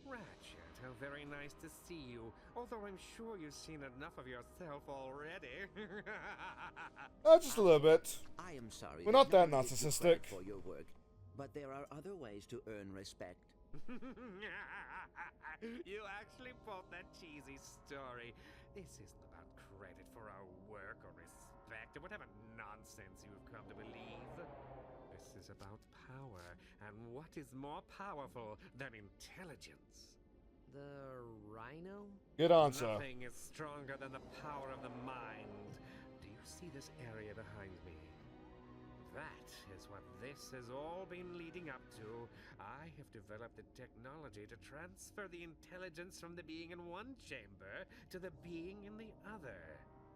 Ratchet, how very nice to see you. Although I'm sure you've seen enough of yourself already. Just a little bit. I am sorry. We're not there's that no way to narcissistic. credit for your work, but there are other ways to earn respect. You actually bought that cheesy story. This isn't about credit for our work or respect or whatever nonsense you've come to believe. This is about power, and what is more powerful than intelligence? The RYNO? Good answer. Nothing is stronger than the power of the mind. Do you see this area behind me? That is what this has all been leading up to. I have developed the technology to transfer the intelligence from the being in one chamber to the being in the other.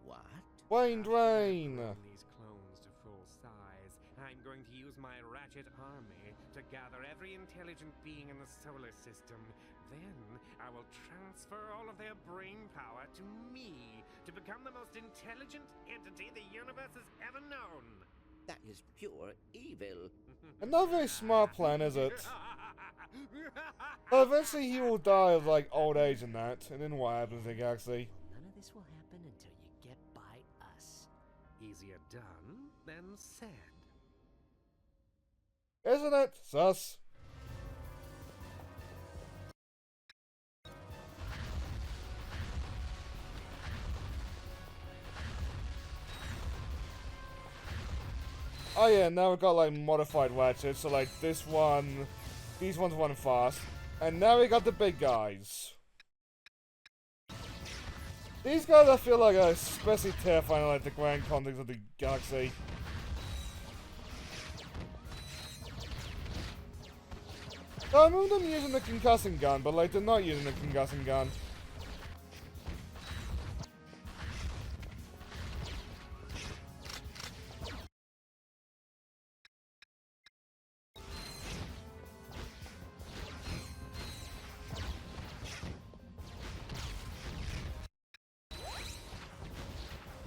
What? Wayne After Drain. I've grown these clones to full size, I'm going to use my Ratchet army to gather every intelligent being in the solar system. Then I will transfer all of their brain power to me to become the most intelligent entity the universe has ever known. That is pure evil. Not a very smart plan, is it? But eventually he will die of like old age and that, and then what happens in Galaxy? None of this will happen until you get by us. Easier done than said. Isn't it? Sus. Oh yeah, now we've got like modified Ratchet, so like this one, these ones run fast. And now we got the big guys. These guys I feel like are especially terrifying in like the grand context of the galaxy. I remember them using the concussing gun, but like they're not using the concussing gun.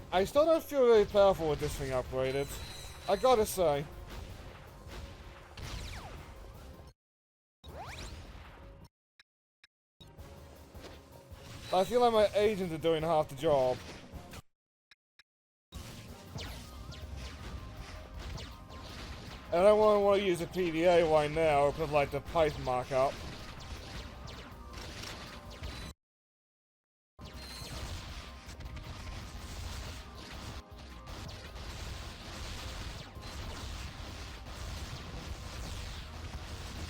I still don't feel really powerful with this thing upgraded. I gotta say. I feel like my agents are doing half the job. And I don't want to use a PDA right now because like the Python markup.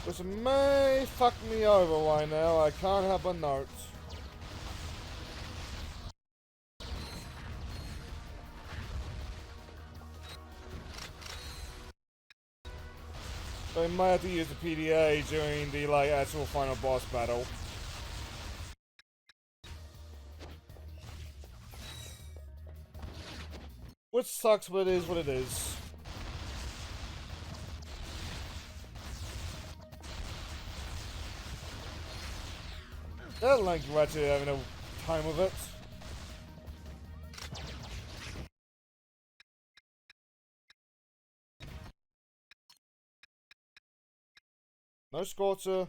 Which may fuck me over right now. I can't help but note. So I might have to use the PDA during the like actual final boss battle. Which sucks, but it is what it is. That Link Ratchet having a time of it. No Scorcher.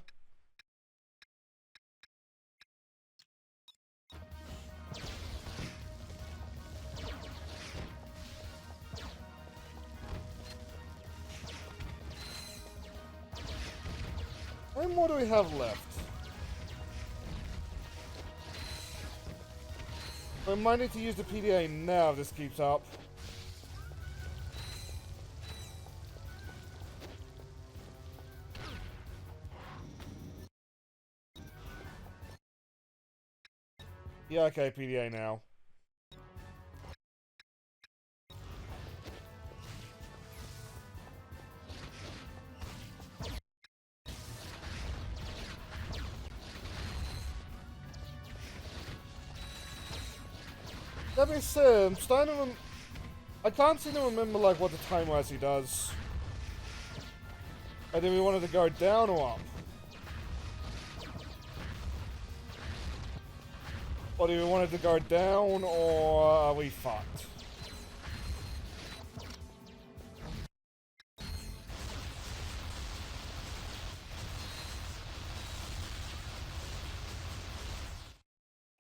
How many more do we have left? I might need to use the PDA now if this keeps up. Yeah, okay, PDA now. That being said, I'm starting to I can't seem to remember like what the timer actually does. I think we wanted to go down or up. Or do we want it to go down, or are we fucked?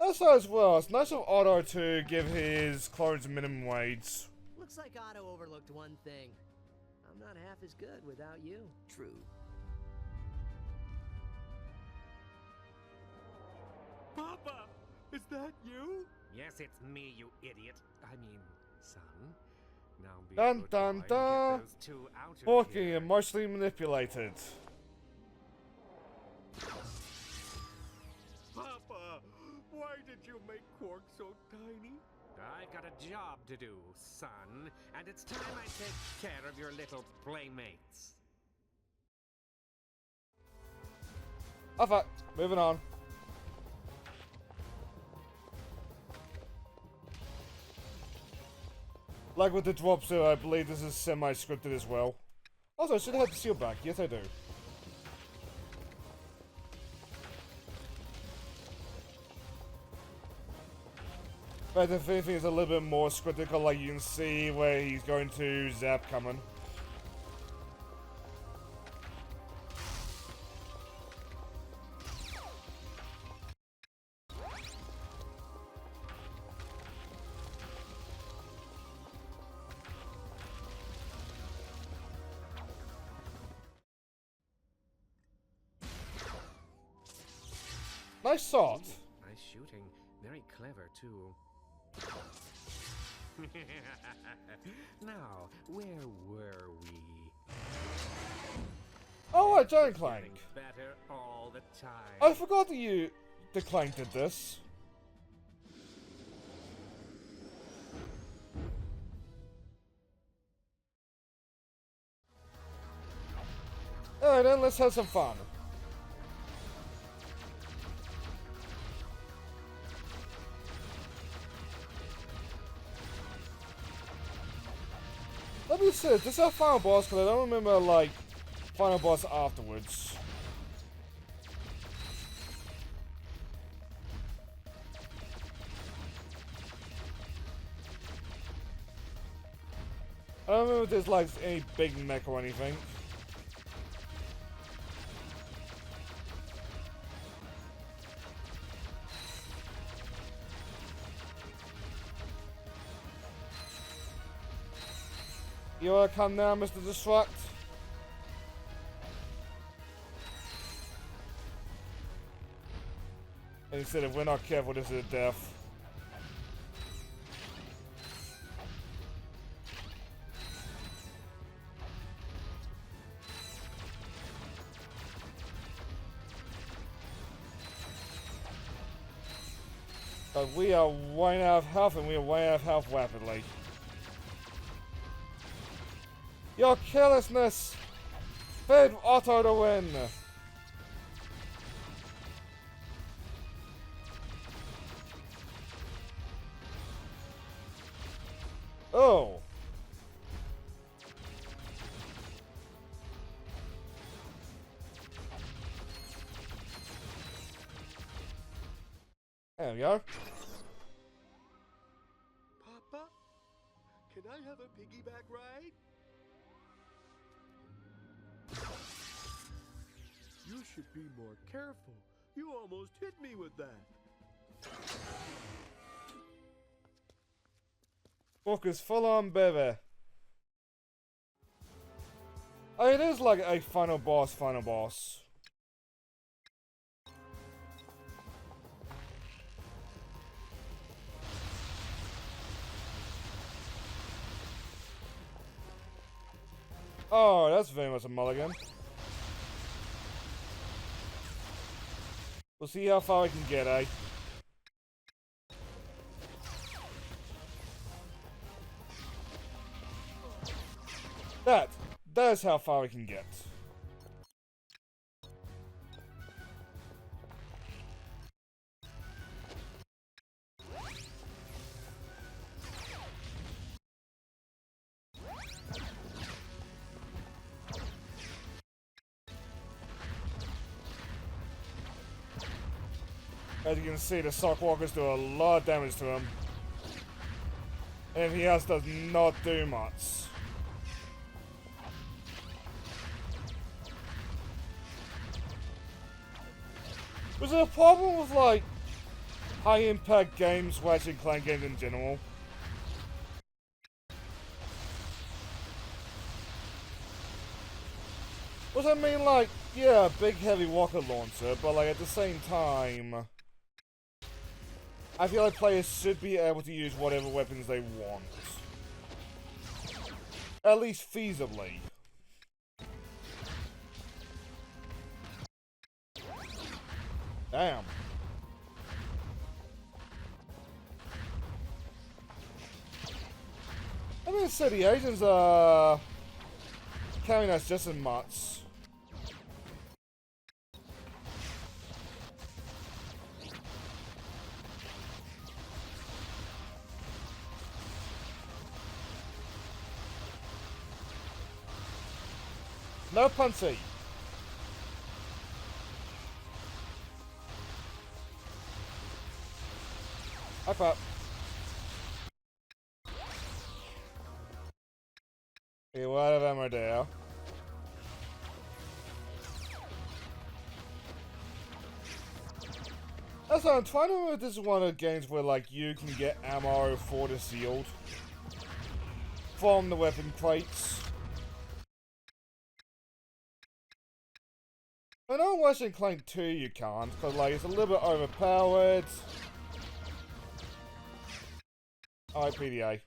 That's as well. It's nice of Otto to give his clothes minimum wage. Looks like Otto overlooked one thing. I'm not half as good without you. True. Papa! Is that you? Yes, it's me, you idiot. I mean, son. Now be a Dun good dun boy and dun! get those two out of Porky here. emotionally manipulated. Papa! Why did you make Quark so tiny? I got a job to do, son. And it's time I take care of your little playmates. Oh fuck. Moving on. Like with the drop suit, I believe this is semi-scripted as well. Also, I should have the seal back. Yes, I do. But if anything, it's a little bit more scripted, like you can see where he's going to zap coming. Nice shot. Nice shooting. Very clever, too. Now, where were we? Oh, right, Giant Clank. Getting better all the time. I forgot that the Clank did this. Alright then, let's have some fun. Let me see, this is our final boss, because I don't remember, like, final boss afterwards. I don't remember if there's, like, any big mech or anything. You wanna come now, Mr. Destruct? And he said, if we're not careful, this is a death. But we are way out of health, and we are way out of health rapidly. Your carelessness fed Otto to win. Oh. There we go. Papa, can I have a piggyback ride? You should be more careful. You almost hit me with that. Focus full on, baby. Oh, it is like a final boss, final boss. Oh, that's very much a mulligan. We'll see how far I can get, eh? That's how far I can get. As you can see, the Sockwalkers do a lot of damage to him. Anything else does not do much. Was there a problem with, like, high-impact games, Ratchet and Clank games in general? What I mean, like, yeah, big heavy rocket launcher, but, like, at the same time, I feel like players should be able to use whatever weapons they want. At least feasibly. Damn. I mean, so the Asians are carrying us just as much. No punchy. Up up. Okay, we're out of ammo there. Also, I'm trying to remember if this is one of the games where, like, you can get ammo for the shield from the weapon crates. I know in Ratchet and Clank 2 you can't, because, like, it's a little bit overpowered. Alright, PDA.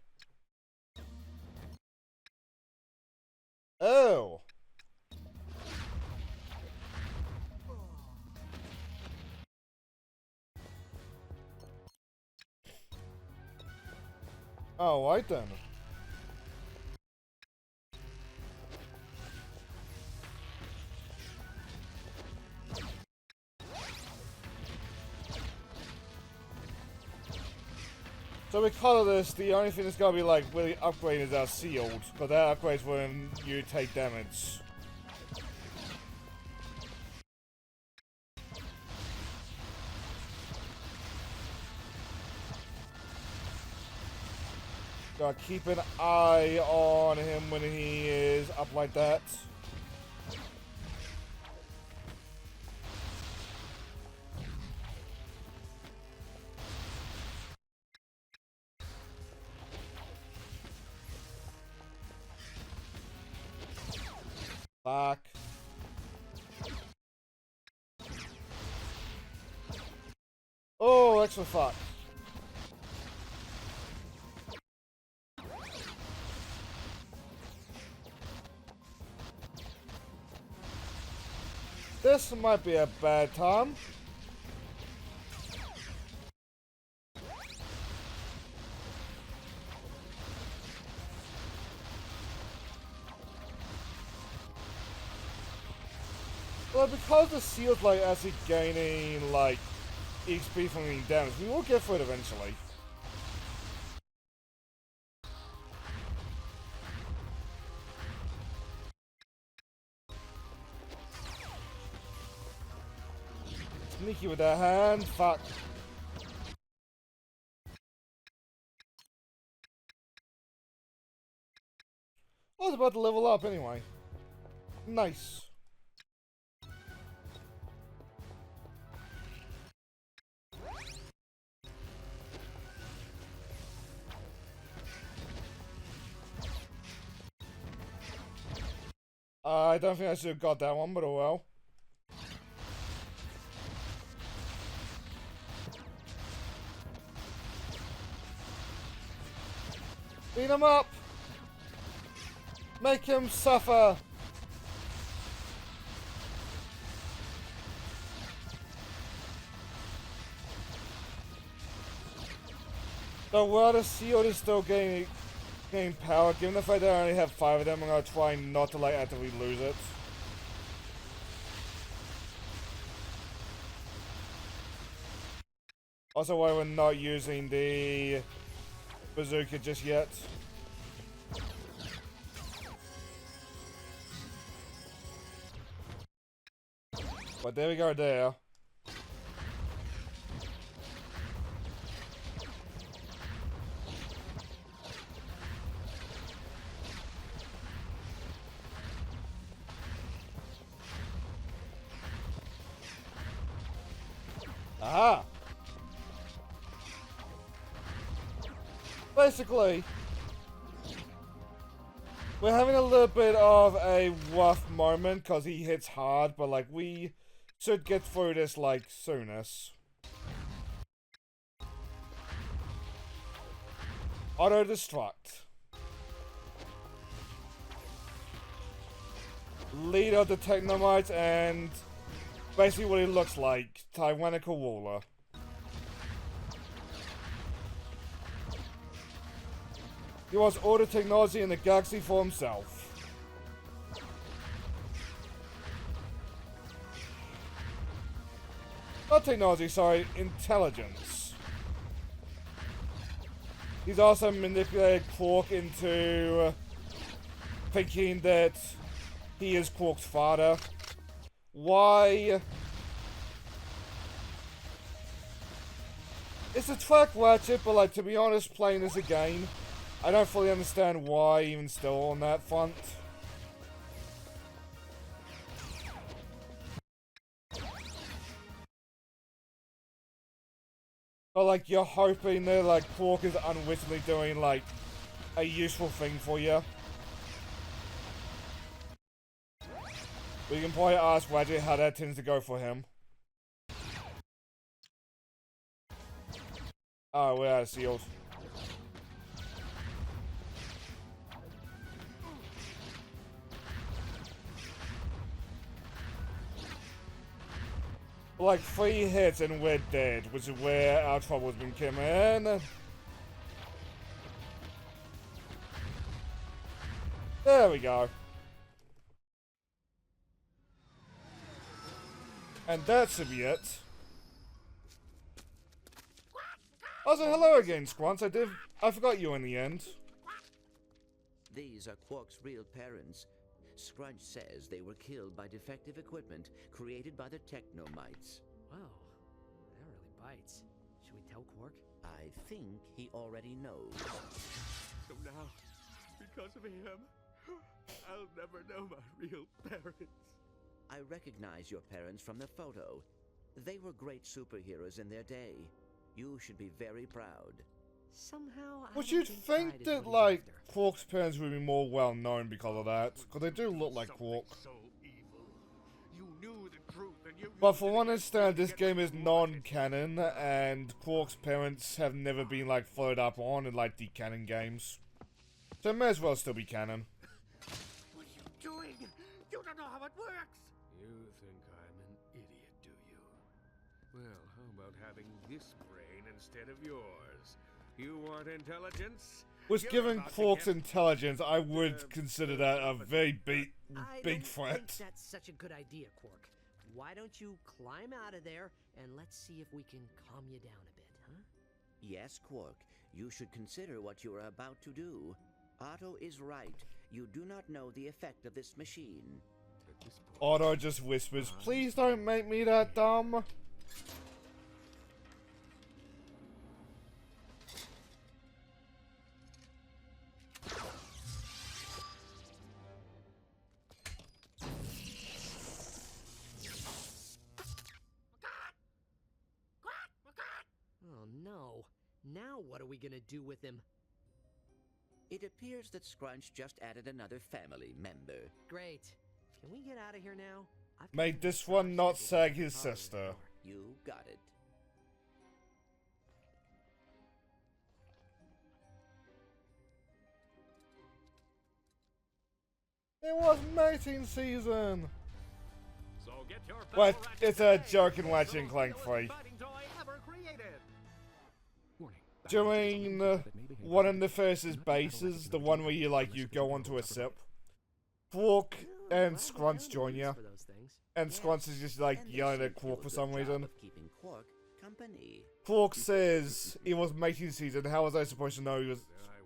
Oh! Oh, right then. So because of this, the only thing that's gonna be like really upgraded is our shield, but that upgrades when you take damage. Gotta keep an eye on him when he is up like that. Fuck. Oh, extra fuck. This might be a bad time. Well, because the seal's like actually gaining like XP from being damaged, we will get through it eventually. Sneaky with that hand, fuck. I was about to level up anyway. Nice. I don't think I should have got that one, but oh well. Beat him up! Make him suffer! The water shield is still gaining power. Given the fact that I only have 5 of them, I'm gonna try not to like actively lose it. Also, why we're not using the bazooka just yet. But there we go there. Aha! Basically, we're having a little bit of a rough moment because he hits hard, but like we should get through this like soonest. Auto destruct. Lead of the Technomites and basically what he looks like, tyrannical ruler. He wants all the technology in the galaxy for himself. Not technology, sorry, intelligence. He's also manipulated Quark into thinking that he is Quark's father. Why? It's a track Ratchet, but like, to be honest, playing this again, I don't fully understand why even still on that front. But like, you're hoping that like Quark is unwittingly doing like a useful thing for you. But you can probably ask Ratchet how that tends to go for him. Oh, we're out of sealed. Like 3 hits and we're dead, which is where our trouble's been coming. There we go. And that should be it. Also, hello again, Squants. I forgot you in the end. These are Quark's real parents. Scrunch says they were killed by defective equipment created by the Technomites. Wow, that really bites. Should we tell Quark? I think he already knows. So now, because of him, I'll never know my real parents. I recognize your parents from the photo. They were great superheroes in their day. You should be very proud. Somehow, I But don't you'd think think pride is that, what he's like, after. Quark's parents would be more well known because of that. Because they do look like Something Quark. so But from what I understand, this game is non-canon, and Quark's parents have never been, like, followed up on in, like, the canon games. So it may as well still be canon. What are you doing? You don't know how it works. You think I'm an idiot, do you? Well, how about having this brain instead of yours? You want intelligence? Which, You're given about to Quark's get- intelligence, I would consider that a very big I don't threat. think that's such a good idea, Quark. Why don't you climb out of there and let's see if we can calm you down a bit, huh? Yes, Quark, you should consider what you are about to do. Otto is right. You do not know the effect of this machine. At this point, Otto just whispers, "Please don't make me that dumb." Oh no. Now what are we gonna do with him? It appears that Scrunch just added another family member. Great. Can we get out of here now? I've Made got this a one not schedule sag to his follow sister. anymore. You got it. It was mating season! so get your Well, fellow it's a Ratchet joke in today. Ratchet and The Clank newest 3. fighting toy ever created. Warning. During one of the first bases, the one where you go onto a ship, Quark and Well, Scrunch found join use you, for those things. and Yes, Scrunch is just like And they yelling seem at to Quark do for a some good reason. job of keeping Quark company. Quark says it was mating season. How was I supposed to know he was? There I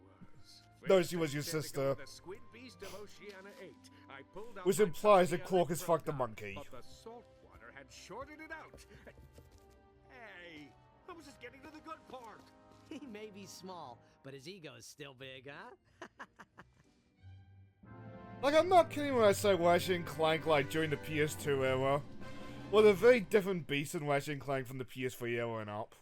was. No, she was your Identical sister. with the squid beast of Oceania 8. I pulled out Which my implies copy that of Quark the has fucked the proton, monkey. But the salt water had shorted it out. Hey, I was just getting to the good part. He may be small, but his ego's still big, huh? Like, I'm not kidding when I say Ratchet and Clank, like, during the PS2 era. Well, they're very different beasts in Ratchet and Clank from the PS3 era and up.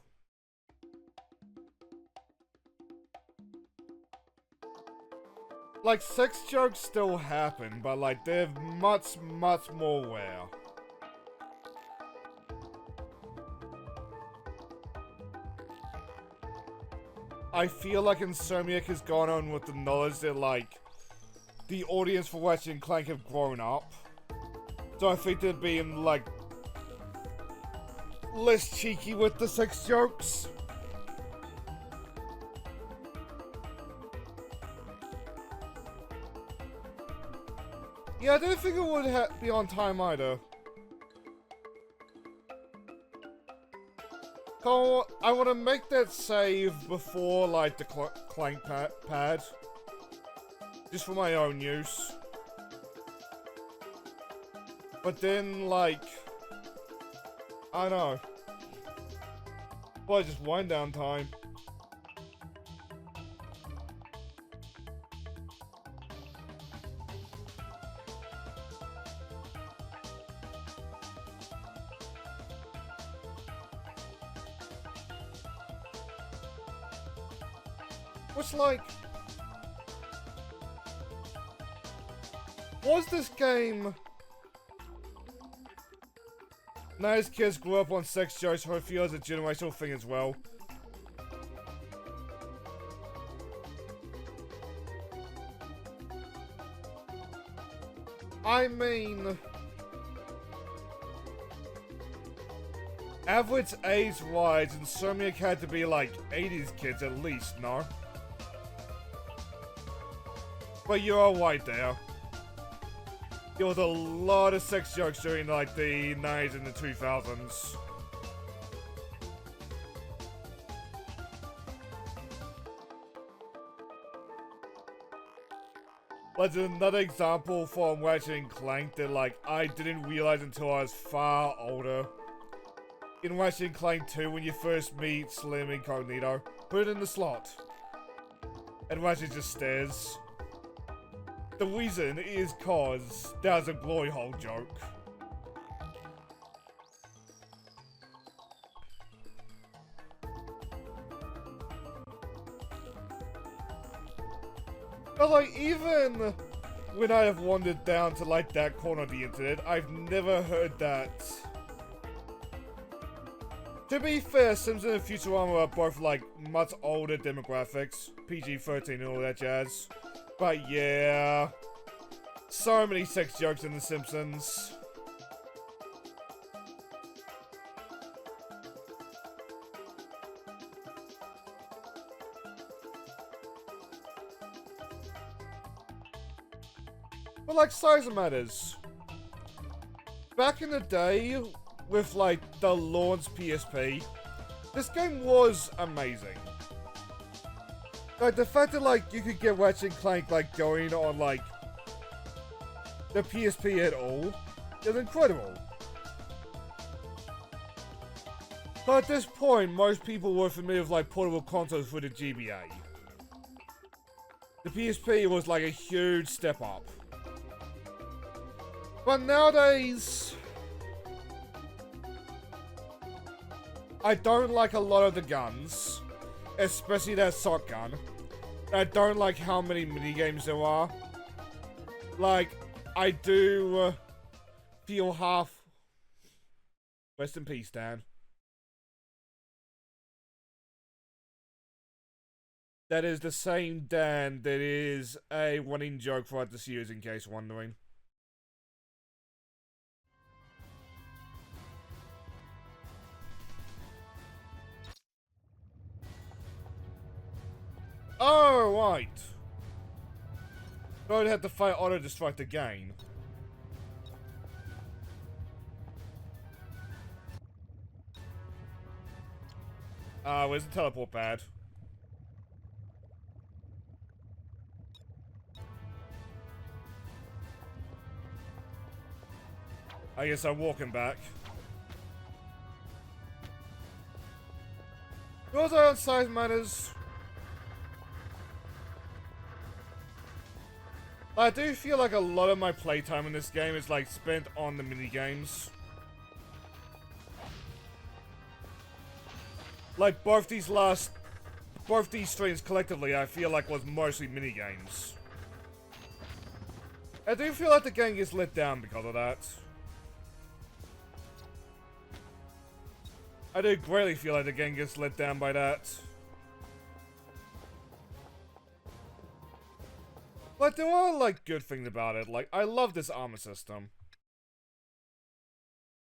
Like, sex jokes still happen, but, like, they're much, much more rare. I feel like Insomniac has gone on with the knowledge that, like, the audience for Ratchet and Clank have grown up. So I think they're being, like, less cheeky with the sex jokes. Yeah, I don't think it would be on time either. Cole, I want to make that save before, like, the Clank pad. Just for my own use. But then, like, I don't know. Well, just wind down time. What's like... Was this game... Now's kids grew up on sex jokes, so I feel it's a generational thing as well. I mean... Average age-wise, Insomniac had to be like 80s kids at least, no? But you're all right there. There was a lot of sex jokes during like the 90s and the 2000s. But there's another example from Ratchet and Clank that like I didn't realize until I was far older. In Ratchet and Clank 2, when you first meet Slim Incognito, put it in the slot. And Ratchet just stares. The reason is cause there's a glory hole joke. But like, even when I have wandered down to like that corner of the internet, I've never heard that To be fair, Simpsons and Futurama are both like much older demographics, PG-13 and all that jazz. But yeah, so many sex jokes in The Simpsons. But like, size matters. Back in the day, with like the launch PSP, this game was amazing. Like the fact that like you could get Ratchet and Clank like going on like the PSP at all is incredible. But at this point, most people were familiar with like portable consoles for the GBA. The PSP was like a huge step up. But nowadays, I don't like a lot of the guns, especially that shotgun. I don't like how many minigames there are. Like, I do feel half... Rest in peace, Dan. That is the same Dan that is a running joke throughout the series, in case you're wondering. Oh, right. I'd have to fight auto-destruct again. Where's the teleport pad? I guess I'm walking back. Also on size matters. I do feel like a lot of my playtime in this game is like spent on the minigames. Like both these streams collectively, I feel like was mostly minigames. I do feel like the game gets let down because of that. I do greatly feel like the game gets let down by that. But there are, like, good things about it. Like, I love this armor system.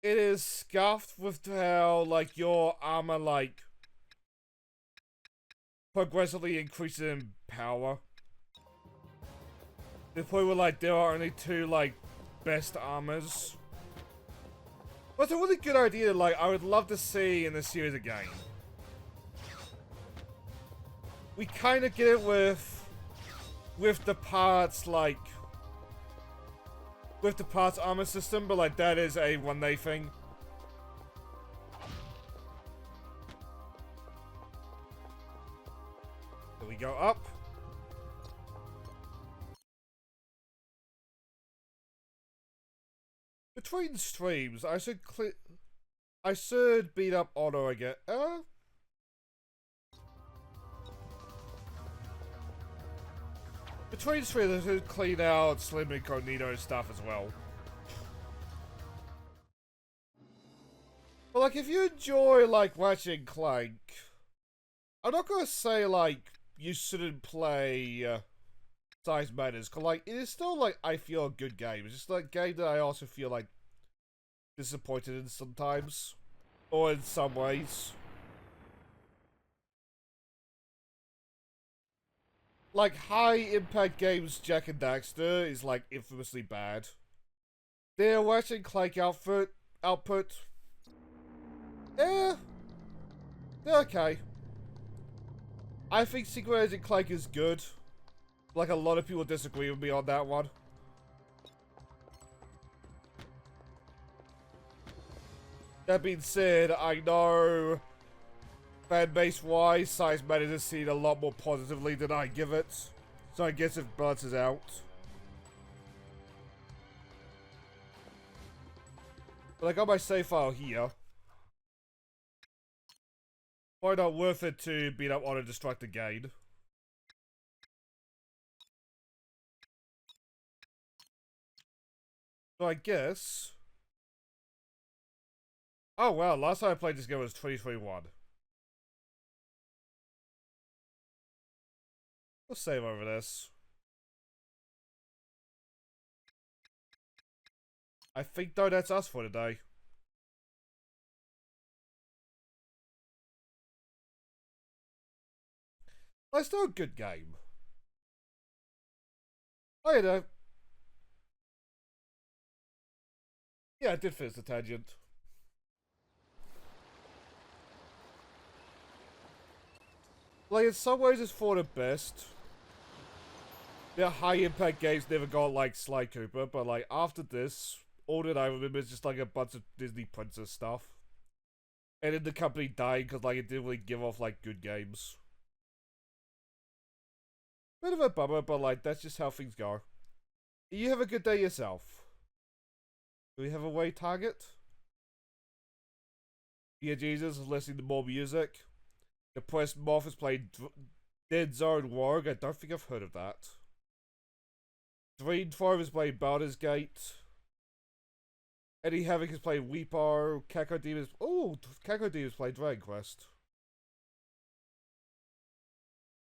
It is scuffed with how, like, your armor, like, progressively increases in power. To the point where, like, there are only two, like, best armors. But it's a really good idea that, like, I would love to see in the series again. We kind of get it with the parts, like, with the parts armor system, but, like, that is a one-day thing. So we go up. Between streams, I should beat up Otto again. Between streams, I should clean out Slim Incognito stuff as well. But like, if you enjoy like Ratchet and Clank, I'm not gonna say like you shouldn't play Size Matters, cause like it is still like I feel a good game. It's just like a game that I also feel like disappointed in sometimes, or in some ways. Like high impact games, Jack and Daxter is like infamously bad. Their Ratchet and Clank output, they're okay. I think Secret Agent Clank is good. Like, a lot of people disagree with me on that one. That being said, I know fanbase-wise, Size Matters is seen a lot more positively than I give it. So I guess it balances out. But I got my save file here. Probably not worth it to beat up auto-destruct again. So I guess Oh wow, last time I played this game was 2021. We'll save over this. I think though that's us for today. It's still a good game. Oh, you know. Yeah, I did finish the tangent. Like, in some ways it's for the best. The high-impact games never got like Sly Cooper, but like, after this, all that I remember is just like a bunch of Disney princess stuff. And then the company died because like, it didn't really give off like good games. Bit of a bummer, but like, that's just how things go. You have a good day yourself. Do we have a way target? Yeah, Jesus is listening to more music. Depressed Moth is playing Dead Zone Warg. I don't think I've heard of that. Dream Farm is playing Baldur's Gate. Eddie Havoc is playing Weeper. Kako Demon is playing Dragon Quest.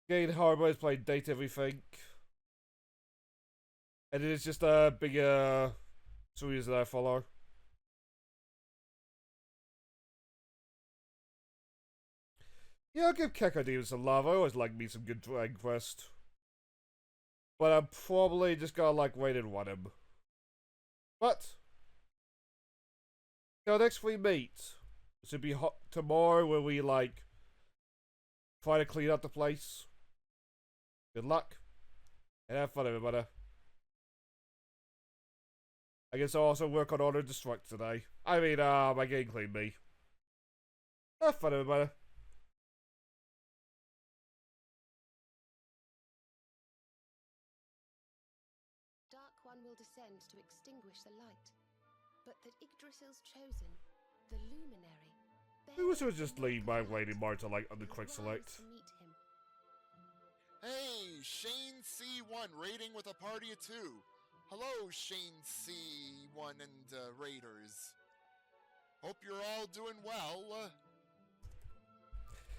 Gain Harbor is playing Date Everything. And it's just a bigger series that I follow. Yeah, I'll give Kako Demon some love. I always like me some good Dragon Quest. But I'm probably just gonna like wait and want him. But till next we meet, this will be tomorrow where we like try to clean up the place. Good luck and have fun, everybody. I guess I'll also work on Auto Destruct today. I mean, my game clean me. Have fun, everybody. Dark One will descend to extinguish the light, but that Yggdrasil's chosen, the Luminary, We also just leave my waiting bar to like under quick select. Hey, Shane C1 raiding with a party of 2. Hello, Shane C1 and Raiders. Hope you're all doing well.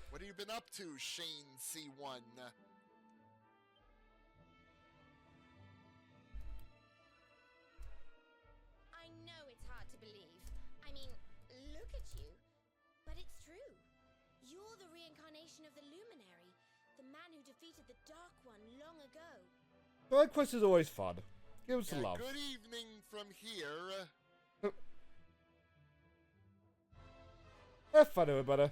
What have you been up to, Shane C1? I know it's hard to believe. I mean, look at you. But it's true. You're the reincarnation of the Luminary, the man who defeated the Dark One long ago. Dragon Quest is always fun. Give us some love. Good evening from here. Have fun, everybody.